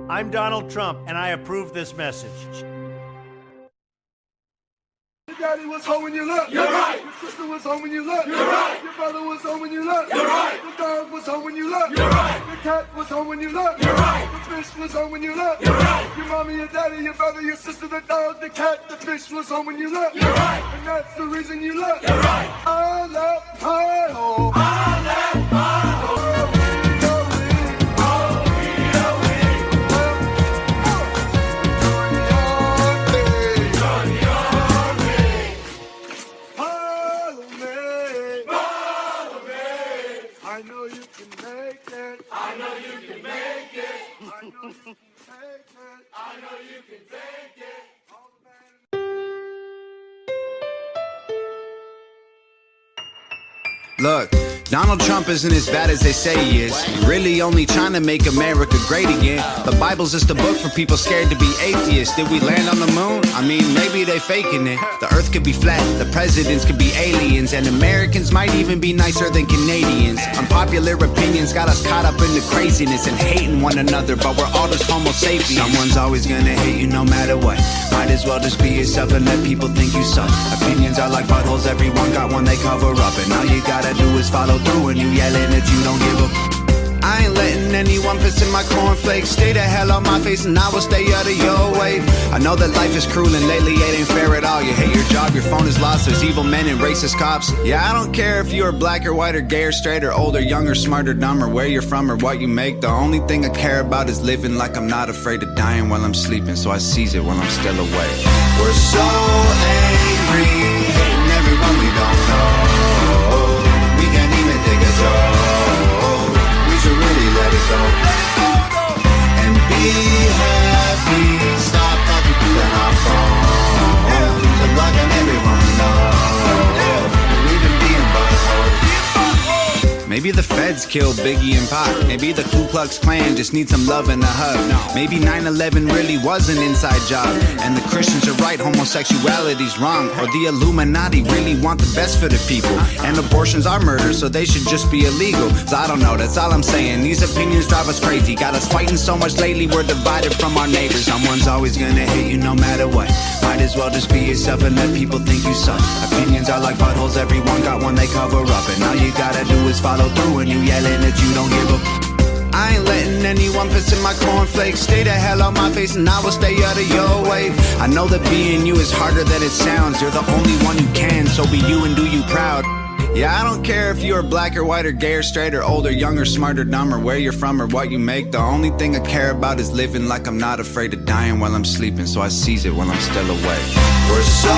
I'm Donald Trump, and I approve this message. Your daddy was home when you left. You're right. Your sister was home when you left. You're right. Your brother was home when you left. You're right. The dog was home when you left. You're right. The cat was home when you left. You're right. The fish was home when you left. You're right. Your mommy, your daddy, your brother, your sister, the dog, the cat, the fish was home when you left. You're right. And that's the reason you left. You're right. I left my home. I left my home. I know you can make it. I know you can make it. I know you can take it. I know you can take it. Look, Donald Trump isn't as bad as they say he is. Really only trying to make America great again. The Bible's just a book for people scared to be atheists. Did we land on the moon? I mean, maybe they faking it. The earth could be flat, the presidents could be aliens, and Americans might even be nicer than Canadians. Unpopular opinions got us caught up in the craziness and hating one another, but we're all just homo sapiens. Someone's always gonna hate you no matter what. Might as well just be yourself and let people think you suck. Opinions are like buttholes, everyone got one they cover up, and all you gotta do is follow through when you yelling that you don't give a. I ain't letting anyone piss in my cornflakes. Stay the hell on my face and I will stay out of your way. I know that life is cruel and lately it ain't fair at all. You hate your job, your phone is lost, there's evil men and racist cops. Yeah, I don't care if you're black or white or gay or straight or old or young or smart or dumb or where you're from or what you make. The only thing I care about is living like I'm not afraid of dying while I'm sleeping, so I seize it when I'm still awake. We're so angry, hating everyone we don't know. We can't even take a joke. We should really let it go and be happy. Stop talking on our phones and blocking everyone we know. We've been being buttholes. Maybe the feds killed Biggie and Pac. Maybe the Ku Klux Klan just needs some love and a hug. Maybe 9/11 really was an inside job, and the Christians are right, homosexuality's wrong. Or the Illuminati really want the best for the people, and abortions are murder, so they should just be illegal. So I don't know, that's all I'm saying. These opinions drive us crazy. Got us fighting so much lately, we're divided from our neighbors. Someone's always gonna hate you no matter what. Might as well just be yourself and let people think you suck. Opinions are like buttholes, everyone got one they cover up, and all you gotta do is follow through when you yelling that you don't give a. I ain't letting anyone piss in my cornflakes. Stay the hell on my face and I will stay out of your way. I know that being you is harder than it sounds. You're the only one who can, so be you and do you proud. Yeah, I don't care if you're black or white or gay or straight or old or young or smart or dumb or where you're from or what you make. The only thing I care about is living like I'm not afraid of dying while I'm sleeping, so I seize it when I'm still awake. We're so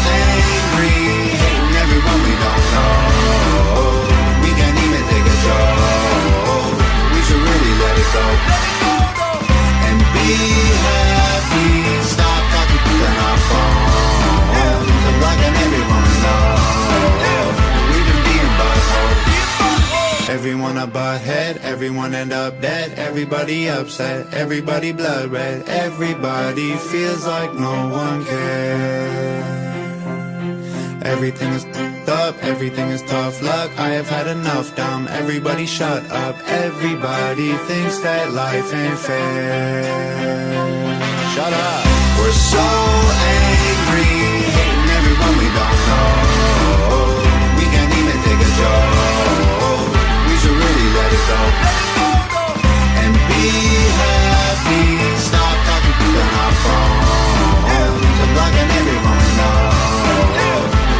angry, hating everyone we don't know. We can't even take a joke. We should really let it go and be happy. Stop talking on our phones and blocking everyone we know. Everyone a butthead, everyone end up dead. Everybody upset, everybody blood red. Everybody feels like no one cares. Everything is up, everything is tough luck. I have had enough, dumb, everybody shut up. Everybody thinks that life ain't fair. Shut up. We're so angry, hating everyone we don't know. We can't even take a joke. Really let it go and be happy. Stop talking on our phones and blocking everyone we know.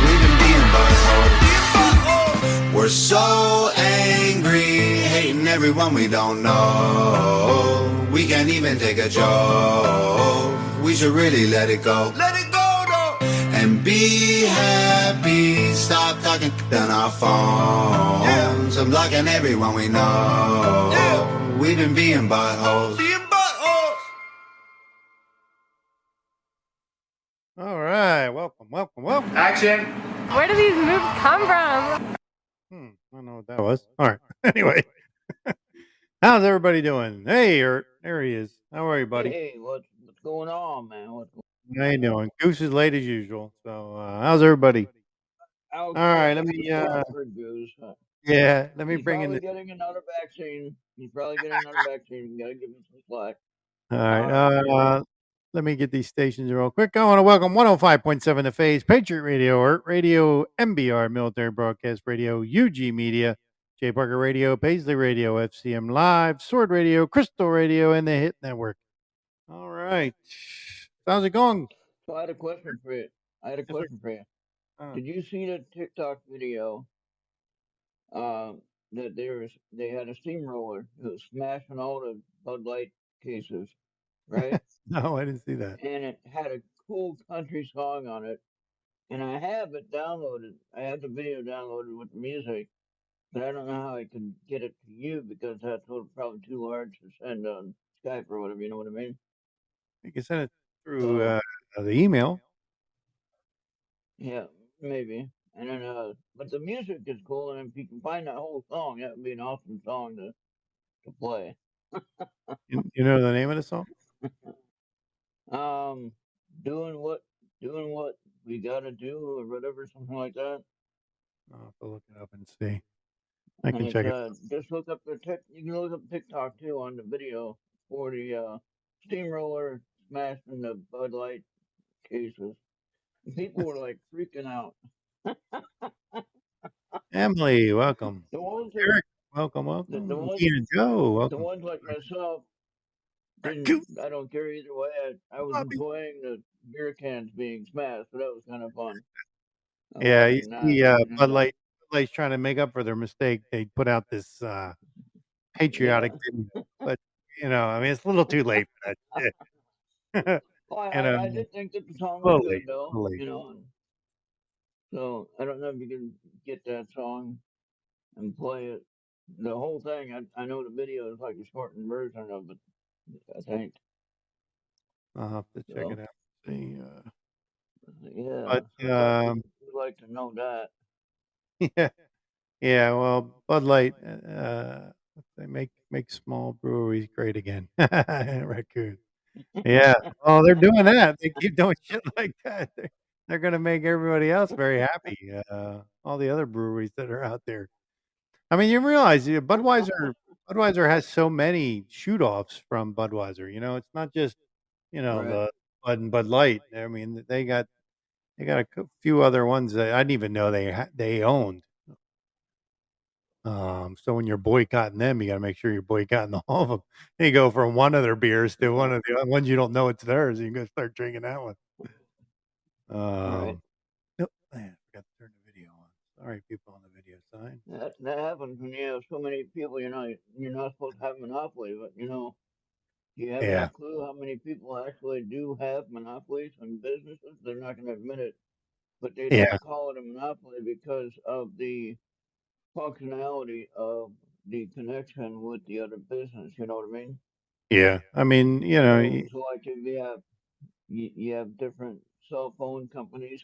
We've been being buttholes. We're so angry, hating everyone we don't know. We can't even take a joke. We should really let it go. Let it go though. And be happy. Stop talking on our phones and blocking everyone we know. We've been being buttholes. All right, welcome. Action. Where do these moves come from? I don't know what that was. All right. Anyway, how's everybody doing? Hey, there he is. How are you, buddy? Hey, what's going on, man? How you doing? Goose is late as usual. So, how's everybody? All right, let me, Goose. Yeah, let me He's bring in probably the. getting another vaccine. You gotta give him some slack. All right. Yeah. Let me get these stations real quick. I want to welcome 105.7 The Phase, Patriot Radio, Earth Radio, MBR, Military Broadcast Radio, UG Media, J Parker Radio, Paisley Radio, FCM Live, Sword Radio, Crystal Radio, and the Hit Network. All right. How's it going? So I had a question for you. I had a Yes, sir. question for you. Uh, Did you see the TikTok video? That they had a steamroller that was smashing all the Bud Light cases, right? no, I didn't see that. And it had a cool country song on it. And I have it downloaded. I have the video downloaded with the music, but I don't know how I can get it to you because that's probably too large to send on Skype or whatever. You know what I mean? You can send it through So the email. yeah, maybe. And then, but the music is cool, and if you can find that whole song, that would be an awesome song to play. You know the name of the song? Um, doing what doing what we gotta do or whatever, something like that. I'll have to look it up and see. I And can it's check it. just look up the tech. You can look up TikTok too on the video for the steamroller smashing the Bud Light cases. People were like freaking out. Emily, welcome. The ones that Eric, welcome, the welcome. ones Ian Joe, the welcome. ones like myself didn't. Raccoon I don't care either way. I was Bobby. enjoying the beer cans being smashed, so that was kind of fun. Yeah, you Watching that, see, and then Bud Light's trying to make up for their mistake. They put out this patriotic yeah. video, but I mean, it's a little too late for that shit. Well, you know, I did think that the song a was little late, good though, a little late. and so I don't know if you can get that song and play it. The whole thing, I know the video is like a shortened version of it, I think. I'll have to check it So out. See, yeah, but so I thought you'd like to know that. yeah, yeah. Well, Bud Light, they make small breweries great again. Raccoon. Yeah. Oh, they're doing that. They keep doing shit like that. They're gonna make everybody else very happy. All the other breweries that are out there. I mean, you realize Budweiser has so many shoot offs from Budweiser. It's not just Right, the Bud and Bud Light. I mean, they got few other ones that I didn't even know they owned. So when you're boycotting them, you got to make sure you're boycotting all of them. You go from one of their beers to one of the other ones you don't know it's theirs. You can go start drinking that one. right. Nope, man, I forgot to turn the video on. Sorry, people on the video side. That happens when you have so many people. You're not supposed to have monopoly, but do you have any Yeah, clue how many people actually do have monopolies on businesses? They're not going to admit it, but they yeah, don't call it a monopoly because of the functionality of the connection with the other business. You know what I mean? yeah. I mean, So like if you have different cell phone companies,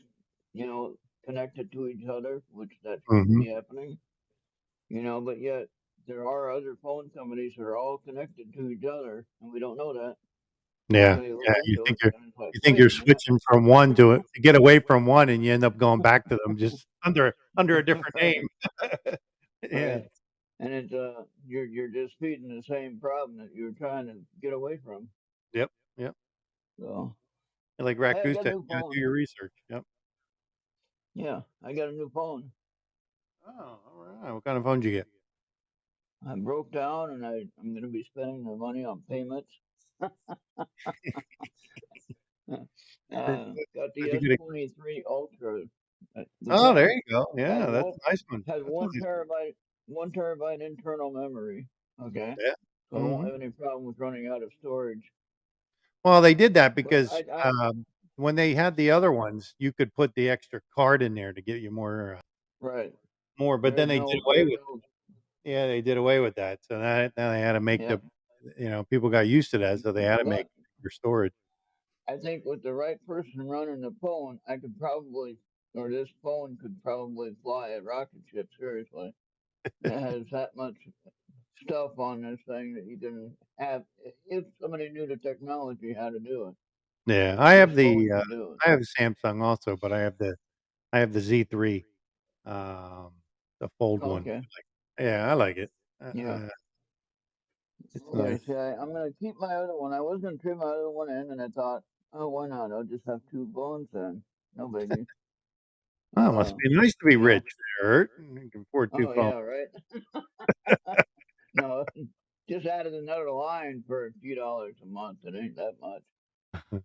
connected to each other, which that shouldn't mhm, be happening. But yet there are other phone companies that are all connected to each other, and we don't know that yeah, until you look yeah. into it. And it's like, You think wait you're a minute, switching from one to get away from one, and you end up going back to them just under a different right, name. Yeah. right. And it's you're just feeding the same problem that you're trying to get away from. Yep. Yep. So Like hey, I Raccoon got a said, new you got to do phone. your research. Yep. Yeah, I got a new phone. Oh, all right. What kind of phone did you get? I broke down, and I'm going to be spending the money on payments. What Got the did you get? S23 Ultra, which Oh, there you go. Yeah, has that's one a nice one. has That's a one nice terabyte one terabyte internal memory. Okay, one. Yeah. so I won't Mhm. have any problem with running out of storage. Well, they did that But because, I when they had the other ones, you could put the extra card in there to get you right. more, but then they did away There's with no yeah, they did away with that. So now they had to make yeah. people got used to that, so they had to make But your storage. I think with the right person running the phone, I could probably, or this phone could probably fly a rocket ship. Seriously, it has that much stuff on this thing that you can have if somebody knew the technology how to do it. Yeah, This phone can do it. I have a Samsung also, but I have the Z3, the fold one. Okay. Yeah, I like it. Yeah. It's Yeah, nice. see, I'm gonna keep my other one. I was gonna trade my other one in, and I thought, oh, why not? I'll just have two bones then. No biggie. Oh, it must be nice to be You rich know. there, Ert. You can afford 2 Oh phones. yeah, right. No, just added another line for a few dollars a month. It ain't that much.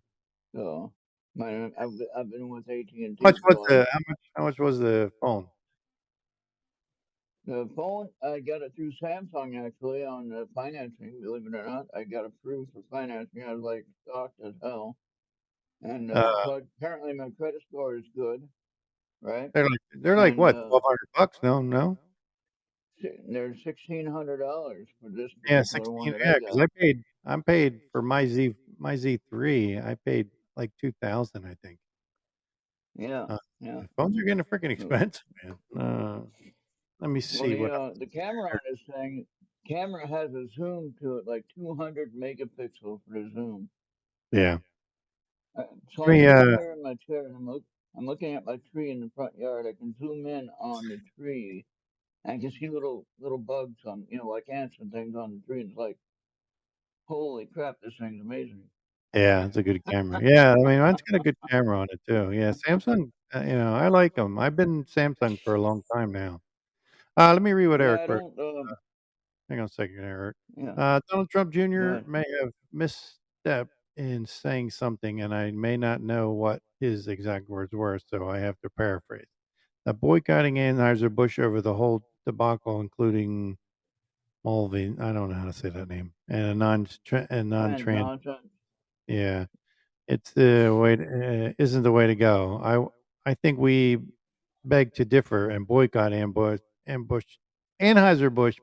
So, I've been with AT and How much T was for like how much was the phone? the phone. I got it through Samsung actually on financing. Believe it or not, I got approved for financing. I was like shocked as hell, and Uh, so apparently my credit score is good, right? they're like And what, $1,200? No, no? they're $1,600 for this Yeah, particular one 16, that yeah, I 'cause got. I paid for my Z3, I paid like 2,000, I think. Yeah, Uh, yeah. the phones are getting freaking So, expensive, man. Let me well, see what the camera on this thing, camera has a zoom to it, like 200 megapixels for the zoom. yeah. So Let I'm me, sitting here in my chair and I'm looking at my tree in the front yard. I can zoom in on the tree and I can see little bugs on, like ants and things on the tree. And it's like, holy crap, this thing's amazing. yeah, it's a good camera. Yeah, I mean, mine's got a good camera on it too. Yeah, Samsung, I like them. 'em. I've been Samsung for a long time now. Let me read what Yeah, Eric I wrote. don't. Hang on a second, Eric. Yeah, Donald Trump go Jr. ahead. may have misstepped in saying something, and I may not know what his exact words were, so I have to paraphrase. Boycotting Anheuser-Busch over the whole debacle, including Mulvey, I don't know how to say that name, and non-trans. Nonsense. Yeah, it's the way. Isn't the way to go. I think we beg to differ and boycott Ambush, Anheuser-Busch,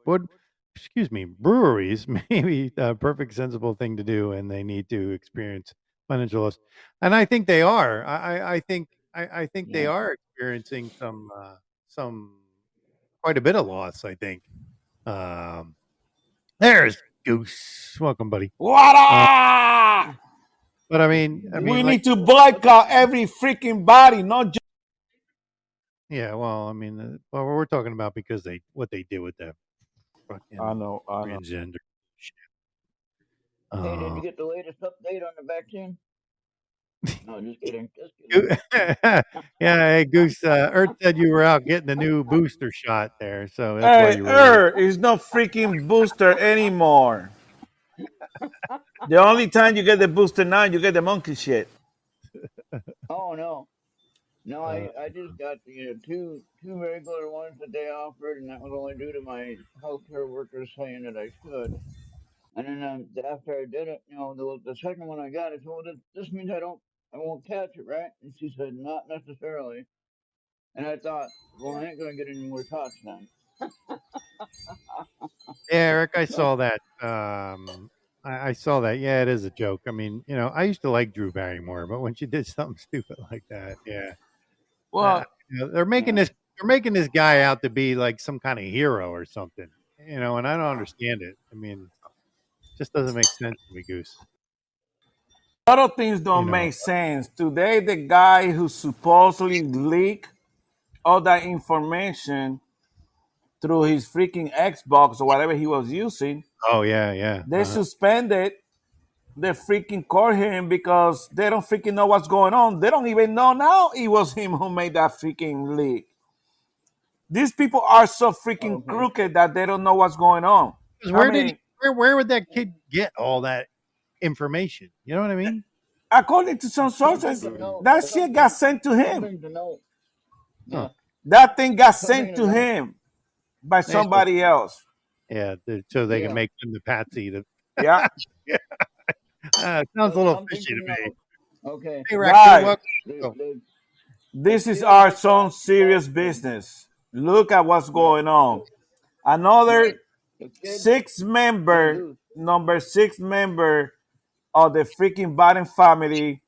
excuse me, breweries may be a perfect sensible thing to do, and they need to experience financial loss. And I think they are. I think they Yeah, are experiencing some quite a bit of loss. I think. Um, there's Goose. Welcome, buddy. Uh, What? but I mean, We like, need to boycott every freaking body, not just. yeah. Well, well, we're talking about because what they did with the I fucking know, I know. transgender shit. hey, did Uh, you get the latest update on the vaccine? No, just kidding. Just kidding. yeah, hey, Goose. Earth said you were out getting the new booster shot there, so that's why Hey, you were late. it's no freaking booster anymore. The only time you get the booster now, you get the monkey shit. Oh no. No, Uh, I just got two regular ones that they offered, and that was only due to my healthcare workers saying that I should. And then after I did it, the second one I got, I said, "Well, this means I won't catch it, right?" And she said, "Not necessarily." And I thought, "Well, I ain't gonna get any more shots then." yeah, Eric, I saw that. I saw that. Yeah, it is a joke. I used to like Drew Barrymore, but when she did something stupid like that, yeah. Uh, Well, they're making Yeah. this guy out to be like some kind of hero or something, and I don't understand it. Just doesn't make sense to me, Goose. a lot of things You don't know, make sense. Today, the guy who supposedly leaked all that information through his freaking Xbox or whatever he was using, oh yeah, yeah, they suspended the freaking court hearing because they don't freaking know what's going on. They don't even know now it was him who made that freaking leak. These people are so freaking Okay. crooked that they don't know what's going on. 'Cause I where did he, mean, where would that kid get all that information? You know what I mean? according to some Something sources, to note. that shit got sent to him. Something to note. Huh? Yeah. That thing got Something sent to to note. him by They should, somebody else. yeah, so they can Yeah. make him the patsy. Yeah, Yeah, it sounds a But little something fishy to to me. note. Okay. Hey, Raccoon, right. welcome. The Oh, the the This is kid our that some talked about serious business. Look at what's right. going on. The, Another right. The kid. six Hey, member, Goose. number six member of the freaking Biden family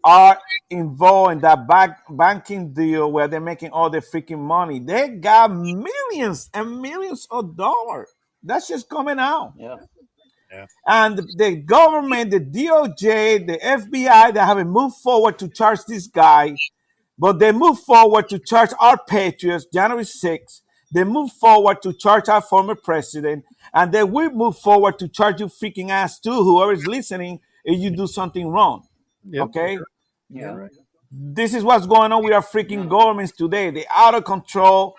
are involved in that banking deal where they're making all the freaking money. They got millions and millions of dollars. That's just coming out. Yeah. yeah. And the government, the DOJ, the FBI, they haven't moved forward to charge this guy, but they moved forward to charge our patriots January 6th They move forward to charge our former president, and then we move forward to charge you freaking ass too, whoever is listening, if you do something wrong. Yep, Okay? you're Yeah. right. This is what's going on with our freaking No. governments today. They out of control,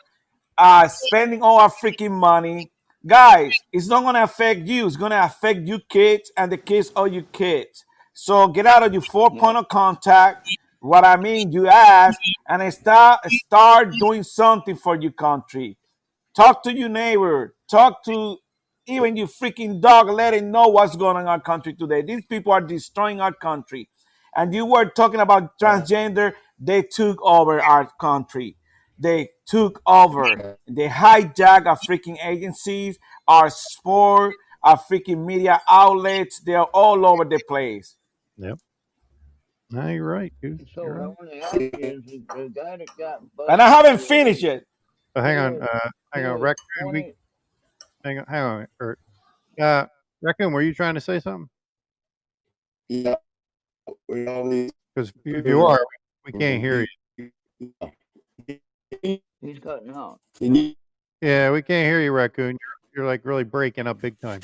spending all our freaking money. Guys, it's not gonna affect you. It's gonna affect you kids and the kids of your kids. So get out of your four Yeah. point of contact. What I mean, you ask, and start doing something for your country. Talk to your neighbor. Talk to even your freaking dog. Let it know what's going on in our country today. These people are destroying our country. And you were talking about transgender. They took over our country. They took over. They hijack our freaking agencies, our sport, our freaking media outlets. They're all over the place. Yep. No, you're right, Goose. So You're I right. want to ask you: is the guy that got And I busted haven't for finished yet. Oh, he hang on. was he Hang on. was Raccoon, 20. hang on. Uh, Raccoon, were you trying to say something? Yeah, we all need. Because if you are, we can't hear you. He's cutting out. Yeah, we can't hear you, Raccoon. You're like really breaking up big time.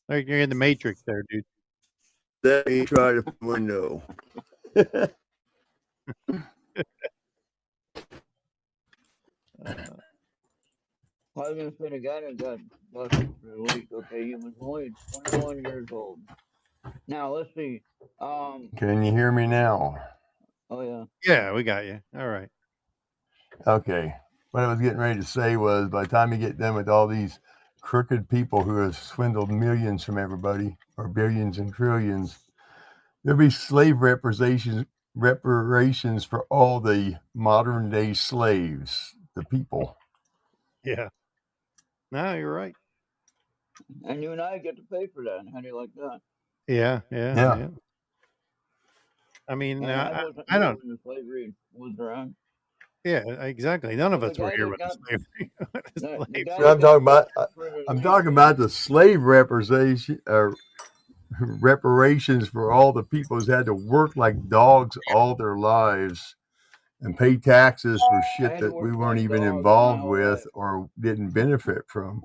Like you're in the Matrix there, dude. Let me try the window. I was gonna say the guy that got busted for the leak. Okay, he was only 21 years old. Now let's see. Can you hear me now? Oh yeah. Yeah, we got you. All right. Okay. What I was getting ready to say was by the time you get done with all these crooked people who have swindled millions from everybody, or billions and trillions, there'll be slave reparations for all the modern day slaves, the people. Yeah. No, you're right. And you and I get to pay for that. How do you like that? Yeah. Yeah. I mean, And I wasn't I here don't. when the slavery was around. Yeah, exactly. None of So the us were guy here that when got the slavery. the guy But that got busted for the I'm leak. talking about the slave reparation reparations for all the people who's had to work like dogs all their lives and pay taxes for I shit had to that we work weren't like even dogs my involved whole with life. or didn't benefit from.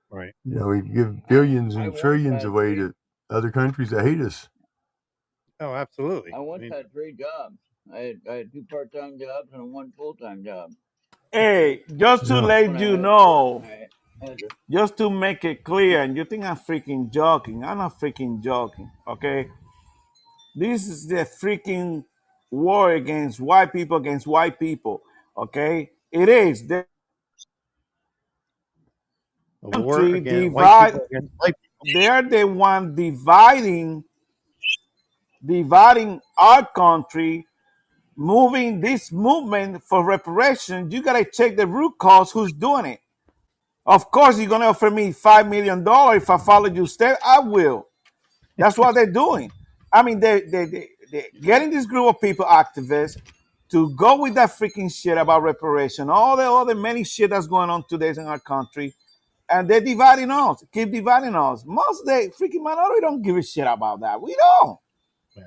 Right. You know, we give billions I and once trillions had away three. to other countries that hate us. Oh, absolutely. I I once mean, had 3 jobs. I had 2 part-time jobs and 1 full-time job. Hey, just to Yeah. When let I you had to work, know, I had to. just to make it clear, and you think I'm freaking joking. I'm not freaking joking, okay? This is the freaking war against white people, okay? It is. The a war country against white divide, people against white people. they're the one dividing our country, moving this movement for reparation. You gotta check the root cause who's doing it. Of course, you're gonna offer me $5 million if I follow your step. I will. That's what they're doing. I mean, they're getting this group of people, activists, to go with that freaking shit about reparation, all the other many shit that's going on today in our country, and they're dividing us, keep dividing us. Most of the freaking minority don't give a shit about that. We don't. Yeah.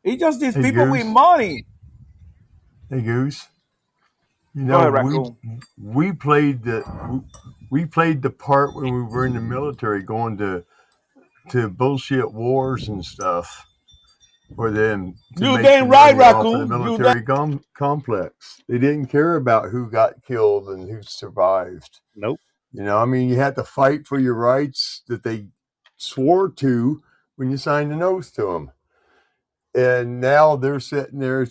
It's just these Hey people with Goose. money. Hey Goose. You Go know, ahead, Raccoon. we played the part when we were in the military going to bullshit wars and stuff for them to You make the damn right, money off of the Raccoon. You damn. military complex. They didn't care about who got killed and who survived. Nope. You know, I mean, you had to fight for your rights that they swore to when you signed an oath to them. And now they're sitting there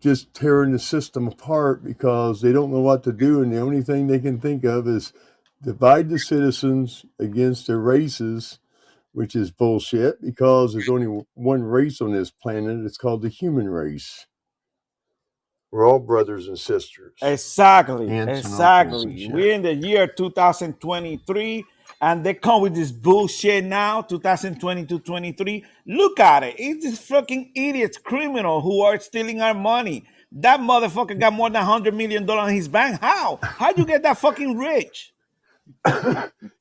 just tearing the system apart because they don't know what to do. And the only thing they can think of is divide the citizens against their races, which is bullshit because there's only one race on this planet. It's called the human race. We're all brothers and sisters, Exactly, aunts and uncles and exactly. shit. We're in the year 2023, and they come with this bullshit now, 2022, 23. Look at it. It's this fucking idiots, criminal who are stealing our money. That motherfucker got more than $100 million in his bank. How? How'd you get that fucking rich?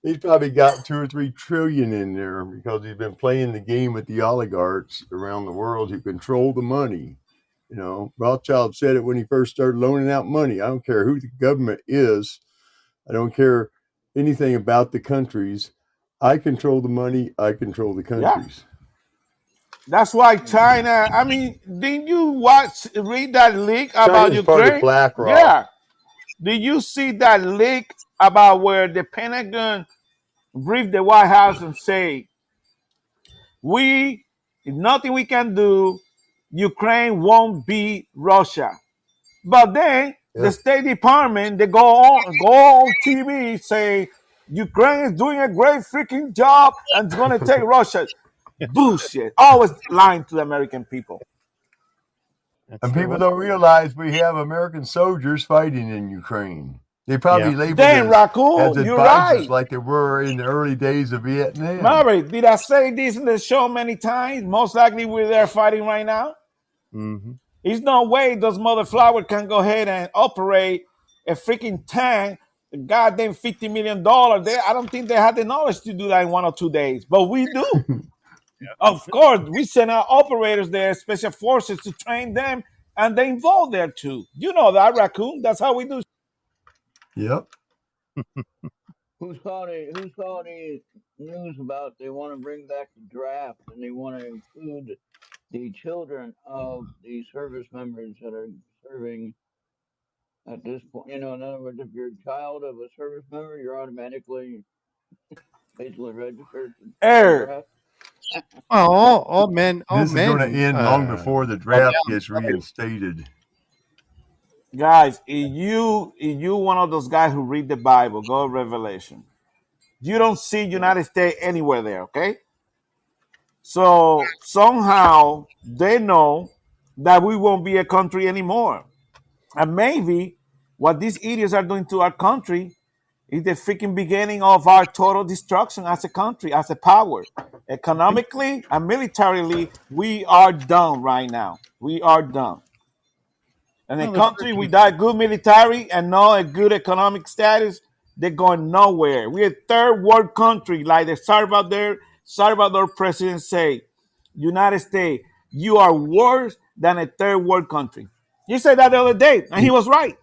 He's probably got 2 or 3 trillion in there because he's been playing the game with the oligarchs around the world who control the money. You know, Rothschild said it when he first started loaning out money. I don't care who the government is. I don't care anything about the countries. I control the money. I control the Yeah. countries. That's why China. I mean, didn't you read that leak about China's part of Ukraine? BlackRock. Yeah. Did you see that leak about where the Pentagon briefed the White House and say, "We, nothing we can do. Ukraine won't beat Russia." But then the Yeah. State Department they go on TV say Ukraine is doing a great freaking job and it's gonna take Russia. Bullshit. Always lying to the American people. That's And their people way. don't realize we have American soldiers fighting in Ukraine. They Yeah. probably labeled Then as Raccoon, you're advisors right. like they were in the early days of Vietnam. Mary, did I say this in the show many times? Most likely we're there fighting right now. Hmm. There's no way those mother flowers can go ahead and operate a freaking tank, a goddamn $50 million. I don't think they had the knowledge to do that in 1 or 2 days, but we do. Of course, we send our operators there, special forces, to train them, and they involved there too. You know that, Raccoon. That's how we do. Yep. Who saw any news about they want to bring back the draft and they want to include the children of the service members that are serving at this point? In other words, if you're a child of a service member, you're automatically basically registered for the Air. draft. Well, all This is going to men. end long before the Well, draft yeah, gets reinstated. Guys, if you one of those guys who read the Bible, go to Revelation. You don't see Yeah. United States anywhere there, okay? So somehow they know that we won't be a country anymore. And maybe what these idiots are doing to our country is the freaking beginning of our total destruction as a country, as a power. Economically and militarily, we are done right now. We are done. And a well, the country first. without good military and no a good economic status, they're going nowhere. We're a third world country, like the Salvador president say, United States, you are worse than a third world country. You said that the other day, and he was right.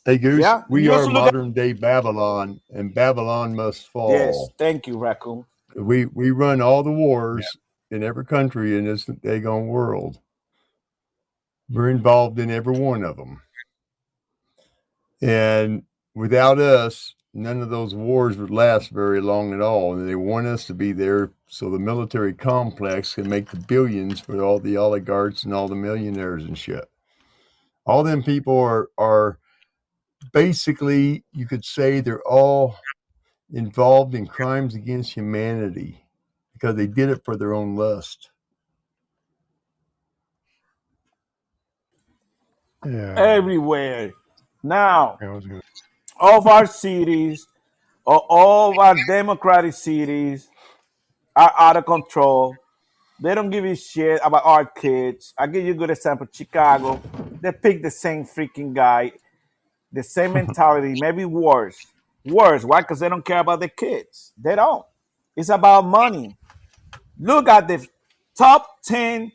Hey, Goose, Yeah. we You are also look at modern day Babylon, and Babylon must yes, fall. thank you, Raccoon. We run all the Yeah. wars in every country in this daggone world. We're involved in every one of them. And without us, none of those wars would last very long at all. And they want us to be there so the military complex can make the billions for all the oligarchs and all the millionaires and shit. All them people are basically, you could say, they're all involved in crimes against humanity because they did it for their own lust. Yeah. Everywhere. Now, I was gonna. all of our cities, or all of our democratic cities are out of control. They don't give a shit about our kids. I give you a good example. Chicago, they pick the same freaking guy, the same mentality, maybe worse. Worse. Why? Because they don't care about the kids. They don't. It's about money. Look at the top 10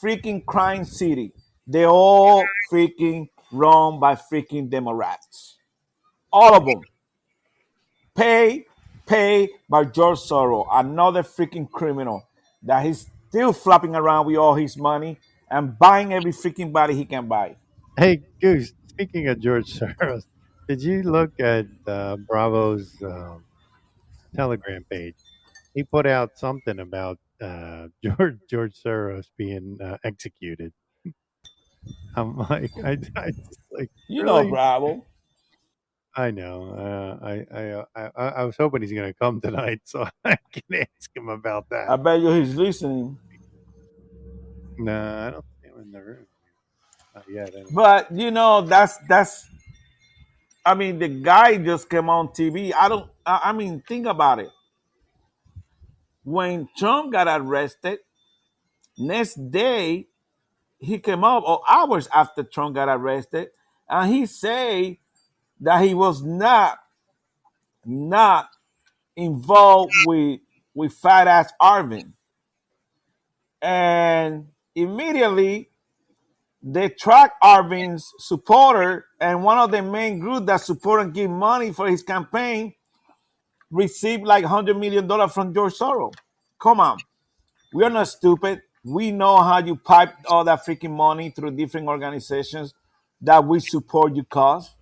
freaking crime city. They all freaking run by freaking Democrats. All of them. Pay, pay by George Soros, another freaking criminal that he's still flopping around with all his money and buying every freaking body he can buy. Hey, Goose. Speaking of George Soros, did you look at Bravo's Telegram page? He put out something about George Soros being executed. I'm like, I just like, You know, really? Bravo. I know. I was hoping he's going to come tonight so I can ask him about I that. bet you he's listening. No, I don't see him in the room. Not yet, anyway. But you know, that's I mean, the guy just came on TV. I mean, think about it. When Trump got arrested, next day he came up, or hours after Trump got arrested, and he said that he was not involved with fat ass Arvin. And immediately they track Arvin's supporter, and one of the main groups that support and give money for his campaign received like $100 million from George Soros. Come on, we are not stupid. We know how you pipe all that freaking money through different organizations that we support your cause.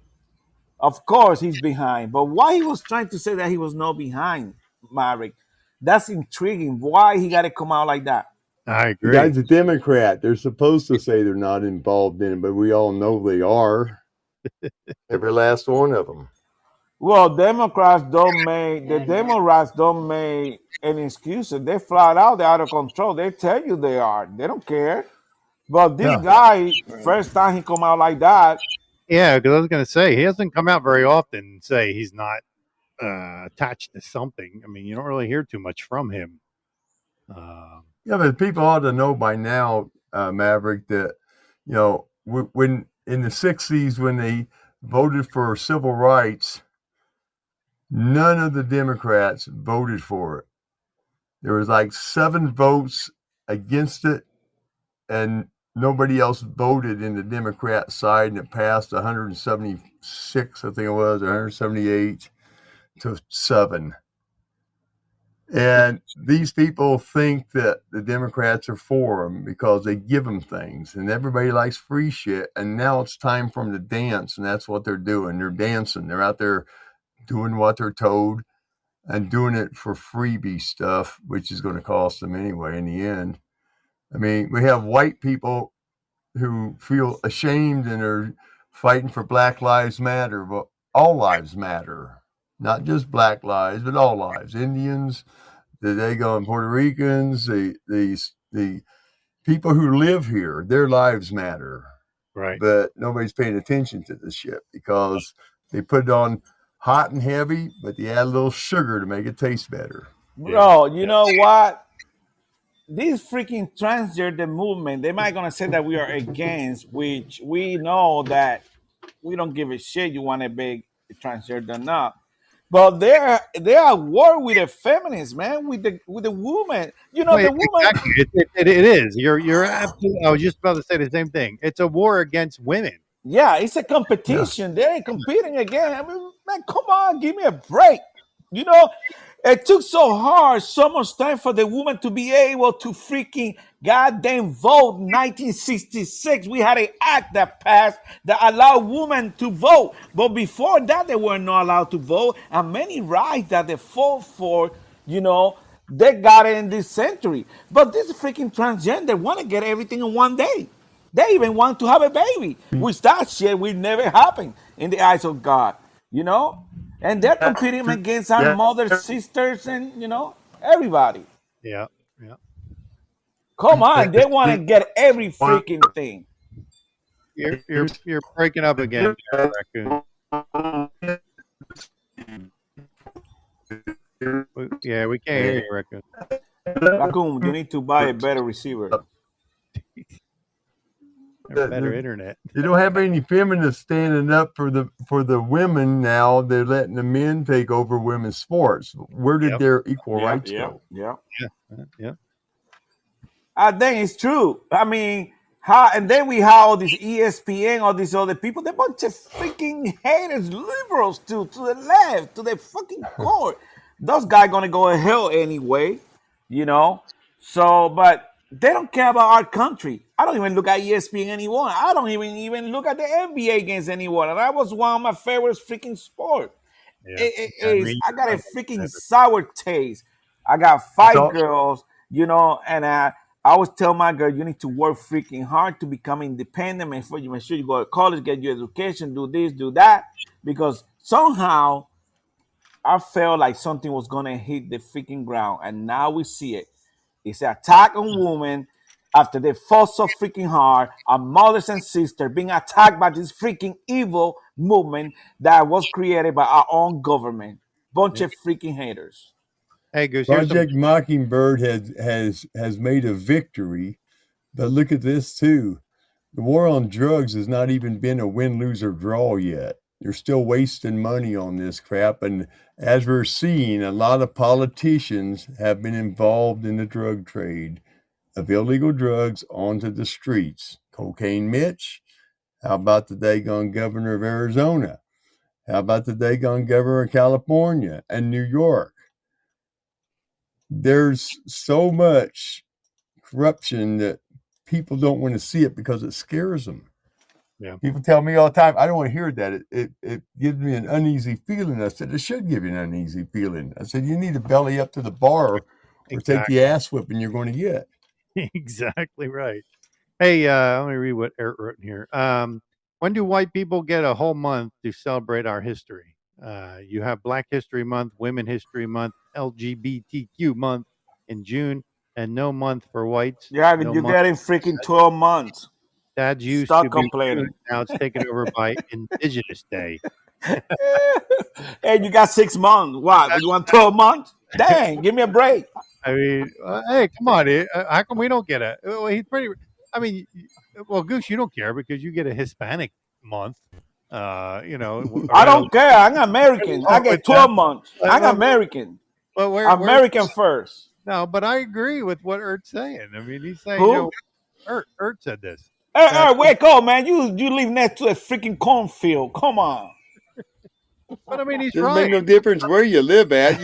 Of course, he's behind, but why he was trying to say that he was not behind, Maverick? That's intriguing. Why he got to come out like that? I The agree. guy's a Democrat. They're supposed to say they're not involved in it, but we all know they are. Every last one of them. Well, Democrats don't make any excuses. They flat out, they're out of control. They tell you they are. They don't care. But this Yeah. guy, Right. first time he come out like that, Yeah, because I was going to say he hasn't come out very often and say he's not attached to something. I mean, you don't really hear too much from him. Yeah, but people ought to know by now, Maverick, that, you know, when in the 60s, when they voted for civil rights, none of the Democrats voted for it. There was like 7 votes against it, and nobody else voted in the Democrat side, and it passed 176, I think it was, 178 to 7. And these people think that the Democrats are for them because they give them things, and everybody likes free shit. And now it's time for them to dance, and that's what they're doing. They're dancing. They're out there doing what they're told and doing it for freebie stuff, which is going to cost them anyway in the end. I mean, we have white people who feel ashamed and are fighting for Black Lives Matter, but all lives matter, not just Black lives, but all lives. Indians, the Dago and Puerto Ricans, the people who live here, their lives matter. Right. But nobody's paying attention to this shit because they put it on hot and heavy, but they add a little sugar to make it taste better. bro, you know what? This freaking transgender movement, they might gonna say that we are against, which we know that we don't give a shit. You want to be transgender or not? But they're at war with the feminists, man, with the woman. You know, Well, the woman. exactly. It is. You're absolutely. I was just about to say the same thing. It's a war against women. Yeah, it's a competition. They're competing again. I mean, man, come on, give me a break. You know, it took so hard, so much time for the woman to be able to freaking goddamn vote. 1966, we had an act that passed that allowed women to vote. But before that, they were not allowed to vote. And many rights that they fought for, you know, they got it in this century. But this freaking transgender want to get everything in one day. They even want to have a baby, which that shit will never happen in the eyes of God, you know? And they're competing against our Yeah. mothers, sisters, and, you know, everybody. Yeah. Yeah. Come on, they want to get every freaking thing. You're breaking up again, Raccoon. Yeah, we can't hear you, Raccoon. Raccoon, you need to buy a better receiver. Better internet. You don't have any feminists standing up for the women now. They're letting the men take over women's sports. Where did their equal rights go? Yeah. Yeah. I think it's true. I mean, how and then we have all these ESPN, all these other people, they're a bunch of freaking haters, liberals to the left, to the fucking core. Those guys gonna go to hell anyway, you know. So, but they don't care about our country. I don't even look at ESPN anymore. I don't even look at the NBA games anymore. And that was one of my favorite freaking sport. Yeah. I got a freaking sour taste. I got 5 girls, you know, and I always tell my girl, you need to work freaking hard to become independent. Make sure you go to college, get your education, do this, do that. Because somehow I felt like something was gonna hit the freaking ground, and now we see it. It's an attack on women after they fought so freaking hard. Our mothers and sisters being attacked by this freaking evil movement that was created by our own government. Bunch of freaking haters. Hey, Goose. Project Mockingbird has made a victory, but look at this too. The war on drugs has not even been a win, lose, or draw yet. They're still wasting money on this crap. And as we're seeing, a lot of politicians have been involved in the drug trade of illegal drugs onto the streets, Cocaine Mitch? How about the daggone governor of Arizona? How about the daggone governor of California and New York? There's so much corruption that people don't want to see it because it scares them. Yeah. People tell me all the time, I don't want to hear that. It gives me an uneasy feeling. I said, it should give you an uneasy feeling. I said, you need to belly up to the bar or take Exactly. the ass whipping you're going to get. Exactly right. Hey, let me read what Eric wrote in here. When do white people get a whole month to celebrate our history? You have Black History Month, Women History Month, LGBTQ Month in June, and no month for whites. Yeah, No you're month. getting freaking 12 months. That used to Stop be June. complaining. Now it's taken over by Indigenous Day. Hey, you got 6 months. What? You want 12 months? Dang, give me a break. I mean, hey, come on. How come we don't get a? Well, he's pretty. I mean, well, Goose, you don't care because you get a Hispanic month. You know, I right? don't care. I'm American. I Oh, with get that. 12 months. I'm Well, American. well, where's American first. no? But I agree with what Ert's saying. I mean, he's saying, Who? Ert said this. Hey, That, hey, wake up, man. You live next to a freaking cornfield. Come on. but I mean, he's Doesn't right. make no difference where you live at.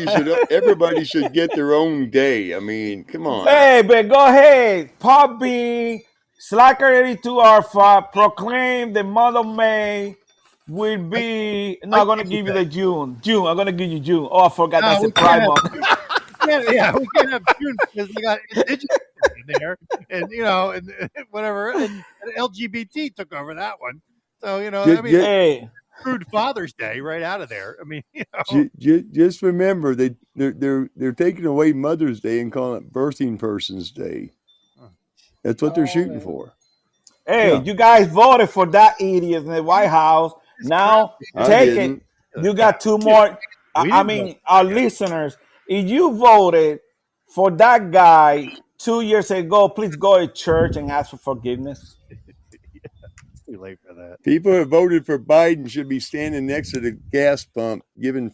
Everybody should get their own day. I mean, come on. Hey, but go ahead. Pop B, Slacker82 Alpha, proclaim the month of May will be not White gonna People's give you Day. the June. June, I'm gonna give you June. Oh, I forgot No, that's a we can't pride have month. June. We can't have June because they got Indigenous in there, and and whatever, and LGBT took over that one. So I mean, Just, Hey, screwed Father's Day right out of there. I mean, just remember they're taking away Mother's Day and calling it Birthing Person's Day. That's what they're shooting for. hey, Yeah, you guys voted for that idiot in the White House. this crap. Now I take it. didn't. You got 2 more. We I didn't vote mean, for our that guy. listeners, if you voted for that guy 2 years ago, please go to church and ask for forgiveness. It's too late for that. People who voted for Biden should be standing next to the gas pump, giving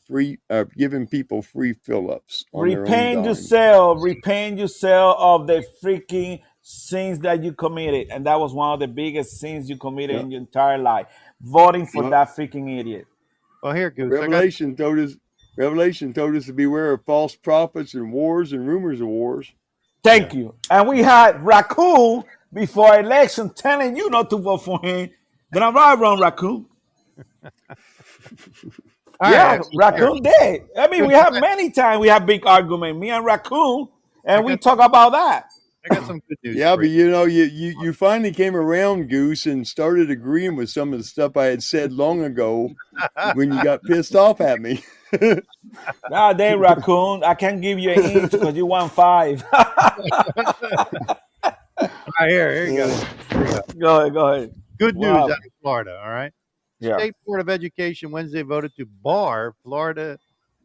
people free fill-ups on their own Repent dime. yourself. Repent yourself of the freaking sins that you committed. And that was one of the biggest sins you committed Yeah. in your entire life. Voting for Well, that freaking idiot. Well, here, Goose, I got. Revelation told us to beware of false prophets and wars and rumors of wars. Thank Yeah. you. And we had Raccoon before election telling you not to vote for him. Then I'm right, wrong, Raccoon. All Yeah, right, here. Raccoon did. I mean, Goose, we have many times we have big argument, me and Raccoon, I and we got, talk about that. I got some good news Yeah, for but you. you finally came around, Goose, and started agreeing with some of the stuff I had said long ago when you got pissed off at me. God damn, Raccoon, I can't give you an inch because you want 5. All right, here you go. Here you go. Go ahead, go ahead. Good news out Wow. of Florida. All right. Yeah. State Board of Education Wednesday voted to bar Florida.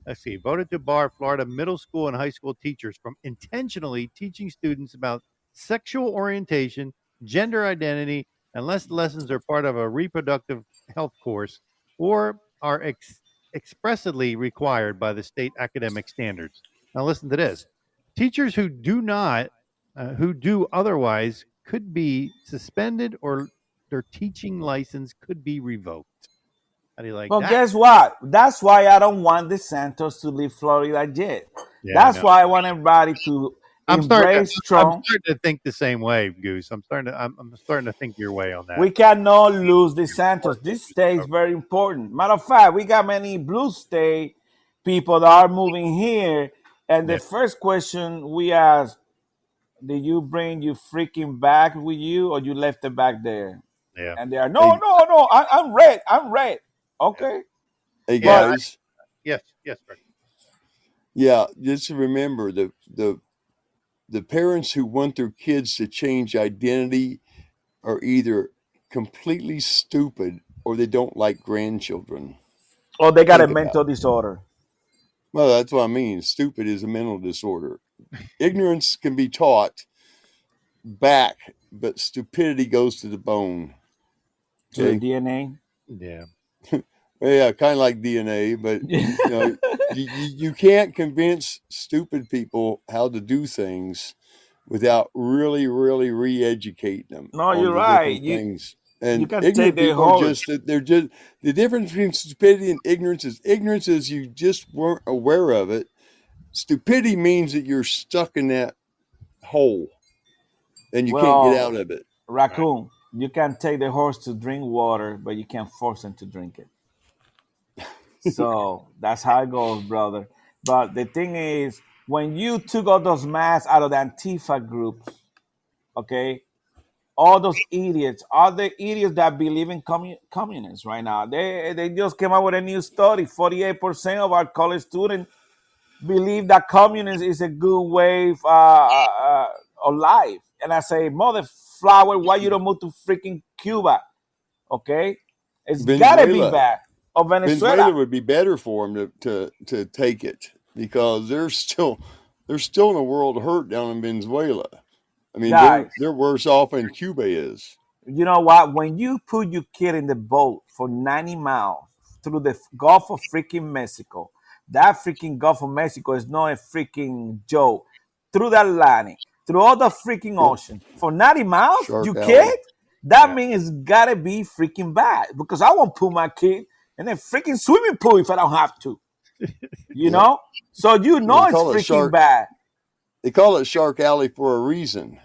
Let's see, voted to bar Florida middle school and high school teachers from intentionally teaching students about sexual orientation, gender identity, unless the lessons are part of a reproductive health course or are expressly required by the state academic standards. Now, listen to this: teachers who do not, who do otherwise, could be suspended or their teaching license could be revoked. How do you like Well, that? guess what? That's why I don't want the Santos to leave Florida yet. Yeah, I That's know. why I want everybody to I'm starting to embrace I'm Trump. starting to think the same way, Goose. I'm starting to think your way on that. We cannot lose the Santos. This state is very important. Matter of fact, we got many blue state people that are moving here. And the Yeah, first question we ask, did you bring your freaking bag with you or you left it back there? yeah, And they are, no, Hey, no, no, I'm red. I'm red. yeah, Okay. hey yeah. But guys, Yes, yes, Rick. yeah, just remember the parents who want their kids to change identity are either completely stupid or they don't like grandchildren. oh, they got a Think about mental it. disorder. Well, that's what I mean. Stupid is a mental disorder. Ignorance can be taught back, but stupidity goes to the bone. To the Okay. DNA. Yeah, Well, yeah, kind of like DNA, but you can't convince stupid people how to do things. without really, really re-educating them No, on you're the right. different things. You And can take ignorant the people are horse. just they're just the difference between stupidity and ignorance is you just weren't aware of it. Stupidity means that you're stuck in that hole and you can't get Well, out of it. raccoon, you can take the horse to drink water, but you can't force him to drink it. So that's how it goes, brother. But the thing is, when you took all those masks out of the Antifa groups, okay, all those idiots are the idiots that believe in communists right now. They just came out with a new study. 48% of our college students believe that communism is a good way of life. And I say, mother flower, why you don't move to freaking Cuba? Okay, it's gotta be Venezuela. bad. Or Venezuela Venezuela, would be better for them to take it because they're still in a world of hurt down in Venezuela. I mean, guys. they're worse off than Cuba is. You know what? When you put your kid in the boat for 90 miles through the Gulf of freaking Mexico, that freaking Gulf of Mexico is not a freaking joke. Through the Atlantic, through all the freaking Yep, ocean for 90 miles, you Shark kid? Alley. That Yeah. means it's gotta be freaking bad because I won't put my kid in a freaking swimming pool if I don't have to. You Yep. know? So you Well, know it's freaking bad. They call it Shark Alley for a reason.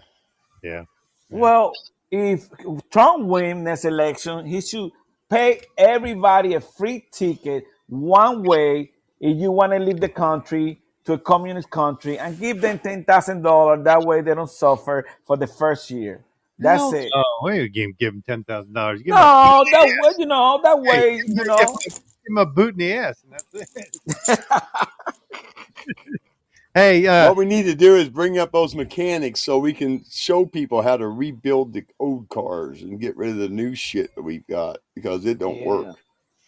Yeah. Yeah. Well, if Trump wins this election, he should pay everybody a free ticket one way if you want to leave the country to a communist country and give them $10,000. That way they don't suffer for the first year. That's Hell, it. Oh, we give him $10,000. Give him a boot. No, that way, that Hey, way, give him a boot in the ass, and that's it. Hey, what we need to do is bring up those mechanics so we can show people how to rebuild the old cars and get rid of the new shit that we've got because it don't Yeah. work.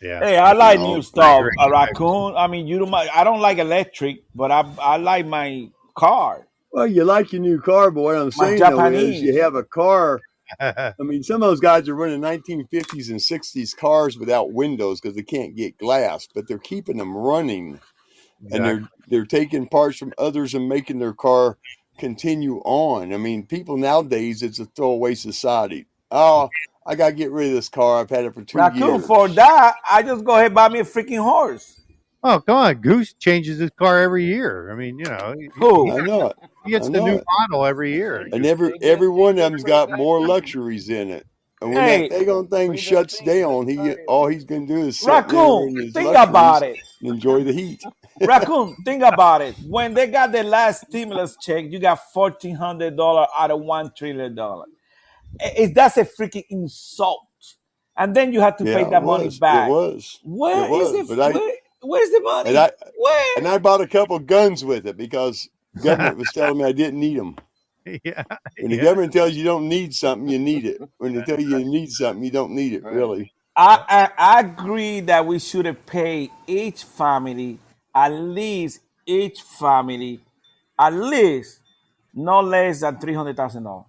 yeah. Hey, I You like know, new I stuff. agree. A raccoon. I mean, you don't. I don't like electric, but I like my car, well, you like your new car, but what I'm my saying though is Japanese. you have a car. I mean, some of those guys are running 1950s and 60s cars without windows because they can't get glass, but they're keeping them running. And Exactly. they're taking parts from others and making their car continue on. I mean, people nowadays, it's a throwaway society. Oh, I gotta get rid of this car. I've had it for 2 years. Raccoon, for that, I just go ahead and buy me a freaking horse. Oh, come on. Goose changes his car every year. I mean, Who? I know it. he I gets the know new it. model every year. And They every get one of them's got free more vaccine. luxuries in it. And when that Hey, daggone thing Free shuts vaccine down, all he's gonna do is sit there Raccoon, in his think about luxuries it. and enjoy the heat. Raccoon, think about it. When they got the last stimulus check, you got $1,400 out of $1 trillion. That's a freaking insult. And then you have to pay Yeah, it that money was. It back. was. It Where is was. it? But Where's the and money? I Where? and I bought a couple guns with it because government was telling me I didn't need them. Yeah. When the Yeah. government tells you don't need something, you need it. When they tell you you need something, you don't need it, Right. really. I agree that we should pay each family, each family, at least no less than $300,000.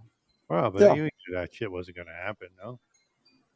Well, but Yeah. you knew that shit wasn't going to happen, no?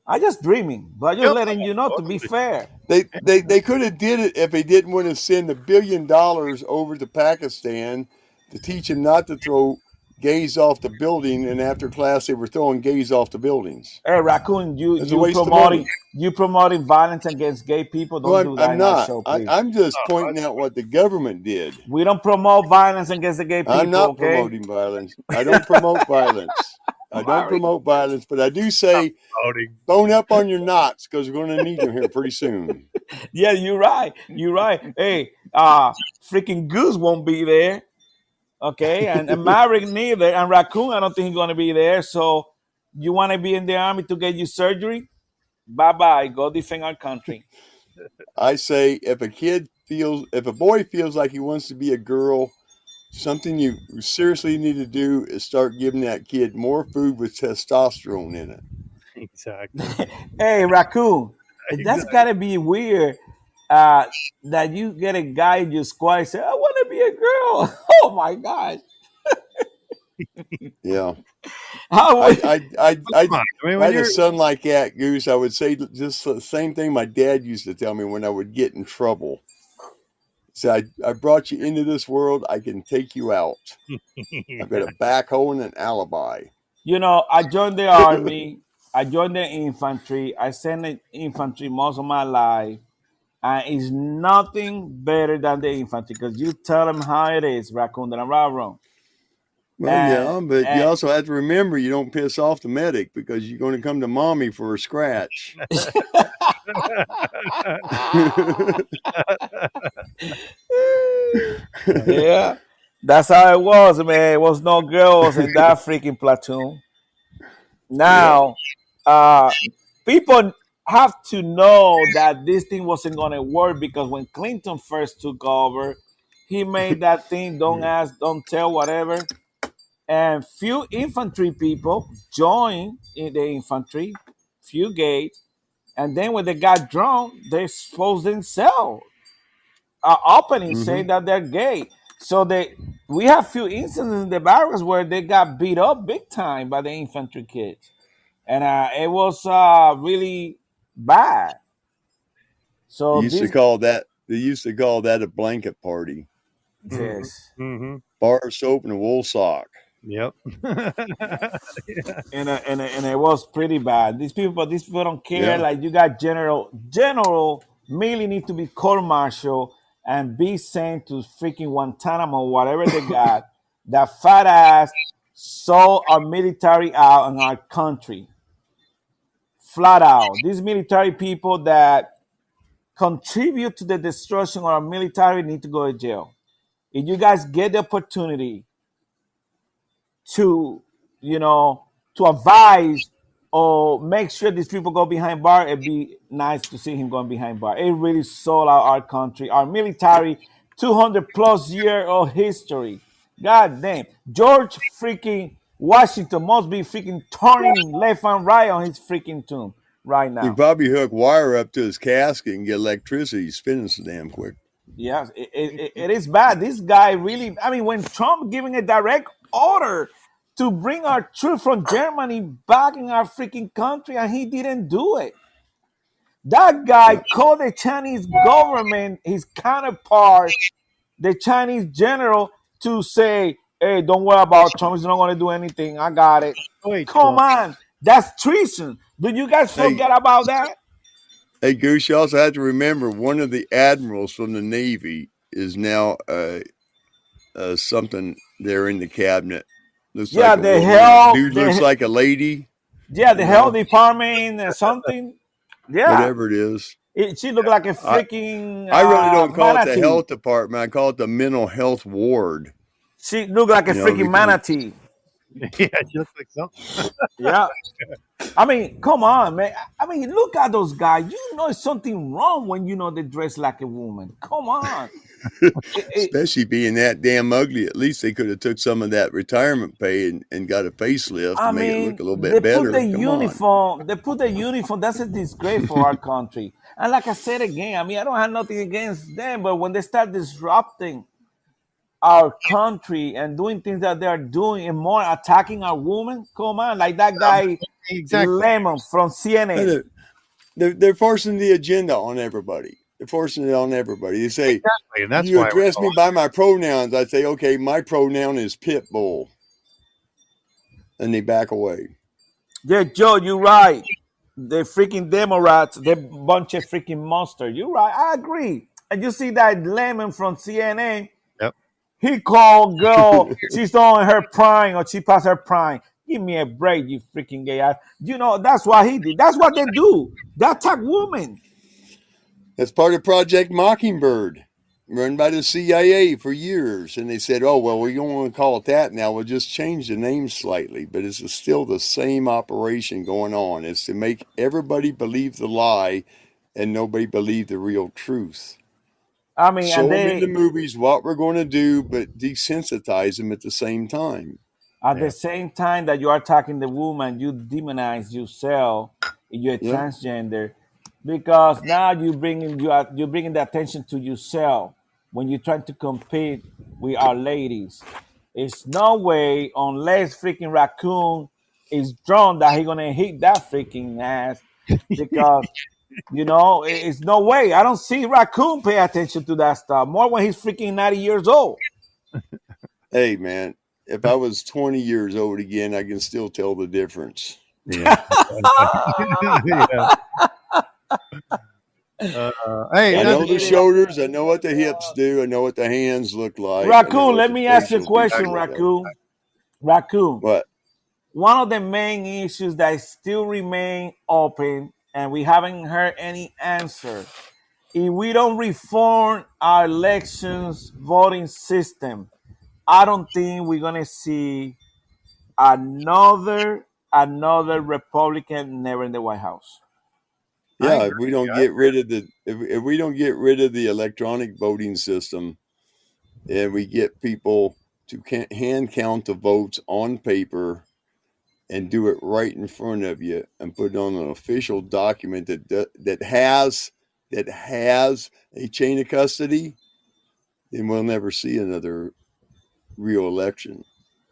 I just dreaming, but just Yep. letting you know to be fair. They could have did it if they didn't want to send $1 billion over to Pakistan to teach them not to throw gays off the building, and after class they were throwing gays off the buildings. Hey, Raccoon, It's a waste of money. you promoting violence against gay people. No, Don't do that I'm in our not. show, please. I'm just pointing out what the government did. We don't promote violence against the gay people. I'm not okay? promoting violence. I don't promote violence. I don't promote violence, but I do say Voting. bone up on your knots because we're going to need them here pretty soon. Yeah, you're right. You're right. Hey, freaking Goose won't be there. Okay, and Maverick neither, and Raccoon, I don't think he's gonna be there. So you want to be in the army to get you surgery? Bye bye. Go defend our country. I say if a boy feels like he wants to be a girl, something you seriously need to do is start giving that kid more food with testosterone in it. Exactly. Hey, Raccoon, that's Exactly. gotta be weird. That you get a guy in your squad and say, "I want to be a girl." Oh my God! Yeah. How would I Come on. I mean, I when had a you're son like that, Goose. I would say just the same thing my dad used to tell me when I would get in trouble. So I brought you into this world. I can take you out. I've got a backhoe and an alibi. You know, I joined the army. I joined the infantry. I sent the infantry most of my life. And it's nothing better than the infantry because you tell them how it is, raccoon, that I'm right or wrong. Well, And, yeah, but you and also have to remember you don't piss off the medic because you're going to come to mommy for a scratch. yeah, that's how it was, man. It was no girls in that freaking platoon. Yep. Now, people have to know that this thing wasn't going to work because when Clinton first took over, he made that thing don't ask, don't tell, whatever. And few infantry people joined in the infantry, few gays, and then when they got drunk, they exposed themselves, opening Mm-hmm. saying that they're gay. So we have few incidents in the barracks where they got beat up big time by the infantry kids, and it was really bad. They So used to this, call that. They used to call that a blanket party. Mhm. yes, Mhm. Bar soap and a wool sock. Yep. and it was pretty bad. These people don't care. Yeah. Like you got general really need to be court martial and be sent to freaking Guantanamo, whatever they got. That fat ass sold our military out in our country, flat out. These military people that contribute to the destruction of our military need to go to jail. If you guys get the opportunity to, you know, to advise or make sure these people go behind bar, it'd be nice to see him going behind bar. It really sold out our country, our military, 200 plus year of history. God damn. George freaking Washington must be freaking turning left and right on his freaking tomb right You now. probably hook wire up to his casket and get electricity spinning so damn quick. Yes, it is bad. This guy really, I mean, when Trump giving a direct order to bring our troops from Germany back in our freaking country and he didn't do it. That guy Yeah. called the Chinese government, his counterpart, the Chinese general, to say, hey, don't worry about Trump. He's not going to do anything. I got it. Wait, Come Trump. on. That's treason. Do you guys Hey, forget about that? hey, Goose. You also have to remember one of the admirals from the Navy is now something there in the cabinet. Looks Yeah, like a woman. Dude looks like a lady. the You health know, department or something. Yeah, whatever it is. she looked like a I freaking I really don't call it the manatee. health department. I call it the mental health ward. She looked like a You know, freaking because manatee. Yeah, she looks like something. Yeah. I mean, come on, man. I mean, look at those guys. You know something wrong when you know they dress like a woman. Come on. especially being that damn ugly, at least they could have took some of that retirement pay and got a facelift to I make it look mean, a little they bit put the better. Come on. uniform. They put the uniform. That's a disgrace for our country. And like I said again, I mean, I don't have nothing against them, but when they start disrupting our country and doing things that they are doing and more attacking our women, come on, like that Um, guy exactly. Lemon from CNN. But they're forcing the agenda on everybody. They're forcing it on everybody. They say, Exactly. And that's you why we're address so me by my pronouns. I say, okay, my pronoun is pit bull. And they back away. Yeah, Joe, you're right. The freaking Democrats, they bunch of freaking monsters. You're right. I agree. And you see that Lemon from CNN, yep. he called girl, she's on her prime or she passed her prime. Give me a break, you freaking gay ass. You know, that's what he did. That's what they do. They attack women. That's part of Project Mockingbird, run by the CIA for years. And they said, oh, well, we don't want to call it that now. We'll just change the name slightly. But it's still the same operation going on. It's to make everybody believe the lie and nobody believe the real truth. I mean, and Show them in the they movies what we're going to do, but desensitize them at the same time. at the Yeah. same time that you are attacking the woman, you demonize yourself, you're Yep. transgender, because now you're bringing the attention to yourself when you're trying to compete with our ladies. It's no way unless freaking raccoon is drawn that he gonna hit that freaking ass because You know, it's no way. I don't see Raccoon pay attention to that stuff more when he's freaking 90 years old. Hey, man, if I was 20 years old again, I can still tell the difference. Yeah. Yeah. Hey, I They that's know the get it in shoulders. I know what the hips do. I know what the hands look like. I know Raccoon, what let the me ask you a facial features question, look like. Raccoon. Raccoon, What? one of the main issues that still remain open and we haven't heard any answer. If we don't reform our elections voting system, I don't think we're gonna see another Republican never in the White House. I Yeah, agree. if we don't get rid of the if we don't get rid of the electronic voting system and we get people to hand count the votes on paper and do it right in front of you and put it on an official document that has a chain of custody, then we'll never see another real election.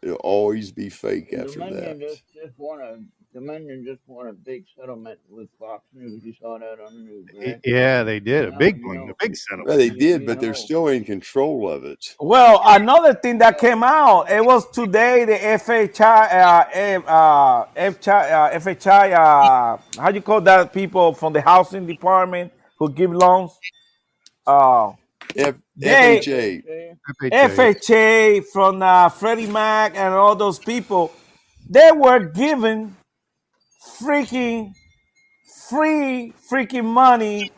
It'll always be fake after that. Dominion just won a big settlement with Fox News. You saw that on the news, right? Yeah, they did So a now big you one, a know. big Well, settlement. they did, You but they're know. still in control of it. Well, another thing that came out, it was today the FHI, FHI, how you call that people from the housing department who give loans? Uh, they FHA. FHA. FHA. FHA from Freddie Mac and all those people, they were given freaking free freaking money.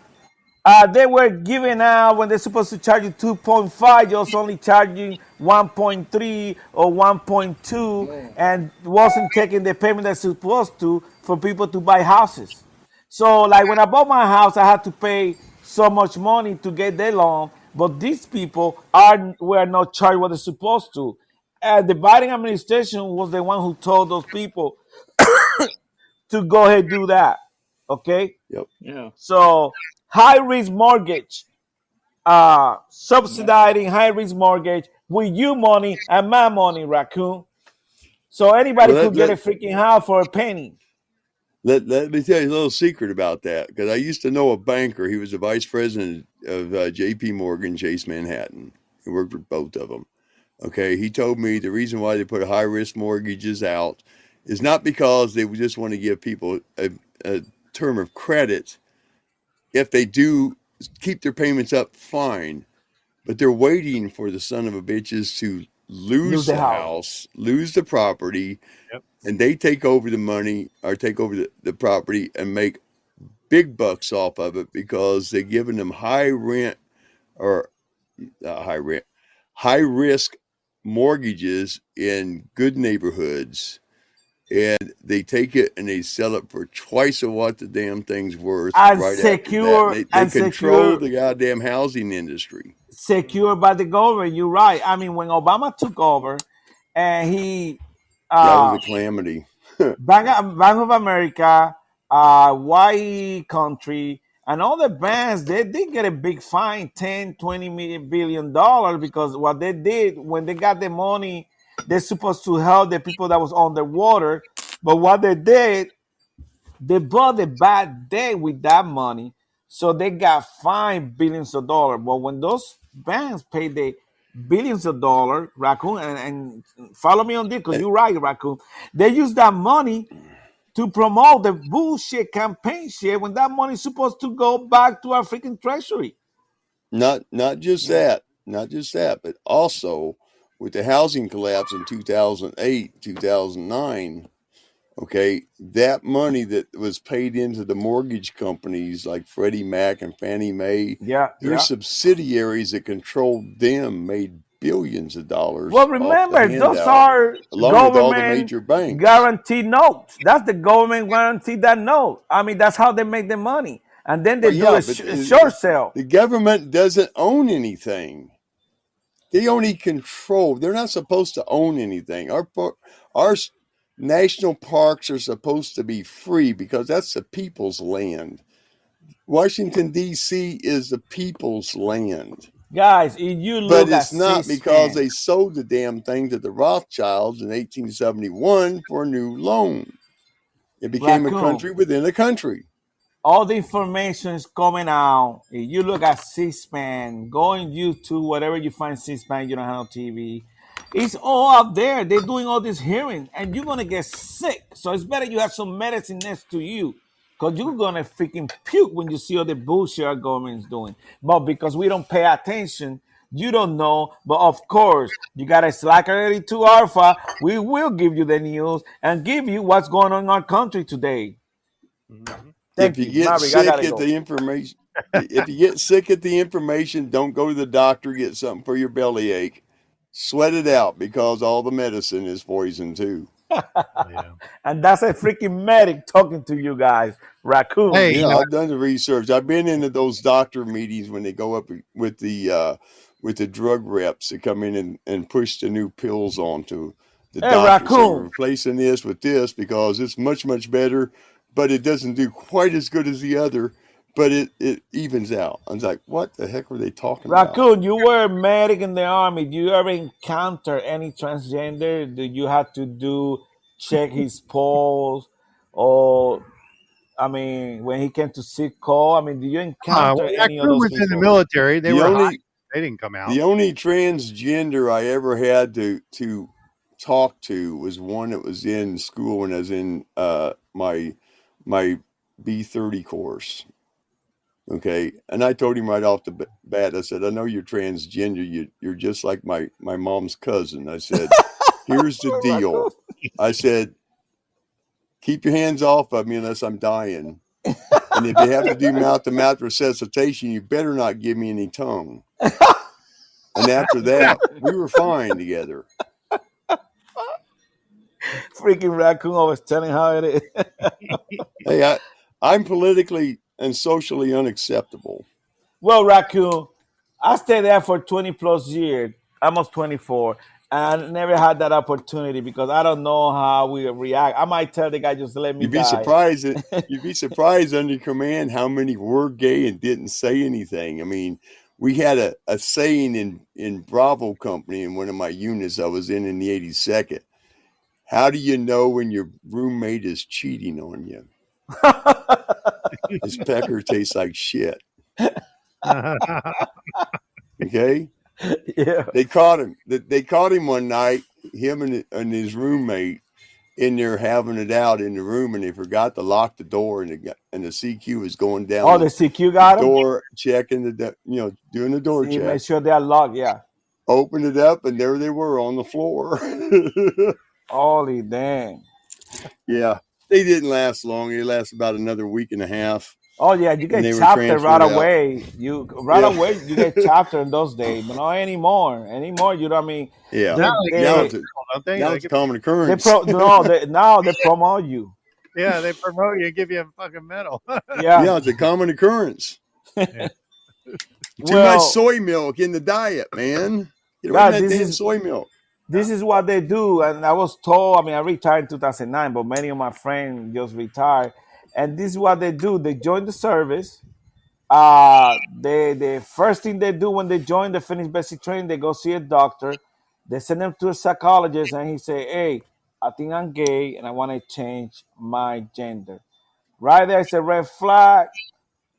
They were giving out when they're supposed to charge you 2.5, you're only charging 1.3 or 1.2, Oh, and wasn't taking the payment that's supposed to for people to buy houses. So, like when I bought my house, I had to pay so much money to get the loan, but these people were not charged what they're supposed to. The Biden administration was the one who told those people to go ahead and do that. Okay, Yep. yeah. so high risk mortgage, Yep. subsidizing high risk mortgage with you money and my money, Raccoon. So anybody Well, could get a freaking house for a penny. let me tell you a little secret about that, because I used to know a banker. He was the vice president of J.P. Morgan Chase Manhattan. He worked with both of them. Okay, he told me the reason why they put high risk mortgages out is not because they just want to give people a term of credit. If they do keep their payments up, fine, but they're waiting for the son of a bitches to Lose lose the the house. house, lose the property, Yep. and they take over the money or take over the property and make big bucks off of it because they're giving them high rent or high rent, high risk mortgages in good neighborhoods. And they take it and they sell it for twice of what the damn thing's worth And right after that. And secure they and control secure the goddamn housing industry. secure by the government. You're right. I mean, when Obama took over and he That was uh a calamity. Bank of America, YE Country, and all the banks, they did get a big fine, 10, 20 million billion dollars, because what they did when they got the money, they're supposed to help the people that was underwater. But what they did, they bought a bad day with that money. So they got fined billions of dollars. But when those banks paid the billions of dollars, Raccoon, and follow me on this because Eh, you're right, Raccoon, they use that money to promote the bullshit campaign shit when that money is supposed to go back to our freaking treasury. not just Yeah. that, not just that, but also with the housing collapse in 2008, 2009. Okay, that money that was paid into the mortgage companies like Freddie Mac and Fannie Mae, Yeah, their yeah. subsidiaries that controlled them made billions of dollars Well, off the remember, those handout, are along with all the government major banks. guaranteed notes. That's the government guaranteed that note. I mean, that's how they make the money. And then they Well, do yeah, a, but a short sale. the government doesn't own anything. They only control. They're not supposed to own anything. Our national parks are supposed to be free because that's the people's land. Washington D.C. is the people's land, Guys, if you but look at it's not because C-SPAN, they sold the damn thing to the Rothschilds in 1871 for a new loan. It became a Raccoon, country within a country. all the information is coming out. If you look at C-SPAN, go on YouTube, whatever you find C-SPAN, you don't have no TV. It's all out there. They're doing all this hearing, and you're gonna get sick. So it's better you have some medicine next to you, cause you're gonna freaking puke when you see all the bullshit our government's doing. But because we don't pay attention, you don't know. But of course, you got a Slacker 82 Alpha. We will give you the news and give you what's going on in our country today. Mhm. Thank If you you, get Maverick. I sick gotta at go. the information, if you get sick at the information, don't go to the doctor. Get something for your belly ache. Sweat it out because all the medicine is poison too. Yeah. And that's a freaking medic talking to you guys, raccoon. Hey, Yeah, I've done the research. I've been into those doctor meetings when they go up with the drug reps that come in and push the new pills onto the Hey, doctor. So we're raccoon. replacing this with this because it's much, much better, but it doesn't do quite as good as the other, but it evens out. I was like, what the heck were they talking about? Raccoon, you were a medic in the army. Do you ever encounter any transgender? Do you have to do check his pulse? Or, I mean, when he came to sick call, I mean, do you encounter when any of Raccoon those was in the people? military, they The were hiding. only They didn't come out. the only transgender I ever had to talk to was one that was in school when I was in my B-30 course. Okay, and I told him right off the bat. I said, "I know you're transgender. You're just like my mom's cousin." I said, "Here's the deal." Raccoon. I said, "Keep your hands off of me unless I'm dying. And if you have to do mouth-to-mouth resuscitation, you better not give me any tongue." And after that, we were fine together. Freaking raccoon, I was telling how it is. Hey, I'm politically and socially unacceptable. Well, raccoon, I stayed there for 20 plus years, almost 24. And I never had that opportunity because I don't know how we react. I might tell the guy, just let me You'd be die. surprised that you'd be surprised under command how many were gay and didn't say anything. I mean, we had a saying in Bravo Company in one of my units I was in the 82nd. How do you know when your roommate is cheating on you? His pecker tastes like shit. Okay? Yeah. They caught him. They caught him one night, him and his roommate in there having it out in the room, and they forgot to lock the door, and the CQ was going down Oh, the CQ got him? door, checking doing the door See, check. make sure they're locked, yeah. Opened it up, and there they were on the floor. Holy dang. Yeah, they didn't last long. They lasted about another week and a half. Oh yeah, you And get they were chapter right transferred out. away. You away you get chapter in those days, but not anymore. Anymore, you know what I mean? Yeah, Now They- now they- it's don't they? now They it's a give- common occurrence. now they promote you. yeah, they promote you, give you a fucking medal. Yeah. Yeah, it's a common occurrence. Yeah. Too much soy milk in the diet, man. Get away God, from that this damn is- soy milk. This is what they do, and I was told. I mean, I retired in 2009, but many of my friends just retired, and this is what they do. They join the service. The first thing they do when they join, they finish basic training. They go see a doctor. They send them to a psychologist, and he say, "Hey, I think I'm gay, and I want to change my gender." Right there, it's a red flag.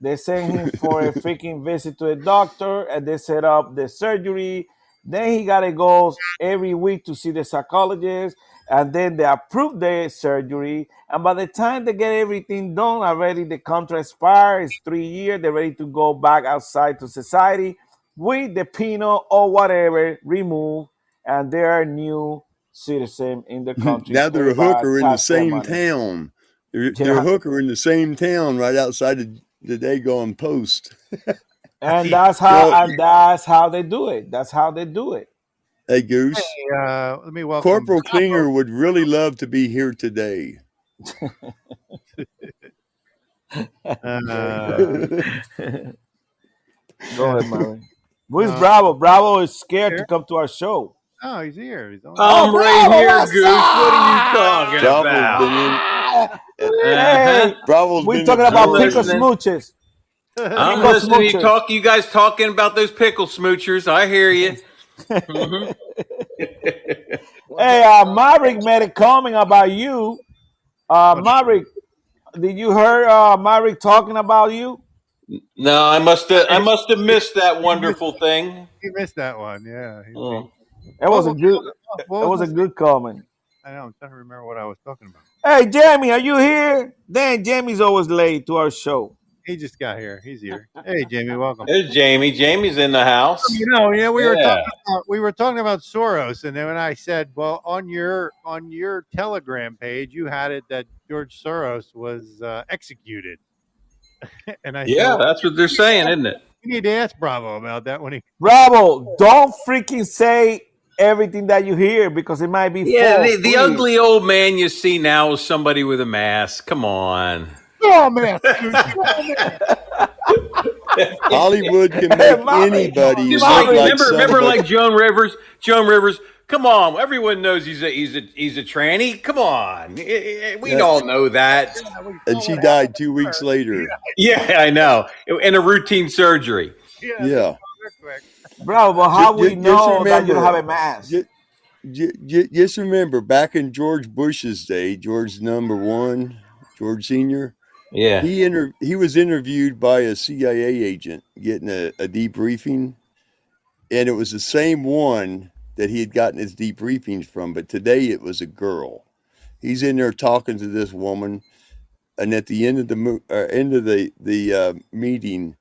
They send him for a freaking visit to a doctor, and they set up the surgery. Then he gotta go every week to see the psychologist, and then they approve the surgery. And by the time they get everything done, already the contract expires. 3 years. They're ready to go back outside to society with the penal or whatever removed, and they're a new citizen in the country. Now they're a Pay back hooker in the taxpayer same money. town. They're Yeah. a hooker in the same town right outside of the Dagon Post. And that's how they do it. That's how they do it. Hey, Goose. Let me welcome Corporal Klinger would really love to be here today. Go ahead, Mary. Where's Bravo? Bravo is scared to come to our show. Oh, he's here. He's on. I'm right Bravo, here, what's Goose. What are you talking Bravo's about? been in. Hey, Bravo's we're been talking in about Georgia. pickle listening. smooches. I'm Pickle listening to you smoochers. talk. You guys talking about those pickle smoochers. I hear you. Mhm. Hey, Maverick made a comment about you. Maverick, Did you hear Maverick talking about you? No, I must have missed that He missed, wonderful thing. he missed that one. Yeah. Oh. It What, was a what, good. what It was was the a same? good comment. I know. I'm trying to remember what I was talking about. Hey, Jamie, are you here? Dan, Jamie's always late to our show. He just got here. He's here. Hey, Jamie, welcome. There's Jamie. Jamie's in the house. Yeah, Yeah. we were talking about Soros, and then when I said, well, on your Telegram page, you had it that George Soros was executed, and I said, Yeah, well, that's what they're saying, isn't it? we need to ask Bravo about that when he. Bravo, don't freaking say everything that you hear because it might be Yeah, false. the ugly old man you see now is somebody with a mask. Come on. Oh man, dude, oh, man. Hollywood can make anybody Just look like like remember somebody. like Joan Rivers. Joan Rivers. Come on, everyone knows he's a tranny. Come on, we Yeah, all know that. and she died 2 weeks later. Yeah, I know. In a routine surgery. Yeah, Yeah. quick. Bravo, how we Just know that you don't have remember, a mask? just remember, back in George Bush's day, George #1, George Senior, Yeah. he was interviewed by a CIA agent getting a debriefing, and it was the same one that he had gotten his debriefings from, but today it was a girl. He's in there talking to this woman, and at the end of the meeting,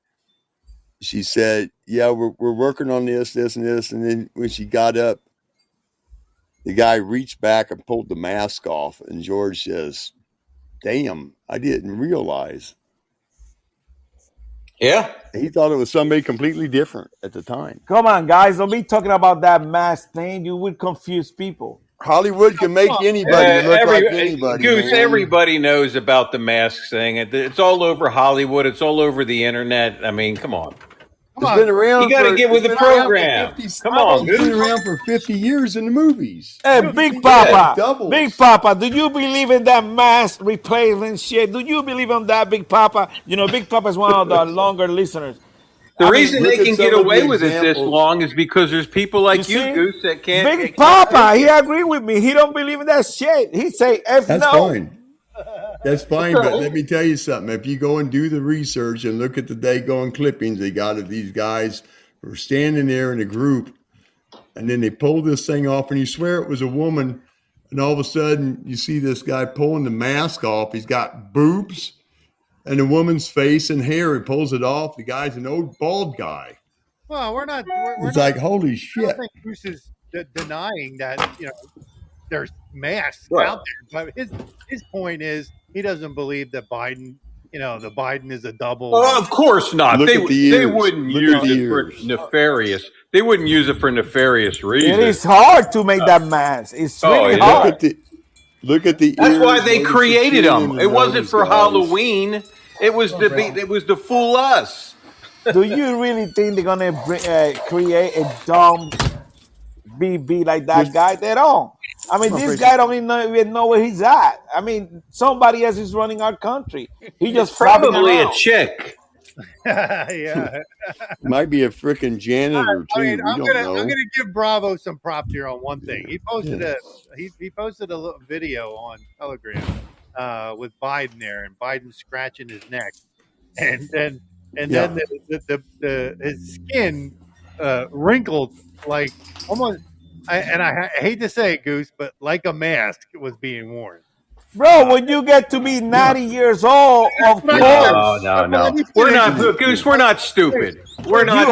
she said, "Yeah, we're working on this, and this." And then when she got up, the guy reached back and pulled the mask off, and George says, "Damn, I didn't realize." Yeah. He thought it was somebody completely different at the time. Come on, guys, don't be talking about that mask thing. You would confuse people. Hollywood can make anybody look like anybody, Goose, man. everybody knows about the mask thing. It's all over Hollywood. It's all over the internet. I mean, come on. It's been around. You got to get with the program. Come on, It's been Goose. around for 50 years in the movies. Hey, Big Papa, doubles. Big Papa, do you believe in that mask replacement shit? Do you believe in that, Big Papa? You know, Big Papa is one of the longer listeners. The reason look they at can some get of the away with it this examples. long is because there's people like you, see? Goose, that can't. Big Papa, he agree with me. He don't believe in that shit. He say, F That's no. fine. That's fine, but let me tell you something. If you go and do the research and look at the Dagon clippings, they got of these guys who were standing there in a group, and then they pulled this thing off, and you swear it was a woman, and all of a sudden you see this guy pulling the mask off. He's got boobs and a woman's face and hair. He pulls it off. The guy's an old bald guy. Well, we're not. We're It's not. like, holy I don't shit. think Bruce is denying that there's masks Right. out there. But his point is he doesn't believe that Biden, the Biden is a double. Oh, of course not. Look at the They ears. wouldn't Look use at the it for ears. nefarious. They wouldn't use it for nefarious It reasons. is hard to make that mask. It's Oh, really yeah. hard. Look at the That's ears. why they Notice the created chin them. and It the wasn't nose, for guys. Halloween. It was to fool us. Do you really think they're gonna create a dumb BB like that guy? They don't. I mean, this guy don't even know where he's at. I mean, somebody else is running our country. He just flopping Probably a around. chick. Yeah. Might be a freaking janitor I too. mean, We I'm don't gonna know. give Bravo some props here on one thing. He posted he posted a little video on Telegram with Biden there, and Biden scratching his neck, and then the his skin wrinkled like almost. I hate to say it, Goose, but like a mask was being worn. Bro, when you get to be 90 years old, of No, course, No. We're not Goose. We're not stupid. We're you not.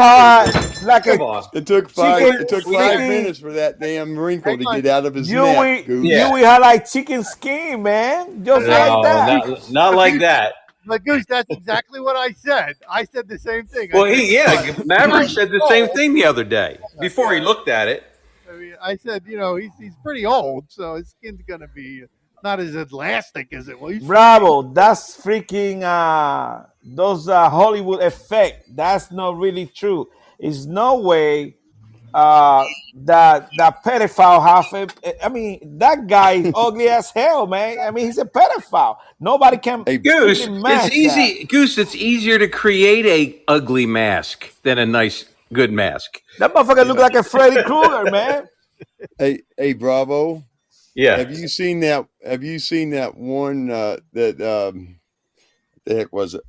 are like Come a on. It took five. Chicken- It took chicken- 5 minutes for that damn wrinkle to get out of his you. neck. Goose. Yeah. You have like chicken skin, man, just No, like that. not like that. But Goose, that's exactly what I said. I said the same thing. Well, Maverick said the same thing the other day before he looked at it. I mean, I said, he's pretty old, so his skin's gonna be not as elastic as it was. Bravo, that's freaking those Hollywood effect. That's not really true. It's no way that pedophile I mean, that guy is ugly as hell, man. I mean, he's a pedophile. Nobody can Goose, freaking match it's easy. Goose, it's easier to create a ugly mask than a nice, good mask. That motherfucker look like a Freddy Krueger, man. Hey, Bravo. Yeah. Have you seen that? Have you seen that one that the heck was it?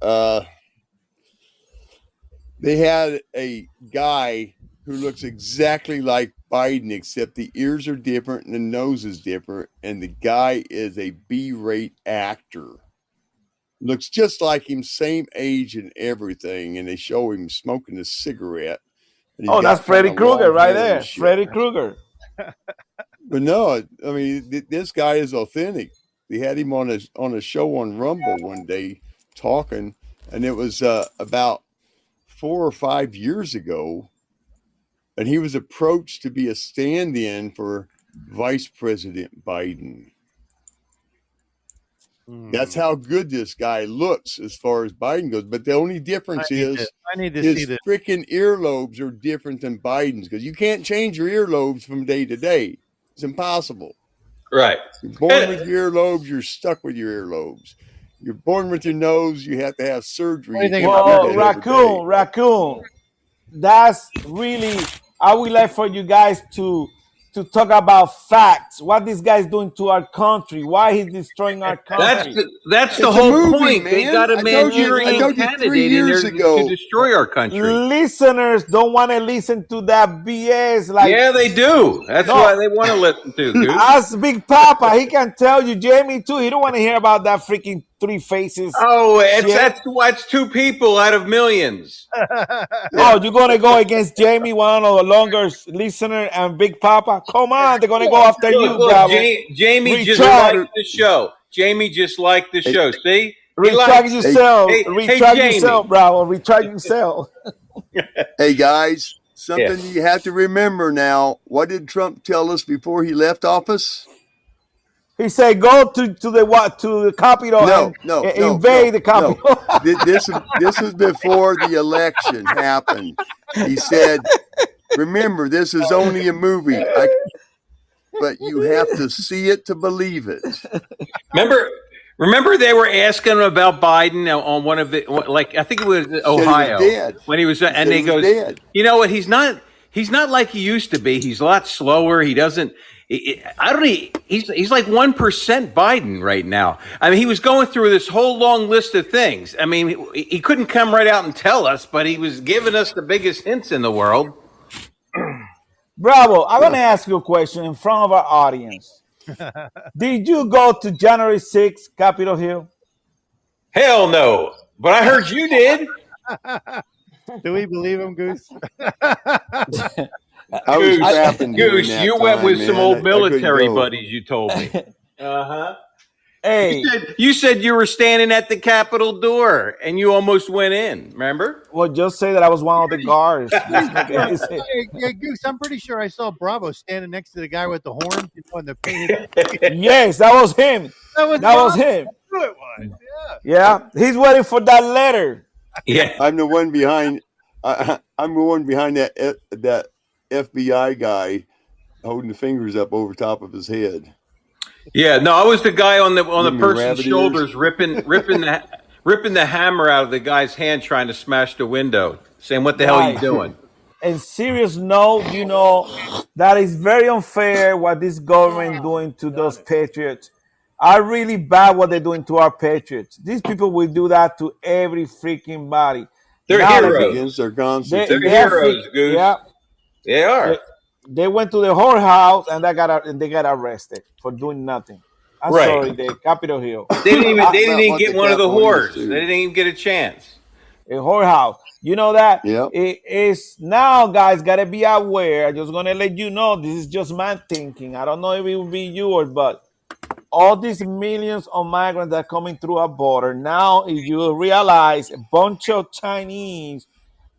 They had a guy who looks exactly like Biden, except the ears are different and the nose is different, and the guy is a B-rate actor. Looks just like him, same age and everything, and they show him smoking a cigarette. And he's Oh, got that's Freddy kinda long Krueger right hair and there. shit. Freddy Krueger. But no, I mean, this guy is authentic. They had him on a show on Rumble one day talking, and it was about 4 or 5 years ago, and he was approached to be a stand-in for Vice President Biden. That's how good this guy looks as far as Biden goes. But the only difference is I need to see his this. freaking earlobes are different than Biden's, because you can't change your earlobes from day to day. It's impossible. Right. You're born with your earlobes, you're stuck with your earlobes. You're born with your nose, you have to have surgery. What do you think to about do that? that every day. Raccoon. That's really. I would like for you guys to talk about facts. What this guy's doing to our country? Why he's destroying our country? That's the It's a whole movie, point. They man. got a I told you Manchurian 3 candidate in years there ago. to destroy our country. Listeners don't want to listen to that BS. Like, Yeah, they do. That's No. why they want to listen to. Goose. ask Big Papa. He can tell you. Jamie too. He don't want to hear about that freaking three faces. Oh, shit. that's 2 people out of millions. Oh, you're gonna go against Jamie, one of the longest listener, and Big Papa? Come on, they're gonna go after you, Look, Bravo. Jamie just Recharge. liked the show. Jamie just liked the show. See? He Retract likes- yourself. Hey, Retract Jamie. yourself, Bravo. Retract yourself. Hey guys, something Yeah. you have to remember now. What did Trump tell us before he left office? He said, "Go to the Capitol and invade the Capitol." This was before the election happened. He said, "Remember, this is only a movie, but you have to see it to believe it." Remember they were asking him about Biden on one of the, like, I think it was Ohio, dead. when he was, and they goes, dead. you know what? He's not like he used to be. He's a lot slower. He doesn't. He's like 1% Biden right now. I mean, he was going through this whole long list of things. I mean, he couldn't come right out and tell us, but he was giving us the biggest hints in the world. Bravo, I'm gonna ask you a question in front of our audience. Did you go to January 6th, Capitol Hill? Hell no. But I heard you did. Do we believe him, Goose? I was trapping during Goose, that you went time, with man. some I old couldn't military go. buddies, you told me. Uh-huh. Hey, You said you were standing at the Capitol door and you almost went in, remember? well, just say that I was one of the guards. Hey, Goose, I'm pretty sure I saw Bravo standing next to the guy with the horn, and the painted. Yes, that was him. That was him. Who it was? Yeah, he's waiting for that letter. Yeah. I'm the one behind. I'm the one behind that FBI guy holding the fingers up over top of his head. Yeah, no, I was the guy on the Remember person's rabbit shoulders ears? ripping the hammer out of the guy's hand trying to smash the window, saying, "What the hell are you Right. doing?" In serious note, you know, that is very unfair what this government doing to those patriots. Are really bad what they're doing to our patriots. These people will do that to every freaking body. They're Now, heroes. Against their They, constitution. They're they are heroes, freak- Goose. yeah, They are. they went to the whorehouse and they got arrested for doing nothing. I'm Right. sorry, the Capitol Hill, They didn't even what get the one of the Capitol is, whores. too. They didn't even get a chance. a whorehouse. You know that Yep. it is now, guys. Gotta be aware. I'm just gonna let you know. This is just my thinking. I don't know if it will be yours, but all these millions of migrants that are coming through our border now, if you realize a bunch of Chinese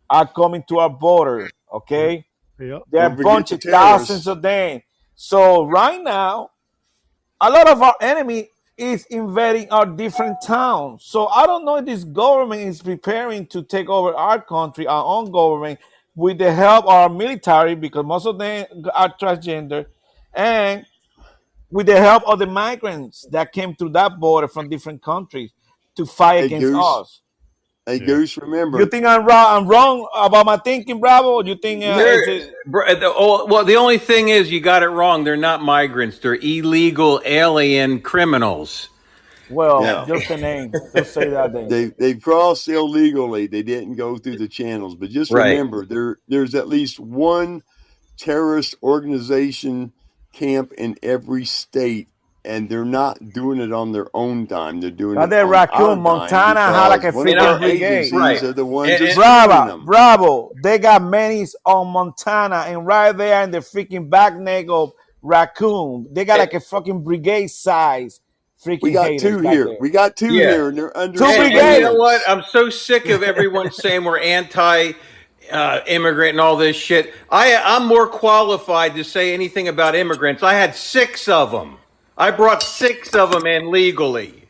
are coming to our border, okay? Yep. There are a Don't forget bunch the of thousands terrorists. of them. So right now, a lot of our enemy is invading our different towns. So I don't know if this government is preparing to take over our country, our own government, with the help of our military, because most of them are transgender, and with the help of the migrants that came through that border from different countries to fight Hey, against Goose. us. Hey, Goose, remember. You think I'm wrong? I'm wrong about my thinking, Bravo? Or you think The only thing is you got it wrong. They're not migrants. They're illegal alien criminals. Well, Yeah. just the name. Just say that name. They crossed illegally. They didn't go through the channels. But just Right. remember, there's at least one terrorist organization camp in every state, and they're not doing it on their own time. They're doing Now it there, on our Raccoon, dime Montana had like because a one of freaking our brigade. agencies Right. are the ones that's And- training Bravo, them. bravo. They got minis on Montana, and right there in the freaking back neck of Raccoon, they got like a fucking brigade size freaking We got haters two back here. there. We got two Yeah. here, and they're under Two And brigades. you know what? surveillance. I'm so sick of everyone saying we're anti immigrant and all this shit. I'm more qualified to say anything about immigrants. I had 6 of them. I brought 6 of them in legally.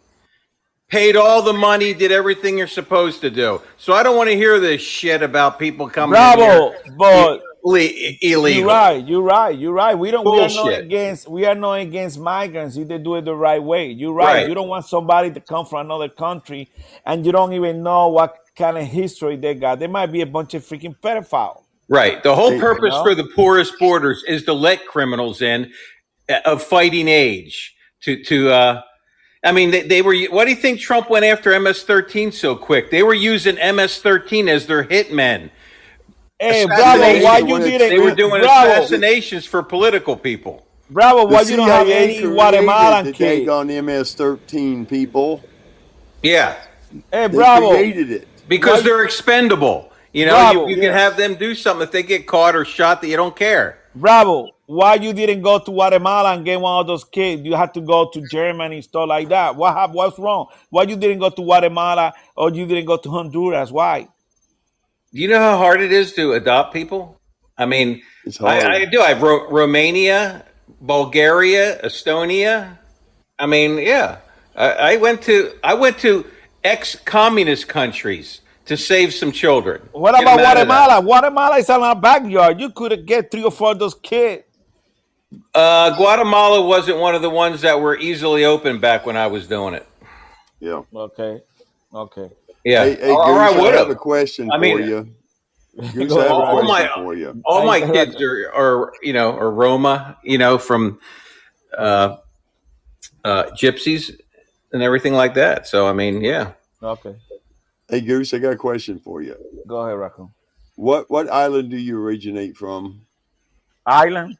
Paid all the money, did everything you're supposed to do. So I don't want to hear this shit about people coming Bravo, in but here illegal. You're right. We are not Bullshit. against migrants if they do it the right way. You're right. Right. You don't want somebody to come from another country and you don't even know what kind of history they got. They might be a bunch of freaking pedophiles. Right. The whole purpose know? for the porous borders is to let criminals in of fighting age. I mean, they were. Why do you think Trump went after MS-13 so quick? They were using MS-13 as their hitmen. Hey, Bravo, why you didn't? They were doing assassinations for political people. Bravo, why The you don't have CIA any created Guatemalan the kid? daggone MS-13 people. Yeah. Hey, They Bravo. created it. Because they're expendable. You know, Bravo, you can have them do something. If they get caught or shot, that you don't care. Bravo, why you didn't go to Guatemala and get one of those kids? You had to go to Germany, stuff like that. What's wrong? Why you didn't go to Guatemala or you didn't go to Honduras? Why? Do you know how hard it is to adopt people? I mean, It's hard. I do. I have Romania, Bulgaria, Estonia. I mean, yeah. I went to ex-communist countries to save some children. What Get about 'em out of that. Guatemala? Guatemala is in our backyard. You could get 3 or 4 of those kids. Guatemala wasn't one of the ones that were easily open back when I was doing it. Yeah. Okay. Yeah. Hey, Or Goose, I I would have a have. question I mean, for you. Goose, Go I have ahead, a all question my for you. all my I- kids are Roma, from gypsies and everything like that. So I mean, yeah. Okay. Hey, Goose, I got a question for you. Go ahead, Raccoon. What island do you originate from? Island?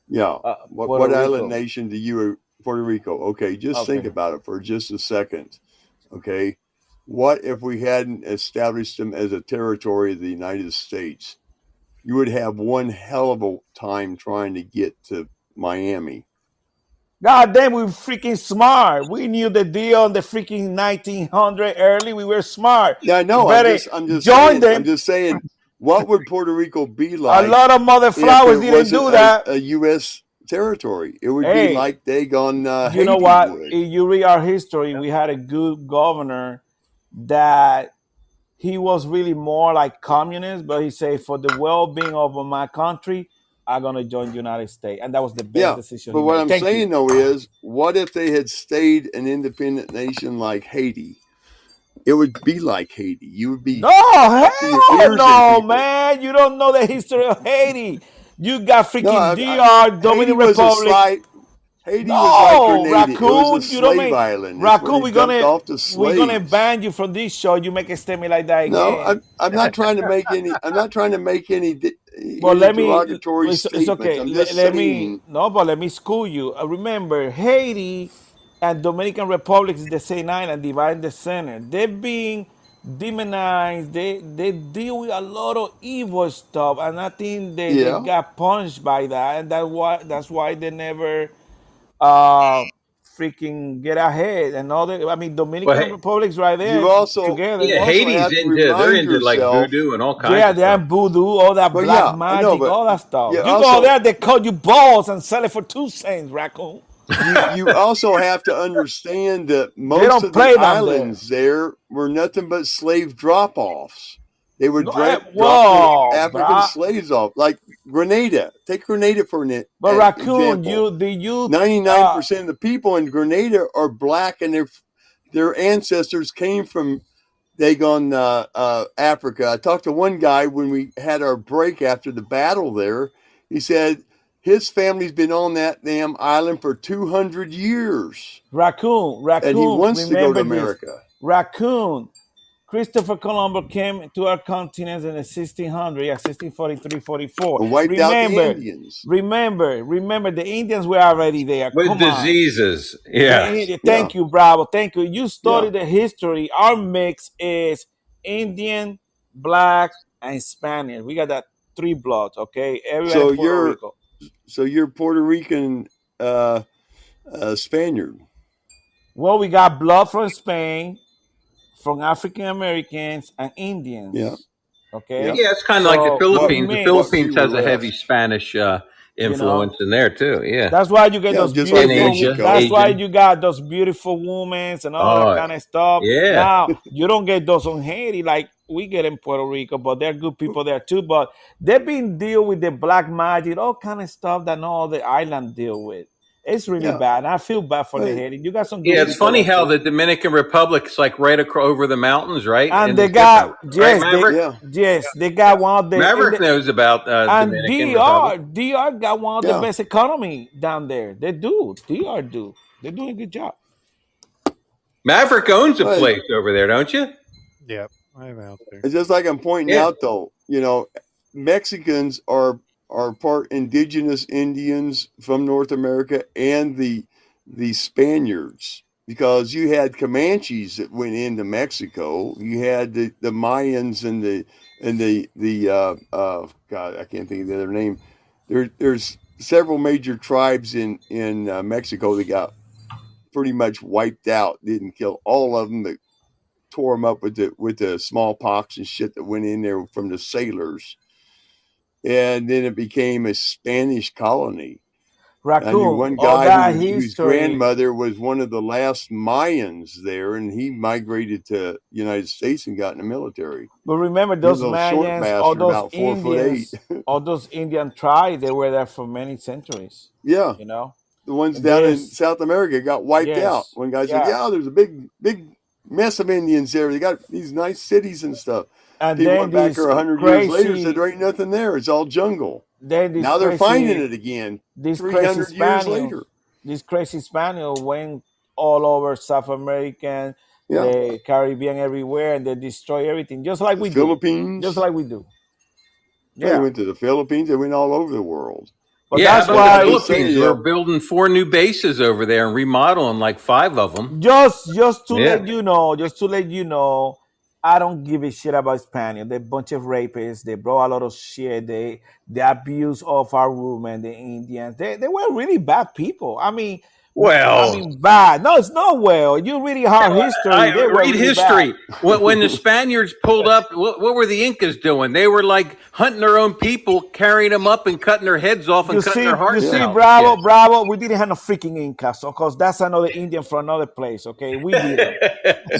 Yeah. What Puerto island Rico. nation do you? Puerto Rico. Okay, just think Okay. about it for just a second. Okay, what if we hadn't established them as a territory of the United States? You would have one hell of a time trying to get to Miami. God damn, we were freaking smart. We knew the deal in the freaking 1900 early. We were smart. Yeah, I know. Better I'm just join saying. them. I'm just saying. What would Puerto Rico be A like? lot of mother if flowers it didn't wasn't do that. a U.S. territory? It would Hey, be like Dagon. you know Haiti what? would. If you read our history, we had a good governor that he was really more like communist, but he said, for the well-being of my country, I'm gonna join the United States, and that was the best Yeah, decision but he what made. I'm Thank saying you. though is, what if they had stayed an independent nation like Haiti? It would be like Haiti. You would be No, up to your hell ears in no, people. man. You don't know the history of Haiti. You got No, freaking DR, Haiti Dominican was a Republic. slide. Haiti was like No, Grenada. It was a Raccoon, you don't slave make island. It's where Raccoon. they dumped off the We're gonna slaves. ban you from this show. You make a statement like that No, again. I'm not trying to make any. I'm not trying to make any But let me. derogatory It's statements. okay. I'm just Let me. saying. No, but let me school you. Remember, Haiti and Dominican Republic is the same island, divided in the center. They're being demonized. They deal with a lot of evil stuff, and I think they Yeah. got punished by that, and that's why they never freaking get ahead. And all the, I mean, Well, Dominican Republic's right there You also together. Haiti's have to into they're remind into like yourself. voodoo and all kinds Yeah, of they have stuff. voodoo, all that Well, black yeah, I know, magic, but all that stuff. you You go also there, they cut you balls and sell it for 2 cents, Raccoon. you also have to understand that They most don't of play the down there. islands there were nothing but slave drop-offs. They would No, drop whoa, the African bruh. slaves off, like Grenada. Take Grenada for an But Raccoon, example. you 99% of the people in Grenada are black, and their ancestors came from Dagon, Africa. I talked to one guy when we had our break after the battle there. He said His family's been on that damn island for 200 years, Raccoon, and he Raccoon. wants to go to Remember this, America. Raccoon. Christopher Columbus came to our continent in the 1600, yeah, 1643, 44. And wiped out the Indians. Remember, the Indians were already there. With Come diseases. on. Yeah. Thank you, Bravo. Thank you. You study Yeah. the history. Our mix is Indian, Black, and Spanish. We got that 3 bloods, okay? Everybody So in Puerto Rico. you're Puerto Rican Spaniard. Well, we got blood from Spain, from African Americans and Indians. Yeah. Okay. Yeah. Yeah, it's kind of like the Philippines. The mix, Philippines few has were a heavy left. Spanish influence in there too. Yeah. That's why you get Yeah, those just like beautiful. Mexico. That's why Asian. you got those beautiful women and all Oh, that kind of stuff. yeah. Now you don't get those on Haiti like we get in Puerto Rico, but they're good people there too. But they've been deal with the black magic, all kind of stuff that no other island deal with. It's really Yeah. bad. I feel bad for the Right. Haiti. You got some good Yeah, it's people funny there, how too. the Dominican Republic's like right over the mountains, right? And And they it's got different, right, Maverick? yes, they got one of the Maverick knows about and Dominican Republic. DR got one of the Yeah. best economy down there. They do. DR do. They're doing a good job. Maverick owns a Right. place over there, don't you? Yep, I'm out there. It's just like I'm pointing Yeah. out, though. You know, Mexicans are part indigenous Indians from North America and the Spaniards, because you had Comanches that went into Mexico. You had the Mayans and the God, I can't think of the other name. There's several major tribes in Mexico that got pretty much wiped out. Didn't kill all of them, but tore them up with the smallpox and shit that went in there from the sailors. And then it became a Spanish colony. I knew Raccoon, one all guy that whose history. grandmother was one of the last Mayans there, and he migrated to the United States and got in the military. But remember, He those was a little short Mayans, all bastard, those about 4'8". Indians, all those Indian tribes, they were there for many centuries. Yeah, You know, the ones down in There's- South America got wiped Yes, out. One guy said, yeah. "Yeah, there's a big mess of Indians there. They got these nice cities and stuff." and People then went back these here 100 years later, crazy, said there ain't nothing there. It's all jungle. then these Now they're crazy, finding it again. these 300 crazy years Spaniards, later. these crazy Spaniards went all over South America, Yeah, the Caribbean, everywhere, and they destroy everything, just like the we do. Philippines. Just like we do. They Yeah, went to the Philippines. They went all over the world. but Yeah, that's how about why. the Just saying, Philippines? We're building 4 new bases over there and remodeling like 5 of them. Just to Yeah. let you know, I don't give a shit about Spaniards. They're a bunch of rapists. They brought a lot of shit. They abuse of our women, the Indians. They were really bad people. I mean, Well, bad. No, it's not well. You read our history. They were read really history. bad. When the Spaniards pulled up, what were the Incas doing? They were like hunting their own people, carrying them up and cutting their heads off and cutting their hearts out. Bravo, Yeah. Bravo. We didn't have no freaking Incas, of course. That's another Indian from another place. Okay, we didn't.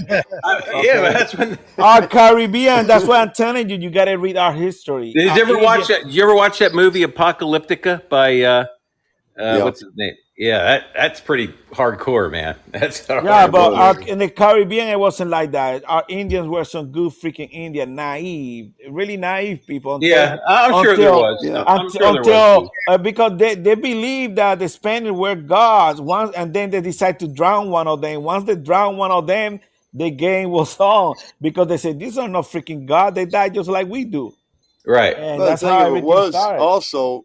Yeah, but that's when. Our Caribbean. That's why I'm telling you. You got to read our history. Did you ever watch that? Did you ever watch that movie Apocalyptica by Yeah. what's his name? Yeah, that's pretty hardcore, man. That's Yeah, hardcore. but in the Caribbean, it wasn't like that. Our Indians were some good freaking Indian, naive, really naive people. Until, Yeah, I'm sure there was. Yeah. I'm sure there was. Because they believed that the Spaniards were gods once, and then they decided to drown one of them. Once they drowned one of them, the game was on because they said these are not freaking gods. They died just like we do, Right. and Well, that's the how thing of it everything was started. also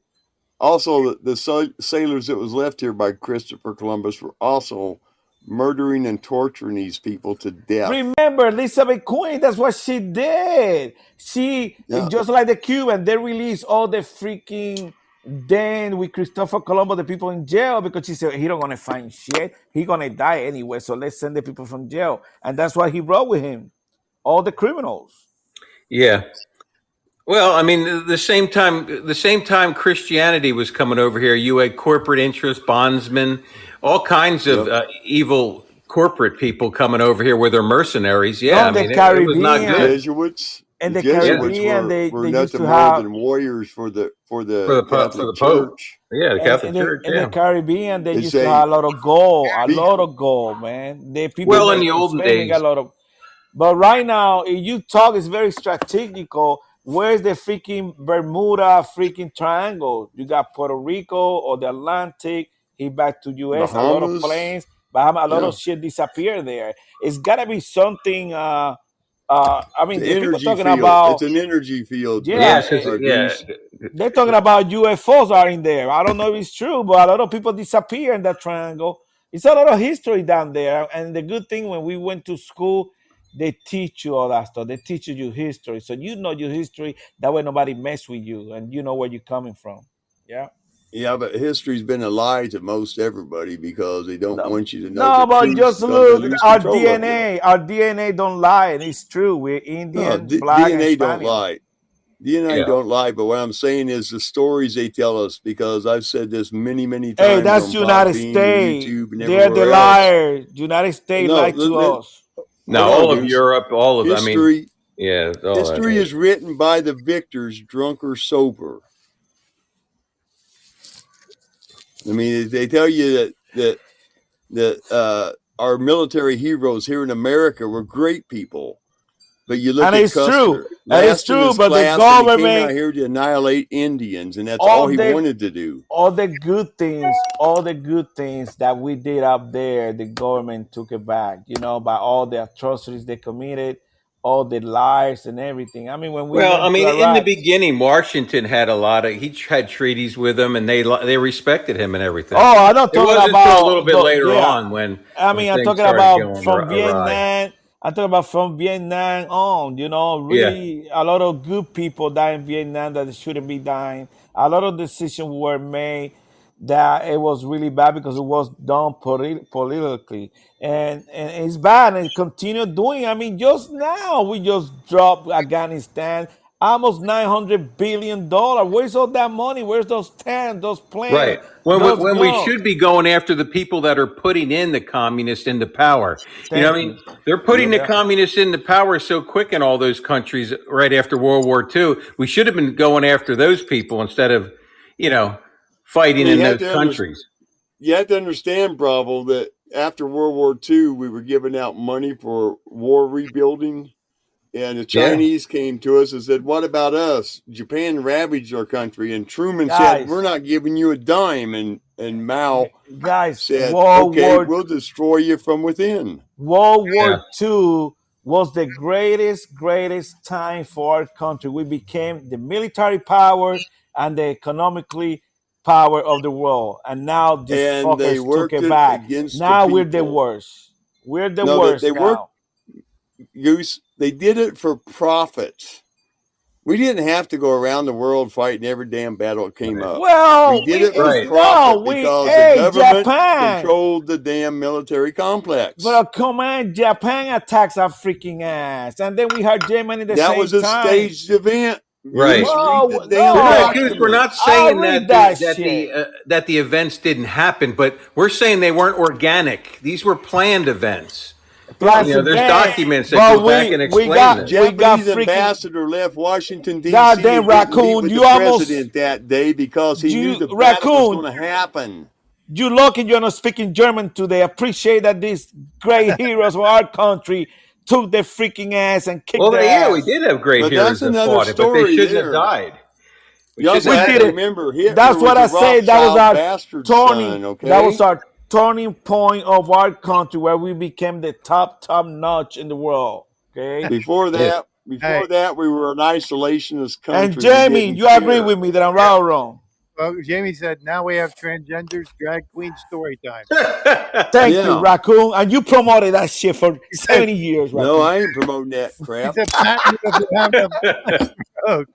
the sailors that was left here by Christopher Columbus were also murdering and torturing these people to death. Remember Elizabeth Queen? That's what she did. She Yeah. just like the Cuban, they released all the freaking then with Christopher Columbus, the people in jail because she said he don't gonna find shit. He gonna die anyway. So let's send the people from jail, and that's why he brought with him all the criminals. Yeah. Well, I mean, the same time Christianity was coming over here, you had corporate interests, bondsmen, all kinds of evil corporate people coming over here with their mercenaries. Yeah, No, I the mean, it was not Caribbean. good Jesuits. And The the Jesuits Caribbean, they were used nothing to more have than warriors for the for the Catholic Pope. Church. Yeah, the Catholic Church. in Yeah. the Caribbean, they They used to say, have a lot of gold, "Be- man. The people Well, in that the olden Spain, they got days, a lot of. But right now, if you talk, it's very strategical Where's the freaking Bermuda freaking triangle? You got Puerto Rico or the Atlantic, hit back to US, a lot of Bahamas. planes, Bahamas, a lot Yeah. of shit disappeared there. It's gotta be something I It's mean an the people energy talking field. It's about, an energy field, yeah, Yeah, because yeah, Goose. they're talking about UFOs are in there. I don't know if it's true, but a lot of people disappear in that triangle. It's a lot of history down there. And the good thing when we went to school, they teach you all that stuff. They teach you your history. So you know your history. That way nobody mess with you and you know where you're coming from. Yeah. Yeah, but history's been a lie to most everybody because they don't No, want you to know no, the but truth just because they look, lose our control of you. DNA, our DNA don't lie, and it's true. We're No, Indian, black, and DNA don't Spaniard. lie. DNA yeah. don't lie, but what I'm saying is the stories they tell us, because I've said this many, many Hey, times that's on United Podbean and States. YouTube and They're the everywhere else. liars. United States No, lied to us. No, hold on, all of Goose. Europe, all of, I mean, History yeah, all that. history is written by the victors, drunk or sober. I mean, they tell you that our military heroes here in America were great people. But you look And at it's true. Custer, And it's last in true, his but the class, and he came out government, here to annihilate Indians, and that's all all he the wanted to do. all the good things that we did up there, the government took it back, by all the atrocities they committed, all the lies and everything. I mean, when we Well, I went to mean, in the Iraq, beginning, Washington had a lot of. He had treaties with them, and they respected him and everything. oh, I'm not It talking wasn't until a little about bit later yeah. on I when mean, I'm things talking started about going from awry. Vietnam. I'm talking about from Vietnam on. Yeah, Really, a lot of good people died in Vietnam that shouldn't be dying. A lot of decisions were made that it was really bad because it was done politically, and it's bad and it continue doing. I mean, just now we just dropped Afghanistan. Almost $900 billion. Where's all that money? Where's those tanks, those planes, right. When those when we guns? should be going after the people that are putting in the communists into power. I Thank mean, you. they're putting the Yeah. communists into power so quick in all those countries right after World War II. We should have been going after those people instead of, you know, fighting Well, in those countries. you have to understand, Bravo, that after World War II, we were giving out money for war rebuilding, and the Yeah. Chinese came to us and said, "What about us?" Japan ravaged our country, and Truman said, "We're Guys, not giving you a dime," and Mao guys, said, "Okay, we'll destroy you from within." World Yeah. War II was the greatest time for our country. We became the military power and the economically power of the world. And now these And they fuckers took worked it it back. against the Now we're the people. worst. We're the No, worst they worked, now. Goose. They did it for profit. We didn't have to go around the world fighting every damn battle that came up. We Well, did it for Right. profit because the hey, government Japan. controlled the damn military complex. But come on, Japan attacks our freaking ass. And then we had Germany at the That same was a time. staged event. Right. Goose, read the Well, damn No, no, no, Goose, we're not documents. I'll saying read that that shit. that the events didn't happen, but we're saying they weren't organic. These were planned events. Yeah. Plus There's event, documents that but go back and explain this. we got Japanese freaking ambassador left Washington, D.C. goddamn and didn't meet raccoon. with the You almost president that day because he knew you the battle was raccoon. going to happen. You lucky you're not speaking German today. Appreciate that these great heroes of our country took their freaking ass and kicked Well, their yeah, we ass. did have great But that's heroes that another fought it, but they story shouldn't have there. died. We You also shouldn't We have have did to had. it. remember Hitler That's was what a I say. Rothschild bastard son, That was okay? our turning point of our country where we became the top notch in the world. Okay. Before Yeah. that, Hey, we were an isolationist And country. We Jamie, didn't you agree care. with me that I'm right or wrong? well, Jamie said, now we have transgenders, drag queen story time. Thank you, Yeah. Raccoon. And you promoted that shit for He said, 70 years, No, Raccoon. I ain't promoting that he crap. said, Patton was having a stroke.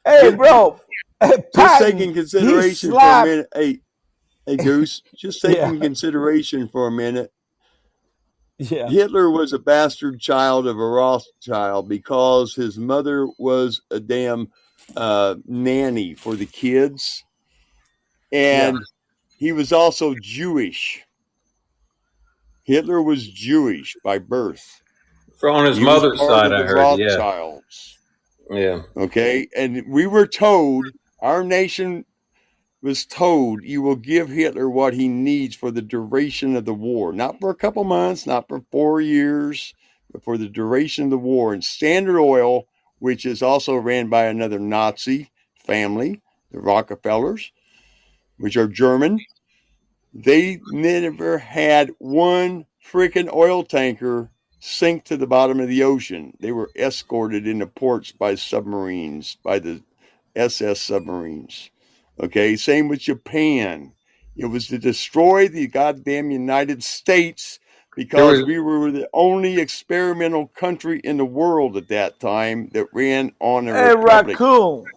Hey, Just, bro. just take in Patton, he consideration for a slapped. minute. Hey, Goose, just take Yeah. in consideration for a minute. Yeah. Hitler was a bastard child of a Rothschild because his mother was a damn nanny for the kids. And he was also Jewish. Hitler was Jewish by birth. On his He was mother's part side, of I the heard. Yeah. Rothschilds. Yeah. Okay. And we were told, our nation was told, you will give Hitler what he needs for the duration of the war. Not for a couple months, not for 4 years, but for the duration of the war. And Standard Oil which is also ran by another Nazi family, the Rockefellers, which are German. They never had one freaking oil tanker sink to the bottom of the ocean. They were escorted into ports by submarines, by the SS submarines. Okay, same with Japan. It was to destroy the goddamn United States There because was we were the only experimental country in the world at that time that ran on a Hey, republic. raccoon.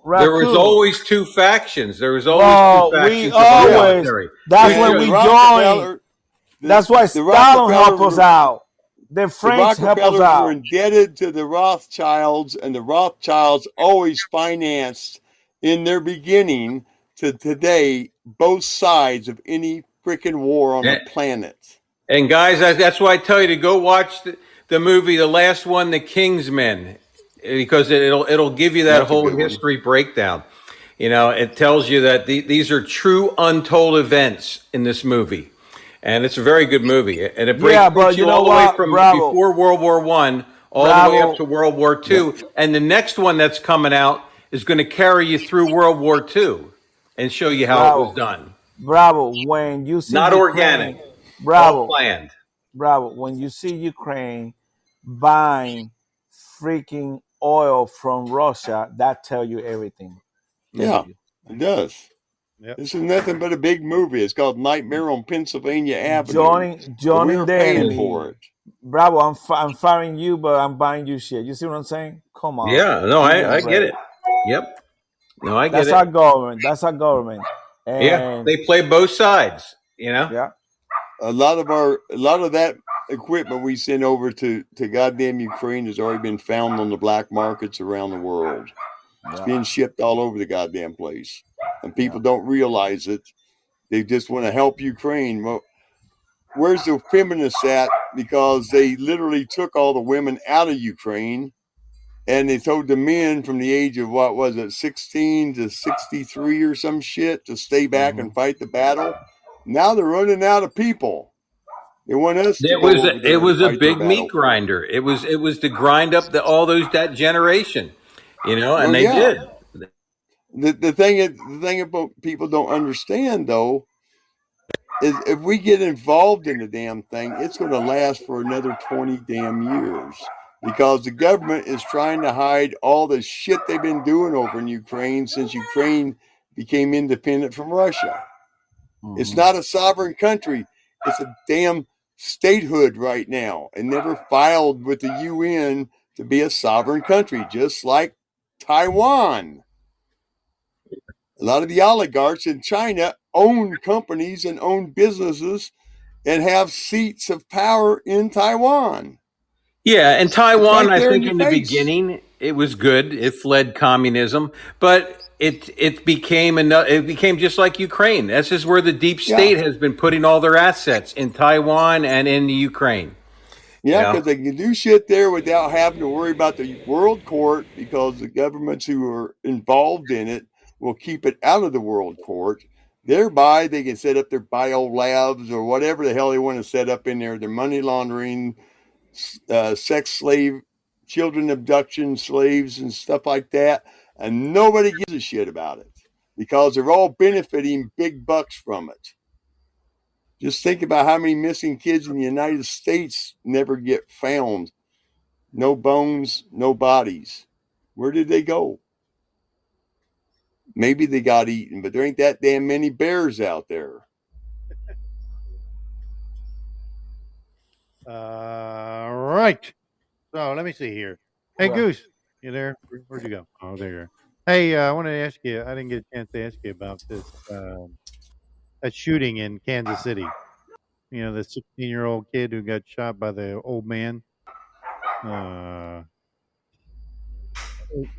always two factions. There was always two Well, we factions of our Yeah, always. military. That's We and when the should, we joined. Rockefeller, That's why the Stalin helped us Rockefeller out. The the French helped us Rockefellers were out. indebted to the Rothschilds, and the Rothschilds always financed in their beginning to today both sides of any freaking war on the and, planet. and guys, that's why I tell you to go watch the movie, the last one, The Kingsmen, because it'll give you that That's a whole good one. history breakdown. You know, it tells you that these are true untold events in this movie, and it's a very good movie. And it Yeah, takes but you you know all the way what? from Bravo, before World War One all the way up bravo, to World War Yep. Two. And the next one that's coming out is going to carry you through World War Two and show you how it was bravo, done. bravo. When you see Not organic, Ukraine, all bravo, planned. bravo. When you see Ukraine buying freaking oil from Russia, that tell you everything. Yeah, Period. it does. Yep. This is nothing but a big movie. It's called Nightmare on Pennsylvania Avenue, and we Joining are the paying for enemy. it. Bravo, I'm firing you, but I'm buying you shit. You see what I'm saying? Come on, Yeah, no, give me a I get break. it. Yep. No, I get That's it. our government. That's our government. Yeah, And they play both sides, you know? yeah, A lot of that equipment we send over to goddamn Ukraine has already been found on the black markets around the world. It's yeah, being shipped all over the goddamn place, and yeah. people don't realize it. They just want to help Ukraine. Well, where's the feminists at? Because they literally took all the women out of Ukraine, and they told the men from the age of what was it, 16 to 63 or some shit, to stay back Hmm. and fight the battle. Now they're running out of people. They want us to It go was over it there and was a fight their big meat battle for them. grinder. It was to grind up all those that generation, you know, and Well, they yeah. did. The thing about people don't understand though is if we get involved in the damn thing, it's going to last for another 20 damn years because the government is trying to hide all the shit they've been doing over in Ukraine since Ukraine became independent from Russia. It's Hmm. not a sovereign country. It's a damn statehood right now and never filed with the UN to be a sovereign country, just like Taiwan. A lot of the oligarchs in China own companies and own businesses and have seats of power in Taiwan. Yeah, and It's Taiwan, right I there in think your in the face. beginning it was good. It fled communism, but it became just like Ukraine. This is where the deep Yeah. state has been putting all their assets in Taiwan and in the Ukraine. You Yeah, know, because they can do shit there without having to worry about the world court because the governments who are involved in it will keep it out of the world court. Thereby, they can set up their bio labs or whatever the hell they want to set up in there, their money laundering, sex slave, children abduction slaves, and stuff like that. And nobody gives a shit about it because they're all benefiting big bucks from it. Just think about how many missing kids in the United States never get found. No bones, no bodies. Where did they go? Maybe they got eaten, but there ain't that damn many bears out there. Right. So let me see here. Hey, Yeah. Goose, you there? Where'd you go? Oh, there you are. Hey, I wanted to ask you. I didn't get a chance to ask you about this that shooting in Kansas City. You know, the 16-year-old kid who got shot by the old man. Uh,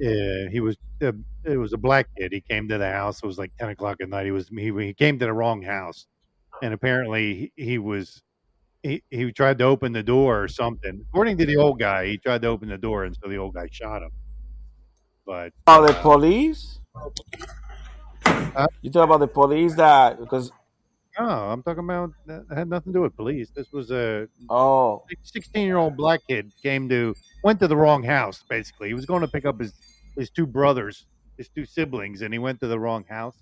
yeah, he was. It was a black kid. He came to the house. It was like 10 o'clock at night. He came to the wrong house, and apparently he was he tried to open the door or something. According to the old guy, he tried to open the door, and so the old guy shot him. But About the police? uh, You talk about the police that because no, I'm talking about that had nothing to do with police. This was a oh 16-year-old black kid came to went to the wrong house. Basically, he was going to pick up his two brothers, his two siblings, and he went to the wrong house.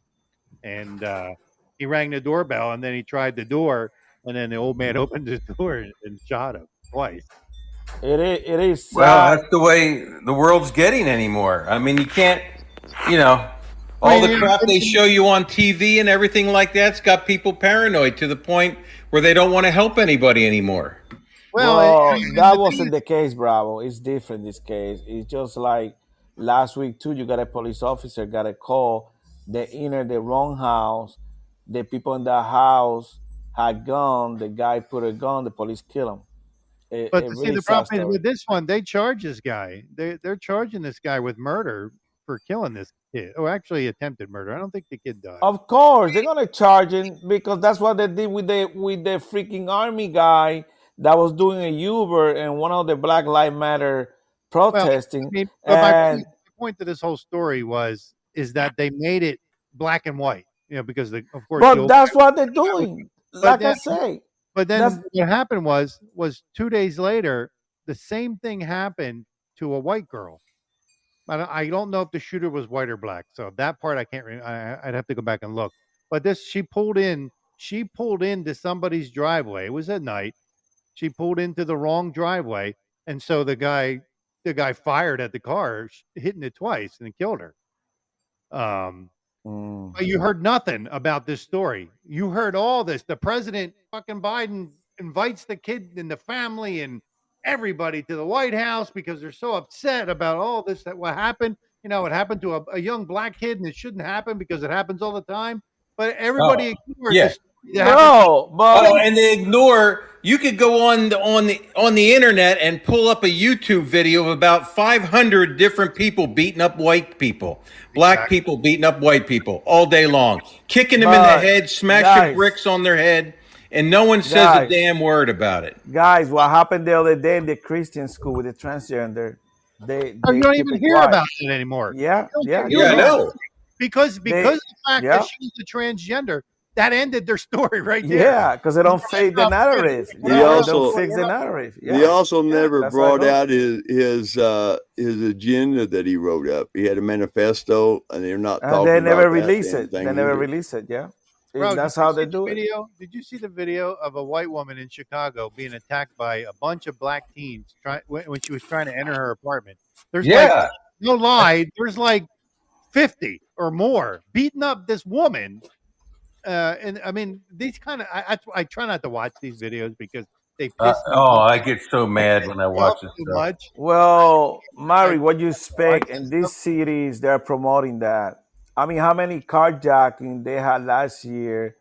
And he rang the doorbell, and then he tried the door, and then the old man opened his door and shot him twice. It is Well, sad. that's the way the world's getting anymore. I mean, you can't, you know, I all the mean, crap they show you on TV and everything like that's got people paranoid to the point where they don't want to help anybody anymore. well, Well, and that the thing wasn't is, the case, Bravo. It's different this case. It's just like last week too. You got a police officer got a call. They entered the wrong house. The people in that house had gun. The guy put a gun. The police kill him. but A to see really the sad problem is story. with this one, they charge this guy. They're charging this guy with murder for killing this kid. Oh, actually, attempted murder. I don't think the kid died. Of course, they're gonna charge him because that's what they did with the freaking army guy that was doing a Uber and one of the Black Lives Matter Well, I protesting. mean, but And my point to this whole story is that they made it black and white. Because of course the but old that's guy. what they're doing. But Like I then say, But that's then what happened was 2 days later, the same thing happened to a white girl. I don't know if the shooter was white or black, so that part I can't I'd have to go back and look. But this she pulled into somebody's driveway. It was at night. She pulled into the wrong driveway, and so the guy fired at the car, hitting it twice and killed her. Um mm, but you heard nothing about this story. You heard all this. The president, fucking Biden, invites the kid and the family and everybody to the White House because they're so upset about all this that what happened. It happened to a young black kid and it shouldn't happen because it happens all the time. But Oh, everybody ignored yeah. this that happened. bro. Oh, But and they ignore. You could go on the internet and pull up a YouTube video of about 500 different people beating up white people, black Exactly. people beating up white people all day long, kicking them in the but head, smashing guys, bricks on their head, and no one says a guys, damn word about it. guys, what happened the other day in the Christian school with the transgender? Oh, you They don't keep even it hear quiet. about it anymore. Yeah, yeah, You they Yeah, I don't hear don't. know. because They of the fact that yeah. she was a transgender. That ended their story right there. Yeah, because they don't fake the narrative. He Yeah, they don't also fix the narrative. he Yeah, also yeah, never that's how it brought goes. out his agenda that he wrote up. He had a manifesto, and they're not And they talking never about that release damn it. They thing never either. release it. Yeah, Bro, did that's you how they see the do it. video? Did you see the video of a white woman in Chicago being attacked by a bunch of black teens when she was trying to enter her apartment? There's like Yeah. no lie, there's like 50 or more beating up this woman. And I mean, these kind of I try not to watch these videos because they piss me Oh, off. I get so They mad piss when I me off watch this so stuff. much. Well, I Mari, what you watch expect in this these stuff. cities? They're promoting that. I mean, how many carjacking they had last year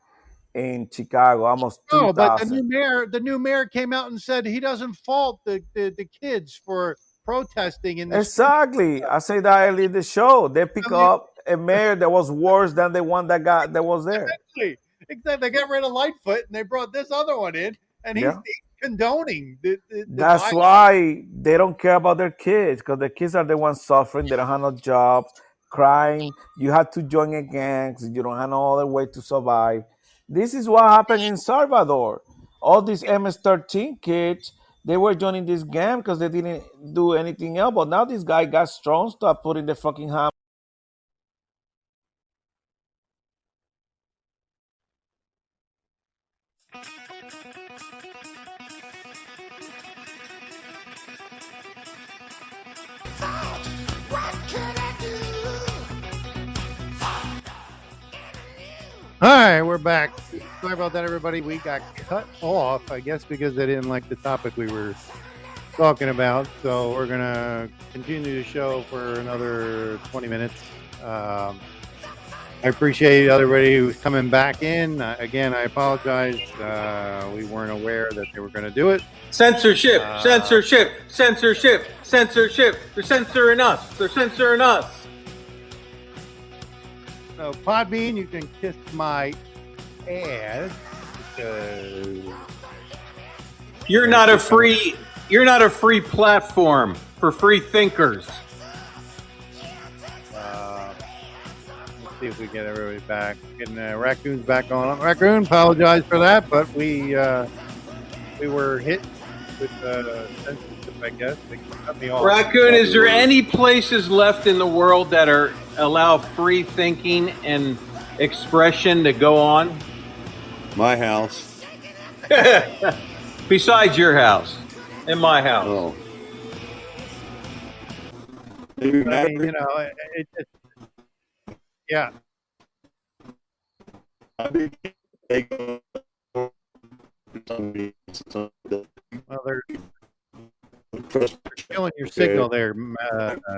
in Chicago? Almost two No, but the thousand. new mayor came out and said he doesn't fault the kids for protesting in the street. Exactly. I say that earlier in the show. They I pick mean, up a mayor that was worse than the one that was there. exactly. Except they got rid of Lightfoot and they brought this other one in, and he's Yeah. condoning the That's violence. why they don't care about their kids because the kids are the ones suffering. They don't have no jobs, crime. You have to join a gang 'cause you don't have no other way to survive. This is what happened in Salvador. All these MS-13 kids, they were joining this gang because they didn't do anything else. But now this guy got strong, start putting the fucking hammer. All right, we're back. Sorry about that, everybody. We got cut off, I guess, because they didn't like the topic we were talking about. So we're gonna continue the show for another 20 minutes. I appreciate everybody who's coming back in. Again, I apologize. We weren't aware that they were going to do it. Censorship, censorship, censorship, censorship. They're censoring us. They're censoring us. So, Podbean, you can kiss my ass because You're not a free platform for free thinkers. let's see if we get everybody back. Getting Raccoon's back on. Raccoon, apologize for that, but we were hit with censorship I guess. They cut me off. Raccoon, is there any places left in the world that allow free thinking and expression to go on? My house. Besides your house and my house. Oh. I mean, you know, yeah. Well, they're killing your signal there,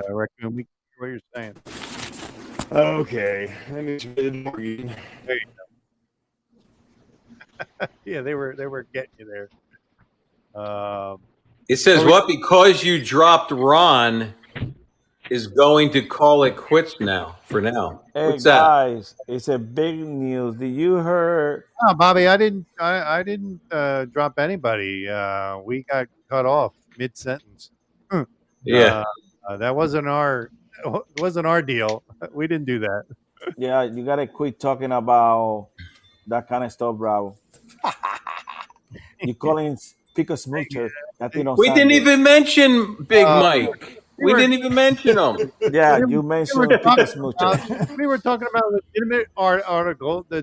Raccoon. We can hear what you're saying. Okay. Let me more eating. There you go. Yeah, they were getting you there. It says what? Because you dropped Ron is going to call it quits now. For now. Hey What's that? guys, it's a big news. Did you heard? No, Bobby, I didn't drop anybody. We got cut off mid sentence. Yeah. That wasn't our deal. We didn't do that. Yeah, you gotta quit talking about that kind of stuff, Bravo. You calling Pico Smoocher? That thing don't We sound didn't good. even mention Big Mike. We were- didn't even mention him. Yeah, you mentioned Pico Smoocher, We were talking about a legitimate article, the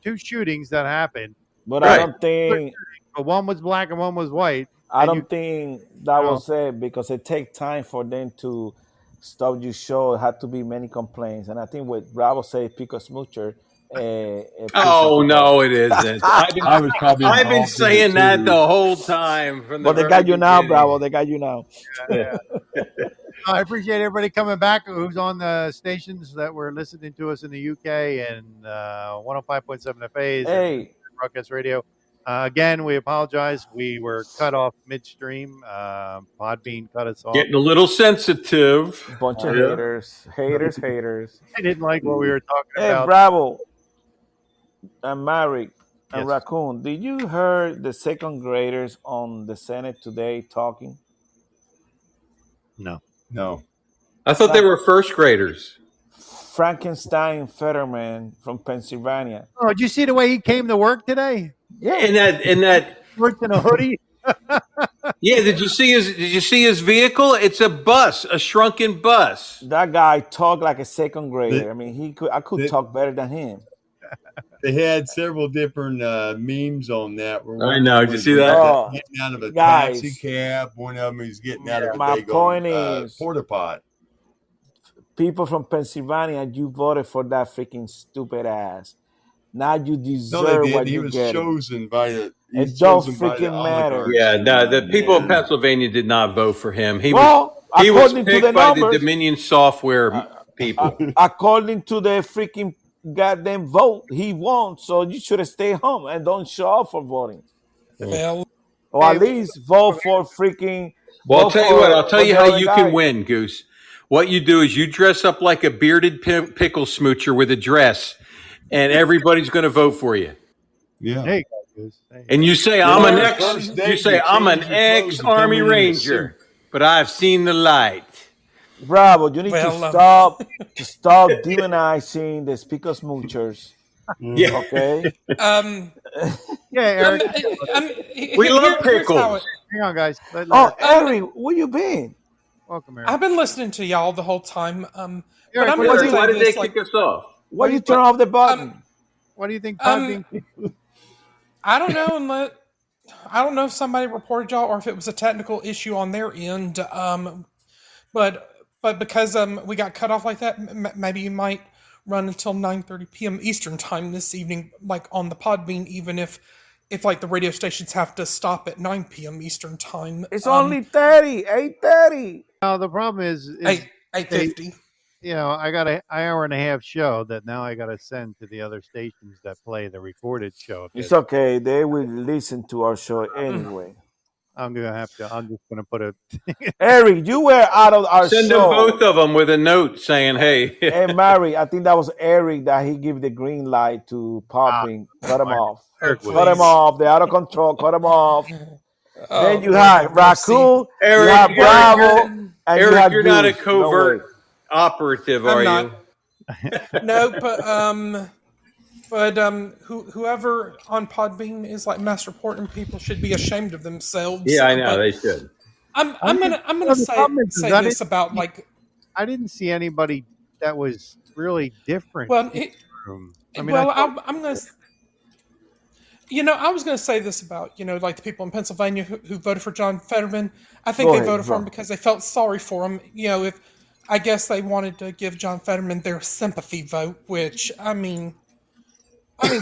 two shootings that happened. but Right. I don't think But one was black and one was white. I And don't you- think that No. was it because it takes time for them to stop your show. It had to be many complaints, and I think what Bravo said, Pico Smoocher. Oh no, it isn't. I was probably I've been involved in it, saying that too. the whole time from the But they very got you now, beginning. Bravo. They got you now. Yeah. I appreciate everybody coming back who's on the stations that were listening to us in the UK and 105.7 FAs Hey, and Broadcast Radio. Again, we apologize. We were cut off midstream. Podbean cut us off. Getting a little sensitive. bunch of haters. I didn't like what we were talking Hey, about. Bravo and Mary and Yes. Raccoon, did you hear the second graders on the Senate today talking? No. No. I thought they were first graders. Frankenstein Fetterman from Pennsylvania. Oh, did you see the way he came to work today? In that Worked in a hoodie. yeah, did you see his vehicle? It's a bus, a shrunken bus. That guy talked like a second grader. The- I mean, I could the- talk better than him. They had several different memes on that. Where I one know. Did you was see that? Oh, getting out of a guys. taxi cab. One of them is getting out of a My big point old, is- porta pot. People from Pennsylvania, you voted for that freaking stupid ass. Now you No, deserve they what didn't. He you was get. chosen by the. he It was don't chosen by the freaking matter. oligarchs. Yeah, no, the people of Yeah. Pennsylvania did not vote for him. He Well, was according to picked the by the numbers, Dominion software people. according to the freaking goddamn vote, he won. So you should have stayed home and don't show up for voting. Well, Or at least vote for freaking. Well, I'll vote tell you for- what. I'll tell for you the how other you guy. can win, Goose. What you do is you dress up like a bearded pickle smoocher with a dress, and everybody's going to vote for you. Yeah. Hey, guys. Hey. And you say I'm an Yeah, ex. first day You say you I'm an change your clothes and come ex-Army in in a Ranger, suit. but I've seen the light. Bravo, you need Well, to stop demonizing the speaker smoochers. Yeah. Okay. Yeah, Eric. We love here's how pickles. Hang on, guys. Let Oh, Eric- Eric, where you been? welcome, Eric. I've been listening to y'all the whole time. But Eric, I'm what gonna do you- say Why did they this, like, kick us off? Why you turn off the button? What do you think? I don't know unless I don't know if somebody reported y'all or if it was a technical issue on their end. But because we got cut off like that, maybe you might run until 9:30 p.m. Eastern time this evening, like on the Podbean, even if like the radio stations have to stop at 9 p.m. Eastern time. It's only 8:30. No, the problem is 8:50. you know, I got an hour and a half show that now I got to send to the other stations that play the recorded show. It's okay. They will listen to our show anyway. I'm gonna have to. I'm just gonna put a. Eric, you were out of our Send them show. both of them with a note saying, "Hey." Hey, Mary, I think that was Eric that he gave the green light to Popping. Cut him off. Eric Oh, Cut him please. off. They're out of control. Cut him off. Oh, Then you Lord had have mercy. Raccoon, Eric, you had Eric, Bravo, you're- and Eric, you had you're not a Goose. covert No operative, I'm are not. you? No, but whoever on Podbean is like mass reporting people should be ashamed of themselves. Yeah, I know But, they should. I'm gonna the problem is say I this about I didn't see anybody that was really different well in it, the room. I mean, I well thought I'm gonna I was going to say this about, like the people in Pennsylvania who voted for John Fetterman. I think Go they ahead, voted for him bro. because they felt sorry for him. If I guess they wanted to give John Fetterman their sympathy vote, which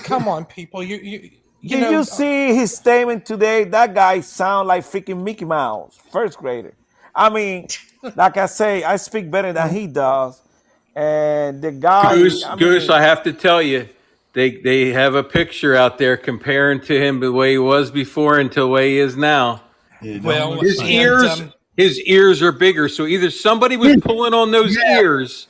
come on, people, you Did you know, see his statement today? That guy sound like freaking Mickey Mouse, first grader. I mean, like I say, I speak better than he does. And the guy, Goose, I Goose, mean, I have to tell you, they have a picture out there comparing to him the way he was before until the way he is now. It don't well, look His funny. and ears, his ears are bigger. So either somebody was pulling on those yeah, ears,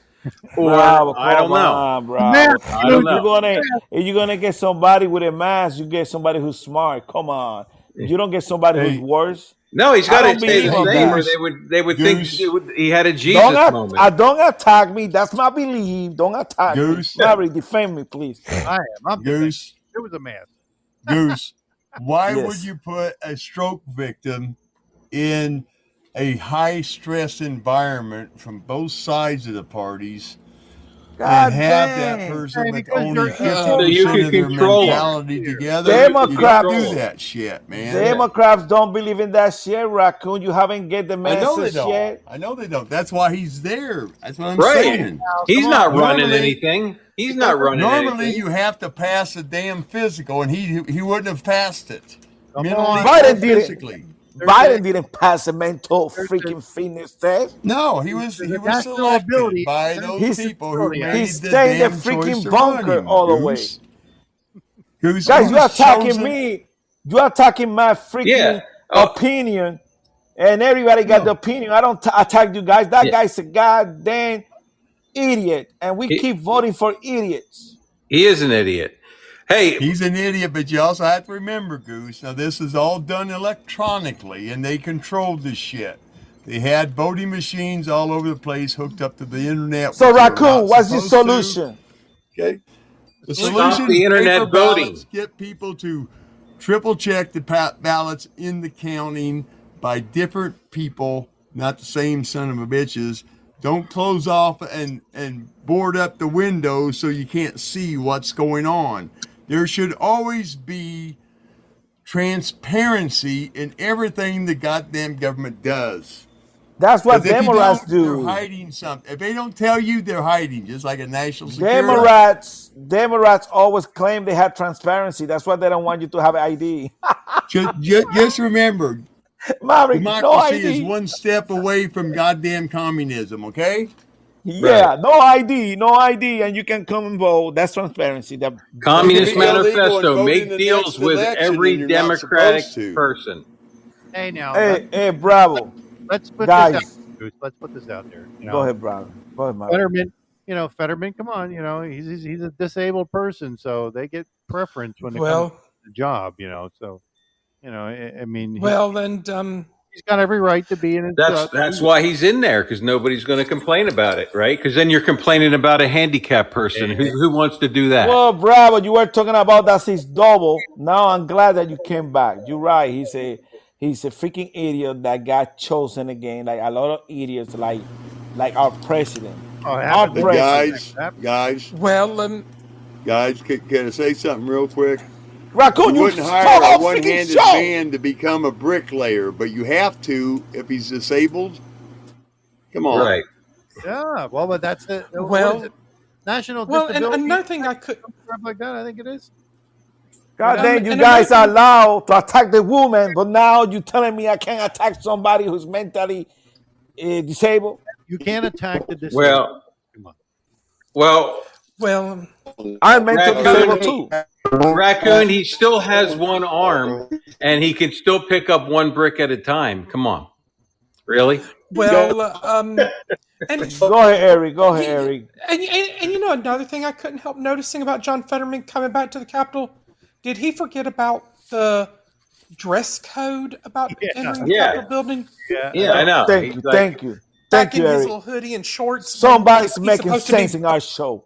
or bravo, I come don't know. on, the mask, bravo. I don't If dude. you're know. gonna if you're gonna get somebody with a mask, you get somebody who's smart. Come on. You don't get somebody who's Hey, worse. No, he's I got to don't stay believe the hey, on same, or that. they would think Goose, he had a Jesus moment. Don't attack me. That's my belief. Don't attack me. Goose, Mary, defend me, please. I am. I'm defending. Goose, It was a mask. Goose. Why would Yes. you put a stroke victim in a high stress environment from both sides of the parties and God have that dang. person Hey, with because only So you 50% could of their control him. mentality So together? you could You don't Democrats do control him. that shit, man. Yeah. Democrats don't believe in that shit, raccoon. You haven't get the I know they message don't. yet. I know they don't. That's why he's there. That's what I'm Right. saying. Now, come He's on. not running Normally, anything. He's Because not running normally anything. you have to pass a damn physical, and he wouldn't have passed it, come mentally on. or Biden didn't. physically. There's a Biden didn't pass a mental there's a freaking fitness test. No, there's he a was national selected ability. by National those He's people who ability. he made the stayed in the damn choice freaking to run bunker him. all the way. Goose, he Guys, you was attacking chosen. me. You attacking my Yeah. freaking Oh, opinion, and everybody got the No, opinion. I don't attack you guys. That yeah. guy's a goddamn idiot, and we He, keep voting for idiots. he is an idiot. Hey, he's an idiot, but you also have to remember, Goose. Now this is all done electronically, and they controlled this shit. They had voting machines all over the place hooked up to the internet, So, which they were raccoon, not what's your supposed to. solution? Okay. The stop solution: the paper internet ballots. voting. Get people to triple check the ballots in the counting by different people, not the same son of a bitches. Don't close off and board up the windows so you can't see what's going on. There should always be transparency in everything the goddamn government does. That's what Because if you Democrats don't, they're do. hiding something. If they don't tell you, they're hiding, just like a national security. Democrats always claim they have transparency. That's why they don't want you to have ID. Just remember, Maverick, no democracy is ID. one step away from goddamn communism, okay? Right. Yeah, no ID, and you can come and vote. That's transparency. That You can Communist be illegal and Manifesto. vote in Make the deals next with election, and every you're not Democratic supposed to. person. Hey, now hey, bravo, let's put this out. guys. Goose. Let's put this out there. Go ahead, bravo. Go ahead, Maverick. Fetterman. Fetterman. Come on. He's a disabled person, so they get preference when it comes well, to the job. So I mean, well, and he's got every right to be in his. That's why he's in there, because nobody's going to complain about it, right? Because then you're complaining about a handicapped person. Who wants to do that? Well, bravo, you were talking about that he's double. Now I'm glad that you came back. You're right. He's a freaking idiot that got chosen again. Like a lot of idiots, like our president. Oh, it Our happens. But president. well, guys, can I say something real quick? Raccoon, You you wouldn't start hire a off freaking one-handed show. man to become a bricklayer, but you have to if he's disabled. Come on. Right. Yeah. Well, but that's it. What is well, it? National well, and disability. another thing I could, Stuff like that. I think it is. God dang, you and guys another are thing, allowed to attack the woman, but now you're telling me I can't attack somebody who's mentally disabled? You can't attack the disabled. Well, Come on. well, well, I'm mentally disabled Raccoon, too. Raccoon, he still has one arm, and he can still pick up one brick at a time. Come on, really? well, and Go ahead, Eric. Go ahead, Eric. and another thing I couldn't help noticing about John Fetterman coming back to the Capitol, did he forget about the dress code about entering the Yeah. Capitol building? Yeah, I know. Thank He's you, like, thank you, Back thank you, in his Eric. little hoodie and shorts. when Somebody's he's making supposed to be- sense in our show.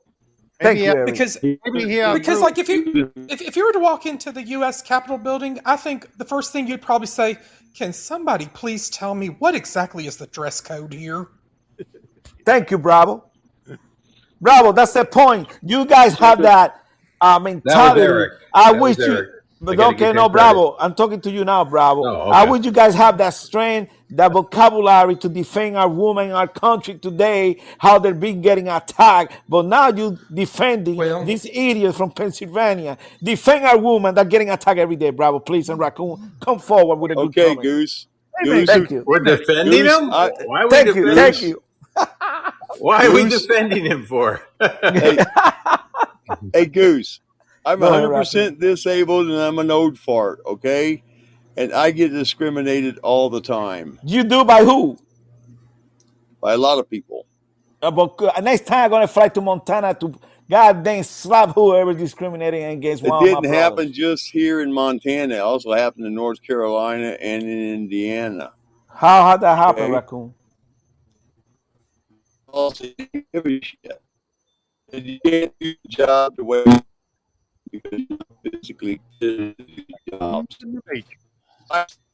Thank Maybe you, I- Eric. because maybe he outgrew like if you were to walk into the U.S. Capitol building, I think the first thing you'd probably say, "Can somebody please tell me what exactly is the dress code here?" Thank you, Bravo. Bravo, that's the point. You guys have that That was mentality. Eric. I That was wish you, Eric. I but gotta okay, give no, him credit. Bravo. I'm talking to you now, Bravo. Oh, I okay. wish you guys have that strength, that vocabulary to defend our women, our country today, how they're being getting attacked. But now you defending Well, this idiot from Pennsylvania. Defend our women that getting attacked every day, Bravo. Please, and Raccoon, come forward with a good Okay, comment. Goose. Hey, Goose. Thank you. We're defending Goose. him? Why are we Thank you. defending Thank Goose. you. Why are we Goose. defending him for? Hey, hey, Goose. I'm Go ahead, 100% disabled and I'm an old fart. Okay, and I get discriminated all the time You do by who? by a lot of people. But next time I'm gonna fly to Montana to goddamn slap whoever discriminating against It one of my didn't happen brothers. just here in Montana. It also happened in North Carolina and in Indiana. How had that happen, Okay, Raccoon? also you don't give a shit. And you can't do the job the way because you're not physically fit to do the jobs.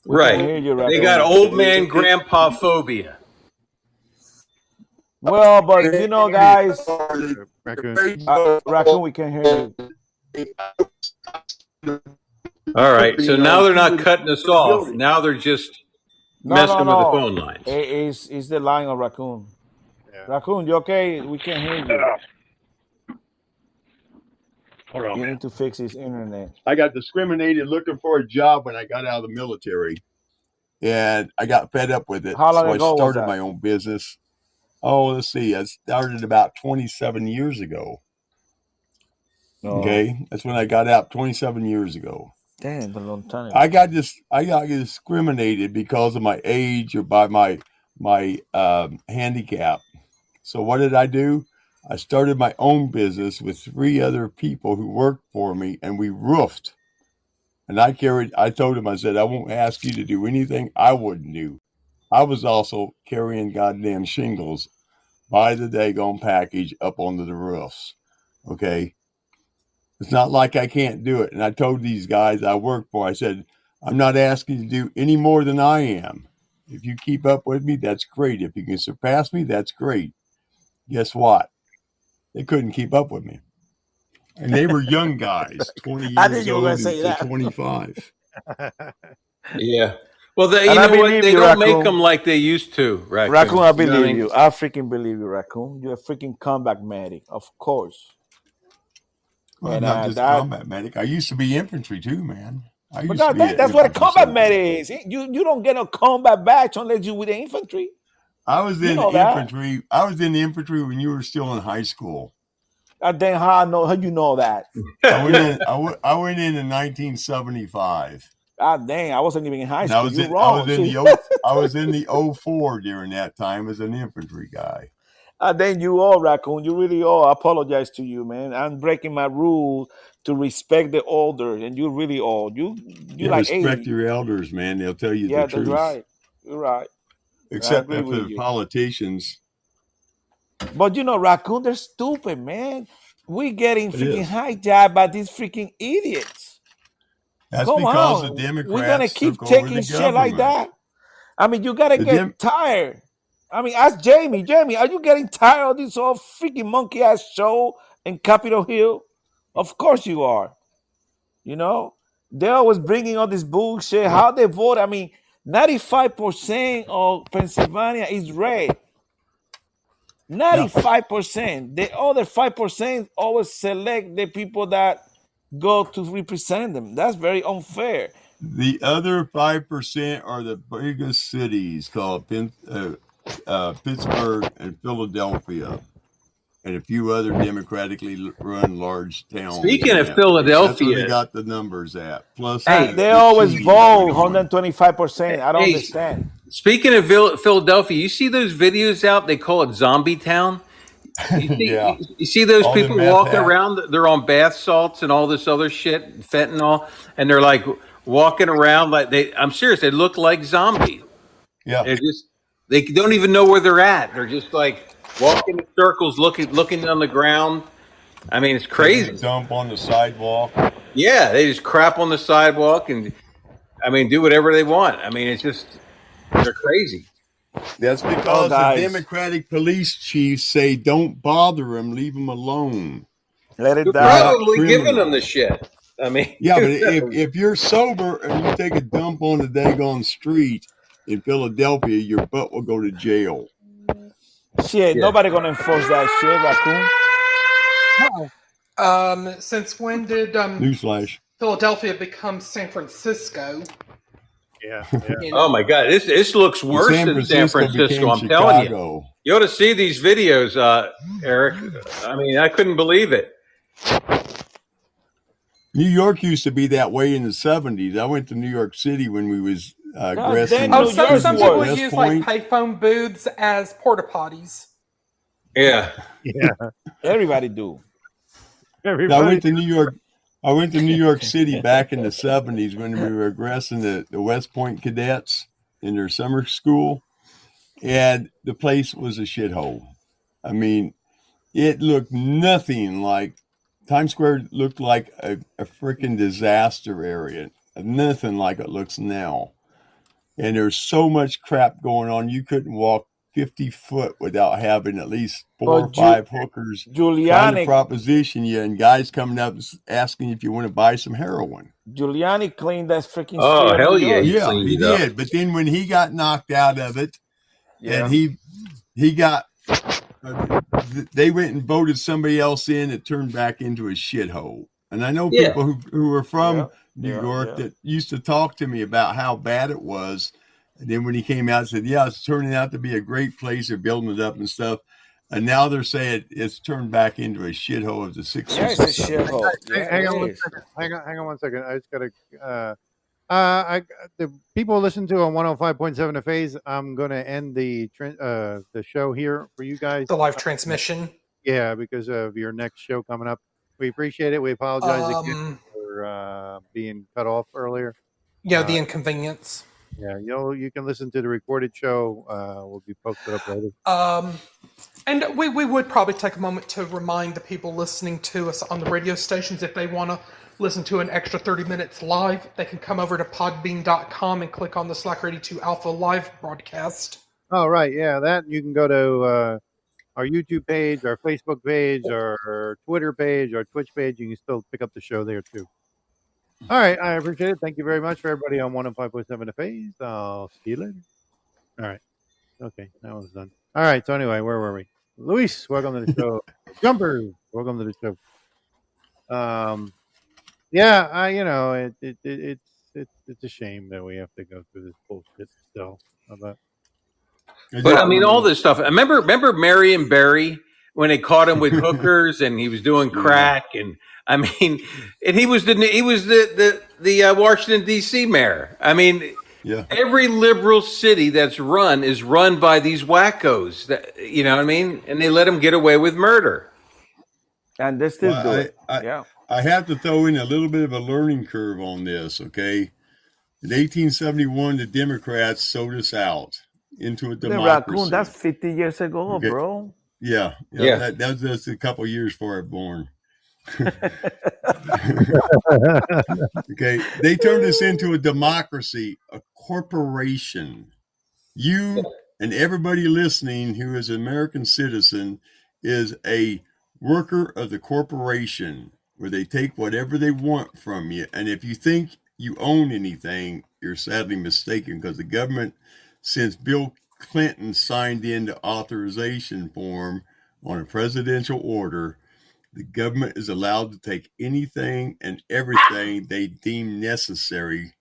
We can Right. hear you, They got Raccoon. old man grandpa phobia. Well, but you know, guys, Raccoon. Raccoon, we can hear you. All right. So now they're not cutting us off. Now they're just No, messing no, with the no. phone lines. It's the line of Raccoon. Yeah. Raccoon, you okay? We can hear you. Hold on, You man. need to fix his internet. I got discriminated looking for a job when I got out of the military, and I got fed up with it. How long So I ago was started that? my own business. Oh, let's see. I started about 27 years ago. No. Okay, that's when I got out 27 years ago. Damn, a long time. I got discriminated because of my age or by my handicap. So what did I do? I started my own business with 3 other people who worked for me, and we roofed. And I told him, I said, I won't ask you to do anything I wouldn't do. I was also carrying goddamn shingles by the daggone package up onto the roofs. Okay. It's not like I can't do it. And I told these guys I work for, I said, I'm not asking you to do any more than I am. If you keep up with me, that's great. If you can surpass me, that's great. Guess what? They couldn't keep up with me. And they were young guys, 20 I knew years you were gonna old say to that. 25. Yeah. Well, you And I know what? believe They you, don't make Raccoon. them like they used to, Raccoon. Raccoon, I You know what believe mean? you. I freaking believe you, Raccoon. You're a freaking combat medic, of course. Well, I'm And not just a that, combat medic. I used to be infantry too, man. I but used to be an that's what a infantry combat soldier. medic is. You don't get a combat badge unless you with the infantry. I was You in know that. infantry. I was in the infantry when you were still in high school. Then how you know that? I went in. I went in 1975. God dang, I wasn't even in high And school. You're wrong. I was in the 04 during that time as an infantry guy. Then you are, Raccoon. You really are. I apologize to you, man. I'm breaking my rule to respect the older, and you really are. You like respect 80. your elders, man. They'll tell you Yeah, the that's truth. right. You're right. I Except agree for with the you. politicians. But you know, Raccoon, they're stupid, man. We getting It freaking is. hijacked by these freaking idiots. That's Come because on. the We're gonna Democrats keep took over taking the shit like government. that. I mean, you gotta The get tired. I mean, ask Jamie. Jamie, are you getting tired of this whole freaking monkey ass show in Capitol Hill? Of course you are. You know, they're always bringing all this bullshit. How they vote? I mean, 95% of Pennsylvania is red. 95%. The other 5% always select the people that go to represent them. That's very unfair. The other 5% are the biggest cities called Pittsburgh and Philadelphia, and a few other democratically run large towns. Speaking in of that place. That's where they Philadelphia, got the numbers at. Plus, Hey, They the always cheating vote going on. 125%. I don't hey, understand. speaking of Philadelphia, you see those videos out? They call it Zombie Town. Yeah. You see those All them people meth walking hats. around? They're on bath salts and all this other shit, fentanyl, and they're like walking around like I'm serious. They look like zombies. Yeah. They don't even know where they're at. They're just like walking in circles, looking on the ground. I mean, it's Take a crazy. dump on the sidewalk. Yeah, they just crap on the sidewalk and, I mean, do whatever they want. I mean, it's just, they're crazy. That's Oh, because the guys, Democratic police chiefs say don't bother him, leave him alone. let it You're They're not die. probably giving them the criminals. shit. I mean, Yeah, but if you're sober and you take a dump on the daggone street in Philadelphia, your butt will go to jail. Shit, Yeah. nobody gonna enforce that shit, raccoon. Since when did Newsflash. Philadelphia become San Francisco? Yeah. You oh know? my God, this looks worse San than San Francisco. became I'm telling you. Chicago. You ought to see these videos, Eric. I mean, I couldn't believe it. New York used to be that way in the 70s. I went to New York City when we was damn, aggressing. New Oh, some York people was. West use like Point. payphone booths as porta potties. Yeah. Yeah. Everybody do. I Everybody. went to New York. I went to New York City back in the 70s when we were aggressing the West Point cadets in their summer school, and the place was a shithole. I mean, it looked nothing like Times Square looked like a freaking disaster area. Nothing like it looks now. And there's so much crap going on. You couldn't walk 50 foot without having at least four or But five hookers trying to Giuliani, proposition you, and guys coming up asking if you want to buy some heroin. Giuliani cleaned that freaking Oh, street of hell New yeah, York. he Yeah, cleaned he it up. did. But then when he got knocked out of it, Yeah. and he got, they went and voted somebody else in. It turned back into a shithole. And I know Yeah. people who are from Yeah, New yeah, York yeah. that used to talk to me about how bad it was. And then when he came out and said, yeah, it's turning out to be a great place. They're building it up and stuff. And now they're saying it's turned back into a shithole of the 60s. Yeah, it's a shithole. Yeah, Hang on it one is. second. Hang on 1 second. I just gotta. The people listen to on 105.7 a phase. I'm gonna end the show here for you guys. The live transmission. Yeah, because of your next show coming up. We appreciate it. We apologize again for being cut off earlier. Yeah, the inconvenience. Yeah, you can listen to the recorded show. Will be posted up later. And we would probably take a moment to remind the people listening to us on the radio stations, if they want to listen to an extra 30 minutes live, they can come over to podbean.com and click on the Slacker82 Alpha live broadcast. Oh, right. Yeah, that you can go to our YouTube page, our Facebook page, our Twitter page, our Twitch page. You can still pick up the show there too. All right, I appreciate it. Thank you very much for everybody on 105.7 a phase. I'll see you later. All right. Okay, that was done. All right. So anyway, where were we? Luis, welcome to the show. Jumper, welcome to the show. Yeah, it's a shame that we have to go through this bullshit still. But I mean, all this stuff. Remember Marion Barry when they caught him with hookers and he was doing crack, and I mean, and he was the Washington D.C. mayor. I mean, Yeah. every liberal city that's run is run by these wackos. That, you know what I mean? And they let them get away with murder. And they still do it. Yeah. I have to throw in a little bit of a learning curve on this, okay? In 1871, the Democrats sold us out into a The democracy. raccoon, that's 50 years ago, Okay. bro. Yeah. Yeah. That was just a couple of years before I was born. Okay. They turned us into a democracy, a corporation. You and everybody listening who is an American citizen is a worker of the corporation, where they take whatever they want from you. And if you think you own anything, you're sadly mistaken, because the government, since Bill Clinton signed into authorization form on a presidential order, the government is allowed to take anything and everything they deem necessary,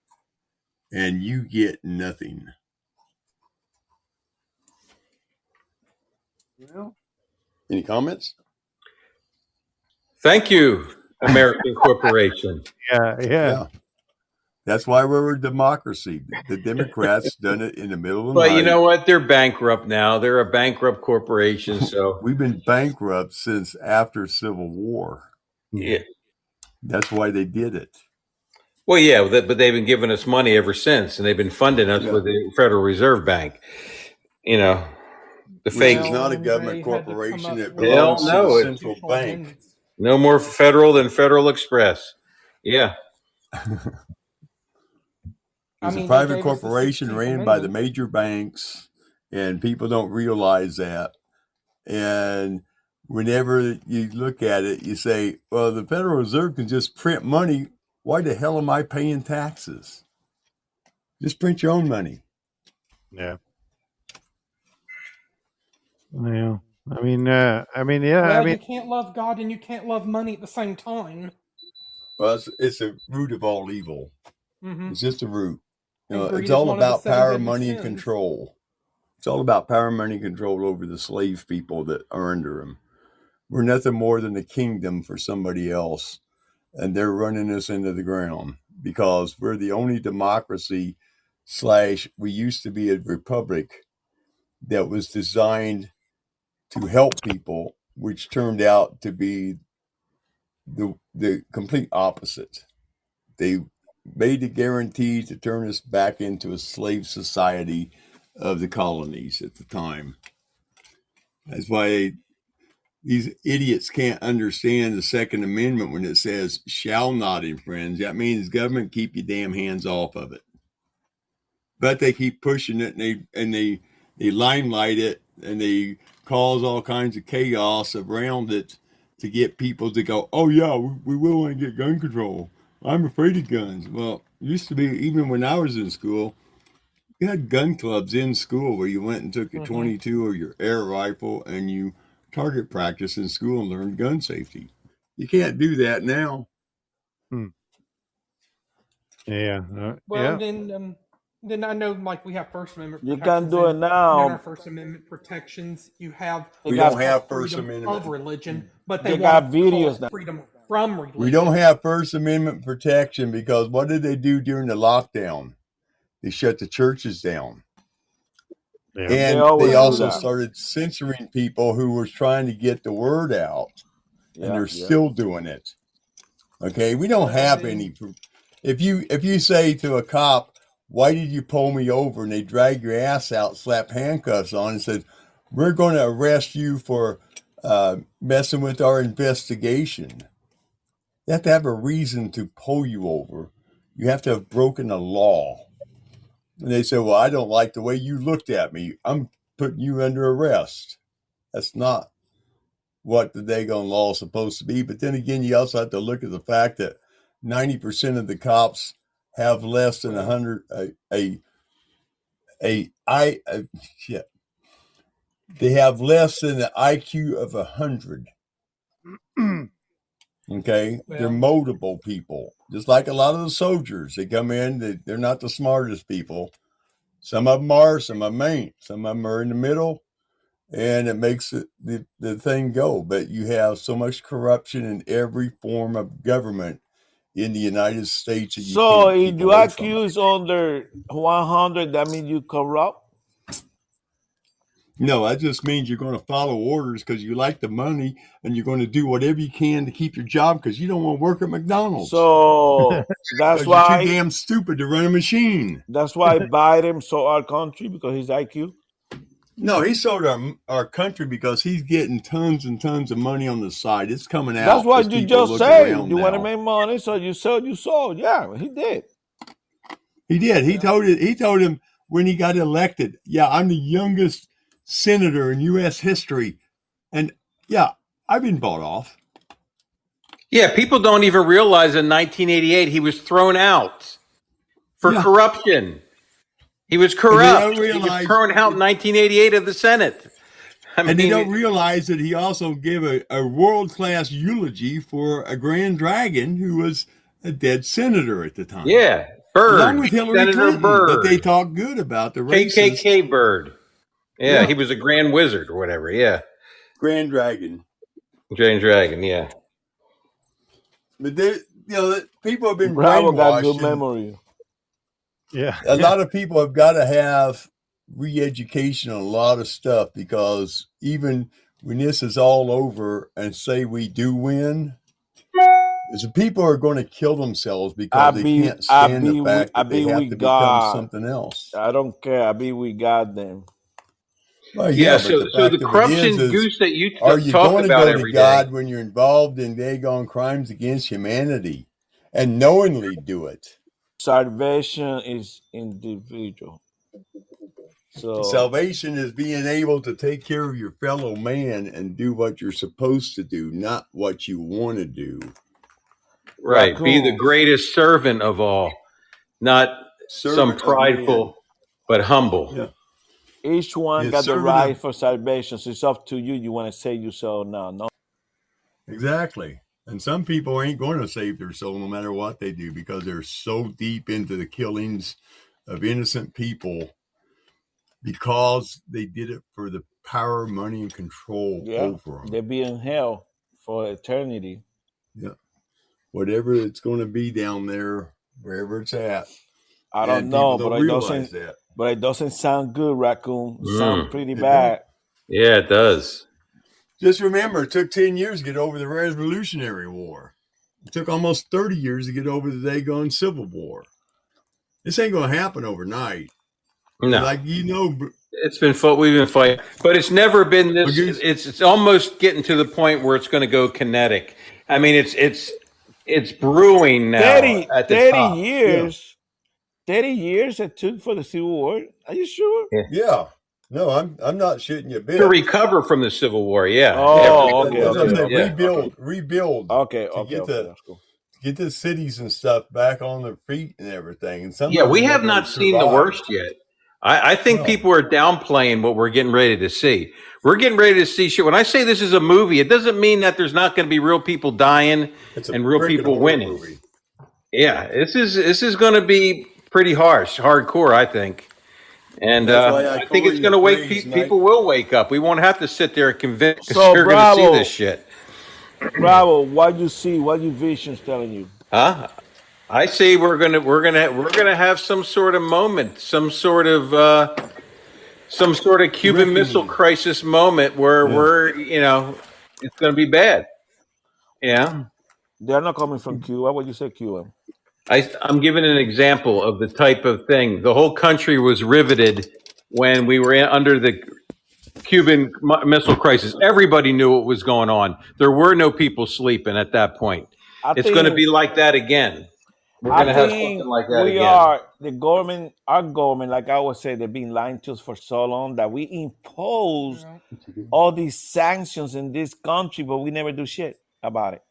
and you get nothing. Well, any comments? Thank you, American corporation. Yeah. That's why we're a democracy. The Democrats done it in the middle of the But night. you know what? They're bankrupt now. They're a bankrupt corporation. So we've been bankrupt since after Civil War. yeah. That's why they did it. Well, yeah, but they've been giving us money ever since, and they've been funding us with the Federal Reserve Bank. You know, the fake. It's not a government corporation. It Hell belongs to no, the it- central bank. No more federal than Federal Express. Yeah. I It's a mean, they private gave us the corporation 6 people ran by the minimum. major banks, and people don't realize that. And whenever you look at it, you say, well, the Federal Reserve can just print money. Why the hell am I paying taxes? Just print your own money. Yeah. Yeah. Yeah. Well, you can't love God and you can't love money at the same time. Well, it's a root of all evil. Mm-hmm. It's just a root. And greed It's is all one of the about 7 power, deadly money, and sins. control. It's all about power, money, and control over the slave people that are under them. We're nothing more than a kingdom for somebody else, and they're running us into the ground because we're the only democracy / we used to be a republic that was designed to help people, which turned out to be the complete opposite. They made the guarantee to turn us back into a slave society of the colonies at the time. That's why these idiots can't understand the Second Amendment when it says shall not infringe. That means government, keep your damn hands off of it. But they keep pushing it, and they limelight it, and they cause all kinds of chaos around it to get people to go, oh yeah, we will want to get gun control. I'm afraid of guns. Well, it used to be, even when I was in school, you had gun clubs in school where you went and took your 22 or your air rifle and you target practice in school and learned gun safety. You can't do that now. Yeah. Well, then I know, like, we have First Amendment You protections. can't do it and now. in our First Amendment protections, you have We don't have freedom First Amendment of religion, but They they got want videos now. freedom from religion. We don't have First Amendment protection because what did they do during the lockdown? They shut the churches down. Yeah. And They always they do also that. started censoring people who were trying to get the word out. And they're still doing it. Okay, we don't have any. If you say to a cop, why did you pull me over? And they drag your ass out, slap handcuffs on, and said, we're going to arrest you for messing with our investigation. You have to have a reason to pull you over. You have to have broken a law. And they say, well, I don't like the way you looked at me. I'm putting you under arrest. That's not what the daggone law is supposed to be. But then again, you also have to look at the fact that 90% of the cops have less than 100 they have less than the IQ of 100. Okay, they're moldable people, just like a lot of the soldiers. They come in, they're not the smartest people. Some of them are, some of them ain't. Some of them are in the middle, and it makes the thing go. But you have so much corruption in every form of government in the United States that you So can't if keep you away from it. accuse under 100, that means you corrupt? No, that just means you're going to follow orders because you like the money, and you're going to do whatever you can to keep your job because you don't want to work at McDonald's. So that's 'Cause why you're too damn stupid to run a machine. That's why Biden sold our country, because his IQ. No, he sold our country because he's getting tons and tons of money on the side. It's coming out. That's what as you people just look said. around You want to now. make money, so you sold. Yeah, he did. He did. He told him when he got elected, yeah, I'm the youngest senator in U.S. history. And yeah, I've been bought off. Yeah, people don't even realize in 1988 he was thrown out for corruption. He was corrupt. He was thrown out in 1988 of the Senate. And they don't realize that he also gave a world-class eulogy for a Grand Dragon who was a dead senator at the time. Yeah, Byrd. Along with Hillary Senator Clinton. Byrd. But they talk good about the racist. KKK Byrd. Yeah, he was a Grand Wizard or whatever, yeah. Grand Dragon. Grand Dragon, yeah. But people have been Bravo brainwashed. got good memory. Yeah. A lot of people have got to have re-education on a lot of stuff because even when this is all over and say we do win, the people are going to kill themselves because they can't stand the fact that they have to become something else. I don't care. I be we got them. Well, Yeah. yeah, but So the so the fact of it corruption is, goose that you are you talk going to about go to every day. God when you're involved in daggone crimes against humanity and knowingly do it? Salvation is individual. So Salvation is being able to take care of your fellow man and do what you're supposed to do, not what you want to do. Right. Be the raccoon, greatest servant of all, not some Servant of man. prideful but humble. Yeah. each one Yeah, got the servant right of for salvation. So it's up to you. You want to save your soul now? No. exactly. And some people ain't going to save their soul no matter what they do because they're so deep into the killings of innocent people because they did it for the power, money, and control Yeah, over them. they'll be in hell for eternity. Yeah. Whatever it's going to be down there, wherever it's at. I don't And people know, but don't it realize doesn't. that. But it doesn't sound good, raccoon. It sound pretty It don't. bad. Yeah, it does. Just remember, it took 10 years to get over the Revolutionary War. It took almost 30 years to get over the daggone Civil War. This ain't going to happen overnight. No. Like, It's been we've been fighting, but it's never been this. It's almost getting to the point where it's going to go kinetic. I mean, it's brewing now 30, at the 30 top. years. 30 years it took for the Civil War. Are you sure? Yeah. No, I'm not shitting you a bit. To recover from the Civil War, yeah. Oh, okay, That's what I'm saying. Yeah. Rebuild. Okay, to get that's cool. get the cities and stuff back on their feet and everything. And some Yeah, of we them have never not seen the survived. worst yet. I think people are downplaying what we're getting ready to see. We're getting ready to see shit. When I say this is a movie, it doesn't mean that there's not going to be real people dying and real freaking people horror winning. movie. Yeah, this is going to be pretty harsh, hardcore, I think. And That's why I think it's going to wake people will wake up. We won't have to sit there and convince So, they're going to see this shit. Bravo, what you see, what your vision's telling you? Huh? I say we're gonna have some sort of moment, some sort of Cuban Missile Crisis moment where we're it's gonna be bad. Yeah. They're not coming from Cuba. What you say, Cuba? I'm giving an example of the type of thing. The whole country was riveted when we were under the Cuban Missile Crisis. Everybody knew what was going on. There were no people sleeping at that point. It's going to be like that again. We're going to have something like that again. The government, our government, like I always say, they've been lying to us for so long that we impose all these sanctions in this country, but we never do shit about it.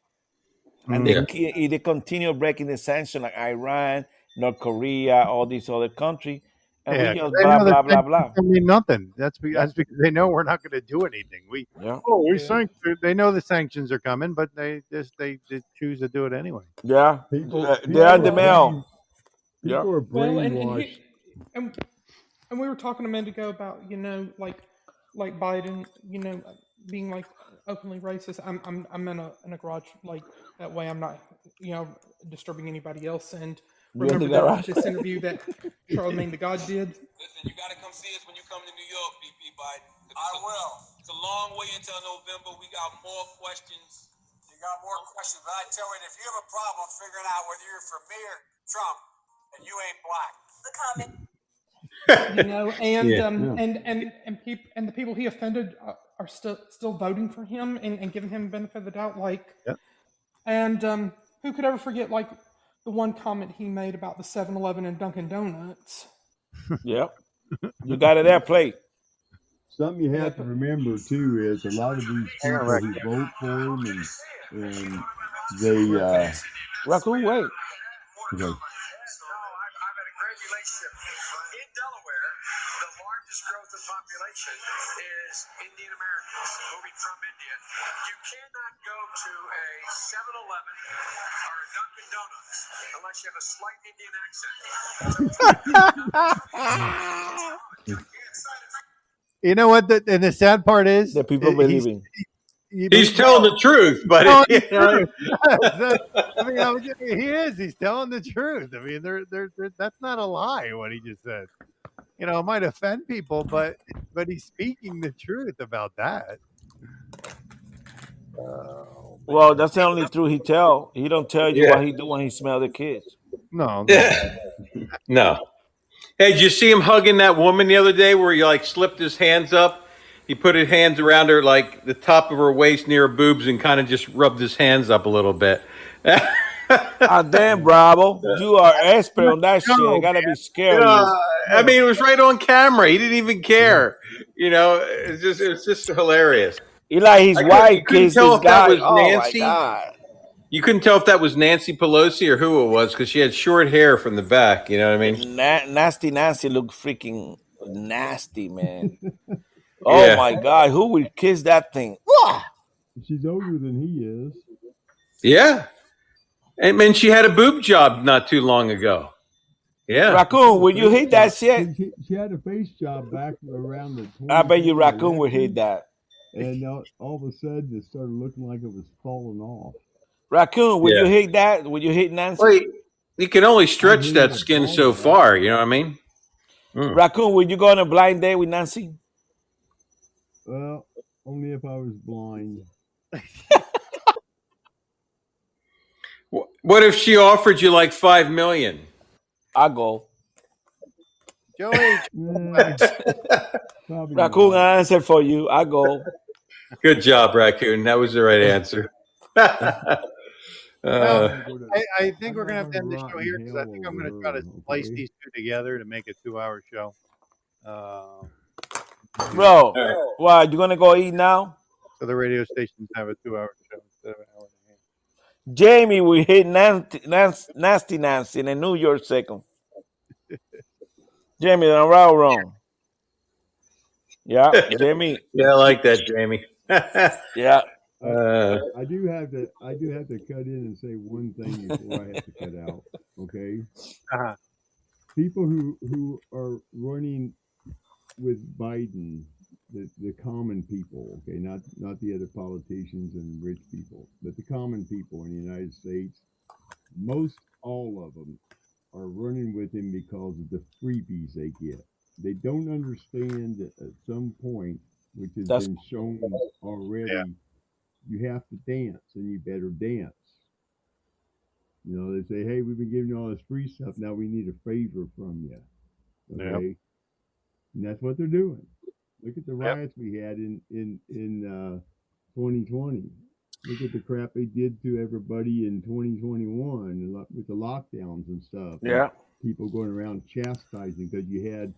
And they continue breaking the sanctions like Iran, North Korea, all these other countries. And we just blah, blah, blah, blah. I mean, nothing. That's because they know we're not going to do anything. They know the sanctions are coming, but they choose to do it anyway. Yeah, they're in the mail. People are brainwashed. And we were talking a minute ago about like Biden, being like openly racist. I'm in a garage like that way. I'm not disturbing anybody else. And remember this interview that Charlemagne the God did. Listen, you got to come see us when you come to New York, BP Biden. I will. It's a long way until November. We got more questions. You got more questions, but I tell you, if you have a problem figuring out whether you're for me or Trump, and you ain't black. The comment. And the people he offended are still voting for him and giving him the benefit of the doubt. And who could ever forget the one comment he made about the 7-Eleven and Dunkin' Donuts? Yep. You got it there, plate. Something you have to remember too is a lot of these people who vote for him and they Raccoon, wait. Okay. No, I've had a great relationship. In Delaware, the largest growth in population is Indian Americans moving from India. You cannot go to a 7-Eleven or a Dunkin' Donuts unless you have a slight Indian accent. You know what? And the sad part is the people believing. He's telling the truth, but I mean, he is. He's telling the truth. I mean, that's not a lie. What he just said. It might offend people, but he's speaking the truth about that. Well, that's the only truth he tell. He don't tell you what he do when he smell the kids. No. No. Hey, did you see him hugging that woman the other day where he slipped his hands up He put his hands around her, like the top of her waist near her boobs, and kind of just rubbed his hands up a little bit. Ah, damn, Bravo. You are expert on that shit. I No, gotta be You scared of know, you. I mean, it was right on camera. He didn't even care. You know, it's just hilarious. Eli, his You wife couldn't kissed tell this if that guy. was Oh my Nancy. god. You couldn't tell if that was Nancy Pelosi or who it was because she had short hair from the back. You know what I mean? Nasty Nancy looked freaking nasty, man. Oh Yeah, my god, who would kiss that thing? She's older than he is. yeah. And man, she had a boob job not too long ago. Yeah. Raccoon, would you hit that shit? She had a face job back around the I bet you 2020 Raccoon would hit election, that. and all of a sudden it started looking like it was falling off. Raccoon, would you Yeah. hit that? Would you hit Well, Nancy? you can only I stretch hit that her skin ball so back. far. You know what I mean? Mm. Raccoon, would you go on a blind date with Nancy? Well, only if I was blind. What if she offered you like $5 million? I'll go. Joey. Probably Raccoon, not. I answer for you. I go. Good job, Raccoon. That was the right answer. Well, I I think we're might gonna have to have end a the show rotten here because I hell think I'm over gonna try to her, splice okay? these two together to make a 2-hour show. Bro, right. what, you gonna go eat now? So the radio stations have a 2-hour show instead of an hour and a half. Jamie will hit Nasty Nancy in a New York second. Jamie, I'm right or wrong? Yeah, Jamie. Yeah, I like that, Jamie. Yeah. I do have to cut in and say one thing before I have to cut out. Okay, Uh-huh. people who are running with Biden, the common people, okay, not the other politicians and rich people, but the common people in the United States, most all of them are running with him because of the freebies they get. They don't understand that at some point, which has That's been shown already, Yeah. you have to dance and you better dance. You know, they say, hey, we've been giving you all this free stuff. Now we need a favor from you. Okay. Yep. And that's what they're doing. Look at the Yep. riots we had in 2020. Look at the crap they did to everybody in 2021 with the lockdowns and stuff. And yeah. people going around chastising because you had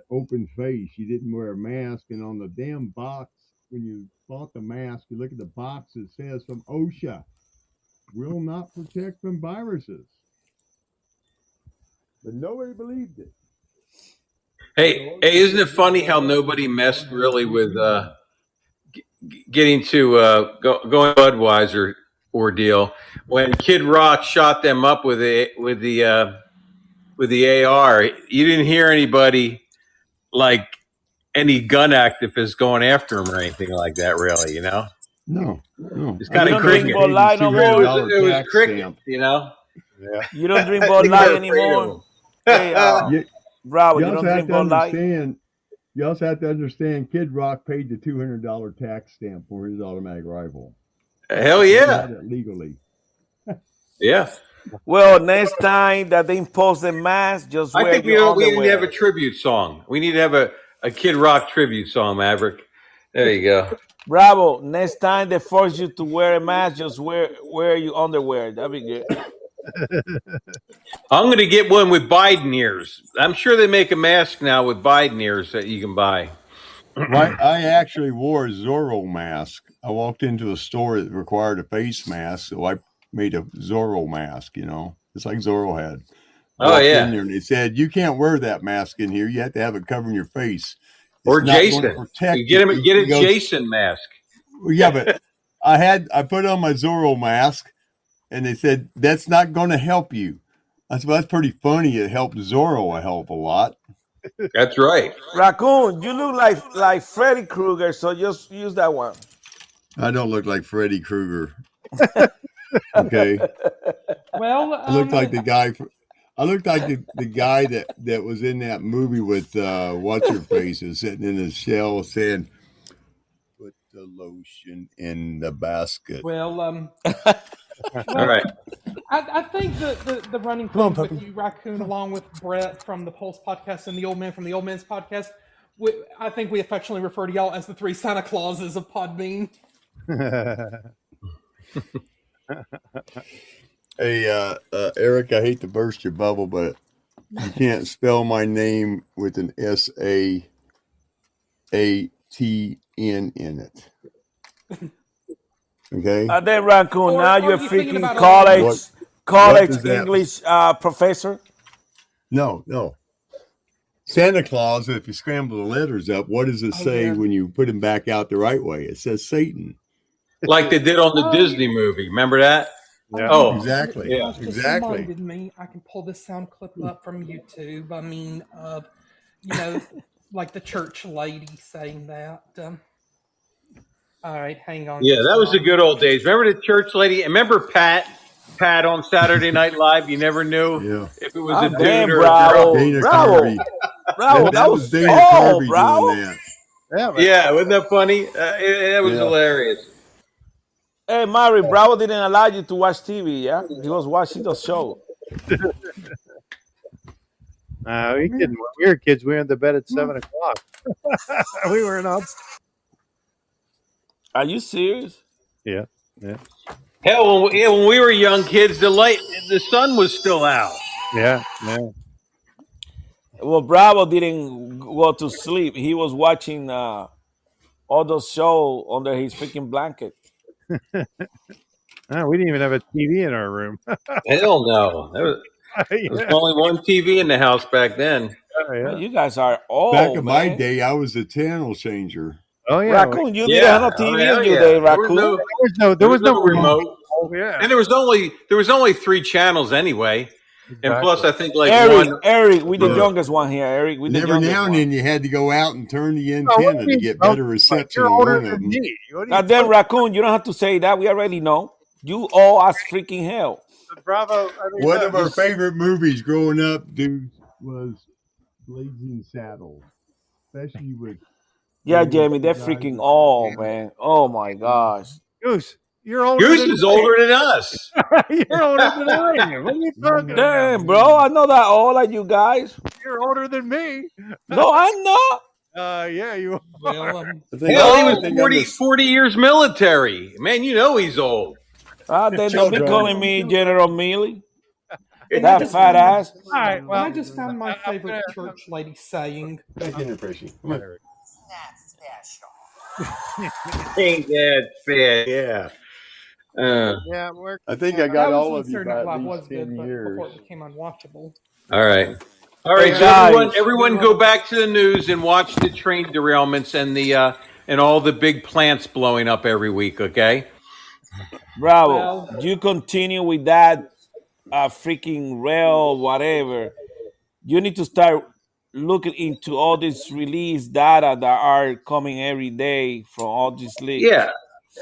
open face. You didn't wear a mask. And on the damn box, when you bought the mask, you look at the box, it says from OSHA, will not protect from viruses. But nobody believed it. Hey, isn't it funny how nobody messed really with getting to going Budweiser ordeal when Kid Rock shot them up with the AR? You didn't hear anybody like any gun activists going after him or anything like that, really. You know, No. it's You kind of don't drink cricket. Bud Light no more? It was cricket. You know, Yeah. You don't drink They Bud were Light afraid of anymore? him. Hey, Bravo, You you don't also have drink to Bud Light? understand. You also have to understand. Kid Rock paid the $200 tax stamp for his automatic rifle. Hell He yeah, had it legally. yeah. Well, next time that they impose the mask, just I wear think your we need to have a underwear. tribute song. We need to have a Kid Rock tribute song, Maverick. There you go. Bravo, next time they force you to wear a mask, just wear your underwear. That'd be good. I'm going to get one with Biden ears. I'm sure they make a mask now with Biden ears that you can buy. I actually wore a Zorro mask. I walked into a store that required a face mask, so I made a Zorro mask. You know, just like Zorro had. I walked in there and they said, "You can't wear that mask in here. You have to have it covering your face. It's Or not going to Jason. protect You get him. Get a He goes, Jason mask. well, yeah, but I put on my Zorro mask, and they said that's not going to help you. I said, well, that's pretty funny. It helped Zorro a hell of a lot. That's right. Raccoon, you look like Freddy Krueger, so just use that one. I don't look like Freddy Krueger. Okay. Well, I looked like the guy. I looked like the guy that was in that movie with what's her face is sitting in his shell saying, "Put the lotion in the basket." well, All right. I think the running Come on, theme with puppy. you, Raccoon, along with Brett from the Pulse podcast and the Old Man from the Old Man's podcast, I think we affectionately refer to y'all as the three Santa Clauses of Podbean. Hey, Eric, I hate to burst your bubble, but you can't spell my name with an SAATN in it. Okay? Then Raccoon, Or now are you're you thinking freaking about college What does that? English professor. No. Santa Claus, if you scramble the letters up, what does it say when you put him back out the right way? It says Satan. Like they did on the Disney movie. Remember that? Yeah. Oh, Exactly. yeah. Just Exactly. reminded me, I can pull this sound clip up from YouTube. I mean, you know, like the church lady saying that. All right, hang on. Yeah, just that a was the moment. good old days. Remember the church lady? Remember Pat on Saturday Night Live? You never knew Yeah. if it was a dude Damn, or a girl. Dana Carvey. Bravo, That was Dana Carvey Bravo. doing that. Yeah, but Yeah, wasn't that funny? It was hilarious. Hey, Mary, Bravo didn't allow you to watch TV, yeah? He was watching the show. we didn't. When we were kids, we were in the bed at 7 o'clock. We weren't up. Are you serious? Yeah. Hell, when we were young kids, the sun was still out. Yeah. Well, Bravo didn't go to sleep. He was watching all those shows under his freaking blanket. We didn't even have a TV in our room. Hell no. There was only one TV in the house back then. Man, you guys are old, Back in my man. day, I was a channel changer. Oh yeah, Raccoon, you didn't have no TV in your day, Raccoon. There was no remote. Oh yeah, And there was only 3 channels anyway. And plus, I think like Eric, we the youngest one here. Eric, we the Every youngest now and one. then you had to go out and turn the antenna to get better reception on one of them. Now then, Raccoon, you don't have to say that. We already know. You all as freaking hell. Bravo. One of our favorite movies growing up, dude, was Blazing Saddles, especially with. Yeah, Jamie, they're freaking old, man. Oh my gosh. Goose, you're older. Goose is older than us. You're older than I am. What are you talking about? Damn, bro, I'm not that old like you guys. You're older than me. No, I'm not. Yeah, you are. Well, Hell, he was 40 years military. Man, you know he's old. They don't be calling me General Mealy. And That fat ass. All right. Well, I just found my favorite church lady saying. Dinner, Percy. Come on. Ain't that bad? Yeah. yeah, I think I got That was all when of you Saturday by Night at Live least was 10 good, but years. before it became unwatchable. All right. All right, Hey, so guys. everyone go back to the news and watch the train derailments and all the big plants blowing up every week, okay? Bravo. You continue with that freaking rail, whatever. You need to start looking into all this release data that are coming every day from all these leaks. Yeah.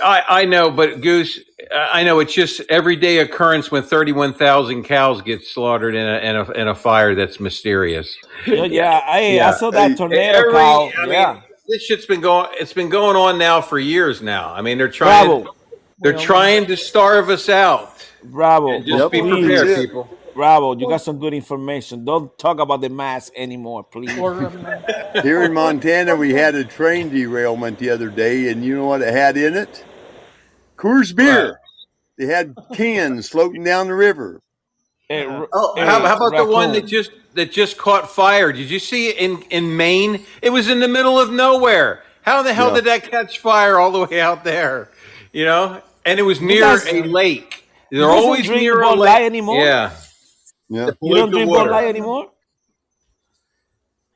I know, but Goose, I know it's just everyday occurrence when 31,000 cows get slaughtered in a fire that's mysterious. Yeah. I saw that tornado cow. I mean, this shit's been going on now for years now. I mean, they're trying to starve us out. Bravo. And just be prepared, people. Bravo, you got some good information. Don't talk about the mask anymore, please. Here in Montana, we had a train derailment the other day, and you know what it had in it? Coors beer. What? They had cans floating down the river. How about the one that just caught fire? Did you see it in Maine? It was in the middle of nowhere. How the hell did that catch fire all the way out there? You know, and it was near a lake. They're always near a lake anymore. Yeah. You don't drink Bud Light anymore?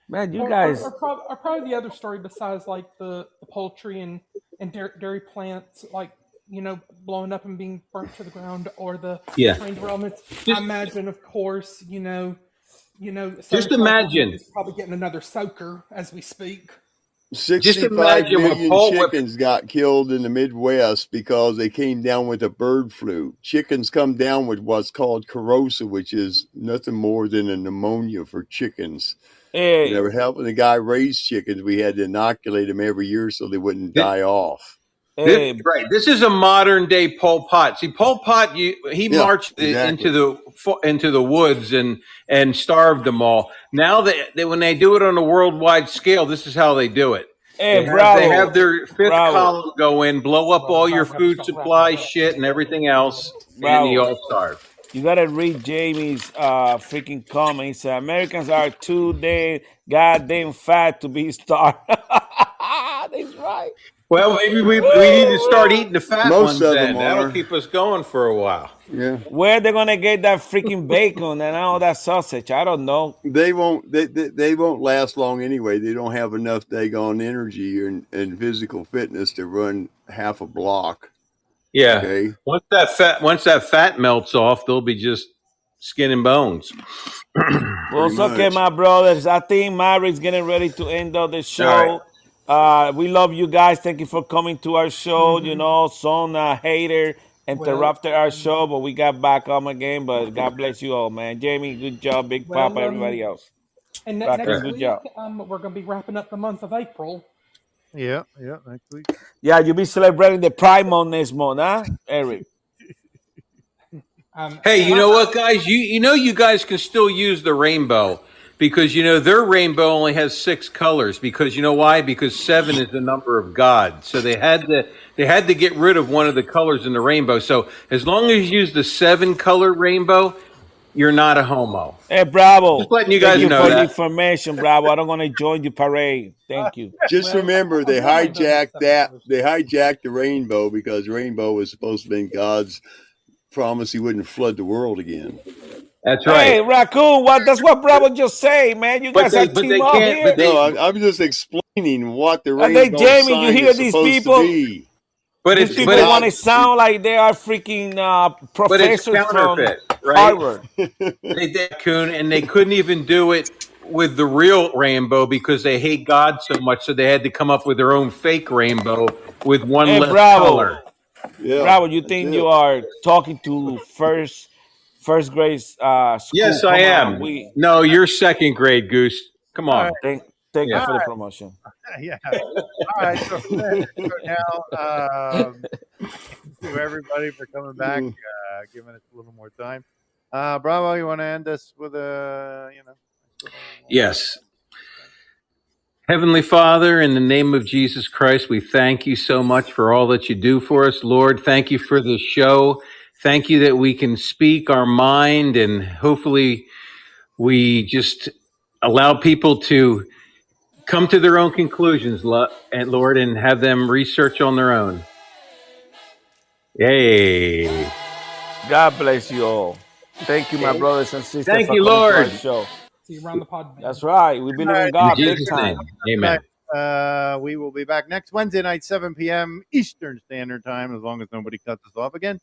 Man, you guys. Or probably the other story besides like the poultry and dairy plants, like, you know, blowing up and being burnt to the ground, or the train derailments. I imagine, of course, you know. Just imagine. Is probably getting another soaker as we speak. 65 million chickens got killed in the Midwest because they came down with a bird flu. Chickens come down with what's called corrosive, which is nothing more than a pneumonia for chickens. Hey. They were helping the guy raise chickens. We had to inoculate them every year so they wouldn't die off. Hey, Right. This is a modern day Pol Pot. See, Pol Pot, he Yeah, marched exactly. into the woods and starved them all. Now when they do it on a worldwide scale, this is how they do it. hey, They bravo, have their fifth bravo, column go in, blow up all your food supply, shit, and everything else, and you bravo. all starve. You gotta read Jamie's freaking comment. He said Americans are too damn goddamn fat to be starved. That's right. Well, maybe we need to start eating the fat Most ones of then. them That'll are. keep us going for a while. Yeah. Where they gonna get that freaking bacon and all that sausage? I don't know. They won't. They won't last long anyway. They don't have enough daggone energy and physical fitness to run half a block. Yeah. Okay. Once that fat melts off, they'll be just skin and bones. Well, it's okay, much. my brothers. I think Maverick's getting ready to end of the show. We love you guys. Thank you for coming to our show. You know, some hater interrupted our show, but we got back on again. But God bless you all, man. Jamie, good job. Big Well, Papa, everybody else. And Raccoon, next good week, job. we're going to be wrapping up the month of April. Yeah, next week. Yeah, you'll be celebrating the Pride Month next month, huh, Eric? Hey, you know what, guys? You guys can still use the rainbow because their rainbow only has 6 colors. Because you know why? Because 7 is the number of God. So they had to get rid of one of the colors in the rainbow. So as long as you use the 7-color rainbow, you're not a homo. Hey, Bravo. Just letting you guys Thank you know for the that. information, Bravo. I don't want to join the parade. Thank you. Just remember, they hijacked that. They hijacked the rainbow because rainbow was supposed to be God's promise He wouldn't flood the world again. That's right. Hey, Raccoon, that's what Bravo just say, man. You guys are team up here. No, I'm just explaining what the And they, rainbow Jamie, sign you hear is these supposed people? to be. These people want to sound like they are freaking professors but it's counterfeit, from right? Harvard. They did Coon, and they couldn't even do it with the real rainbow because they hate God so much, so they had to come up with their own fake rainbow with one Hey, less Bravo. color. Yeah, Bravo, you think you are talking to first grade school? Yes, Come I on, am. No, you're second grade, Goose. Come on. Thank you for the promotion. Yeah. All right. So now, thank you everybody for coming back, giving us a little more time. Bravo, you want to end us with a, Yes. Heavenly Father, in the name of Jesus Christ, we thank you so much for all that you do for us. Lord, thank you for this show. Thank you that we can speak our mind, and hopefully we just allow people to come to their own conclusions, and Lord, and have them research on their own. Yay. God bless you all. Thank you, my brothers and sisters, Thank for you, coming Lord. to our show. See you around the pod. That's right. We believe in God big time. Amen. we will be back next Wednesday night, 7 p.m. Eastern Standard Time, as long as nobody cuts us off again.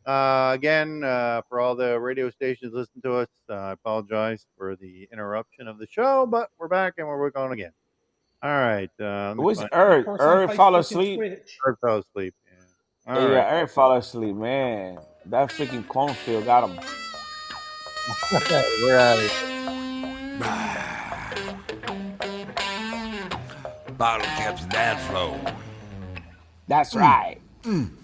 Again, for all the radio stations listening to us, I apologize for the interruption of the show, but we're back and we're going again. All right. Who's Eric? Eric fell asleep. Eric fell asleep. Yeah. All Yeah, right. Eric fell asleep, man. That freaking cornfield got him. We're out of Bottle caps dance flow. That's right. I'm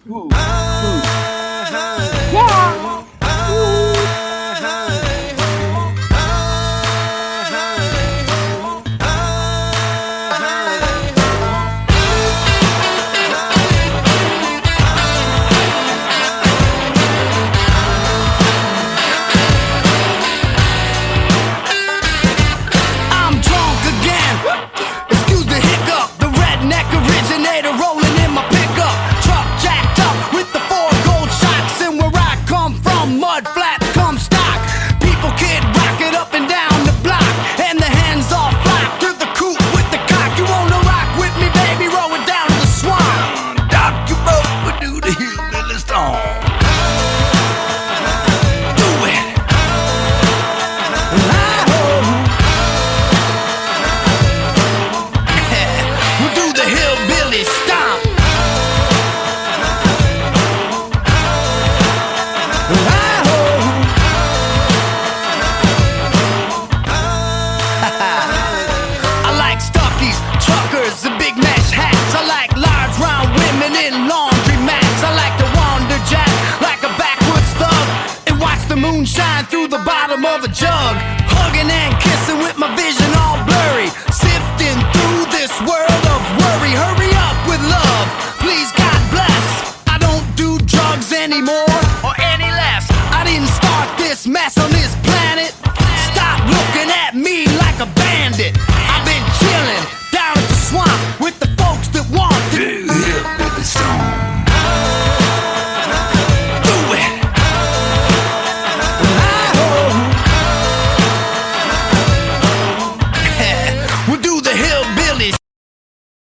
drunk again. Excuse the hiccup. The redneck originator rolling in my pickup truck, jacked up with the 4 gold shocks. And where I come from, mud flaps, of a jug, hugging and kissing with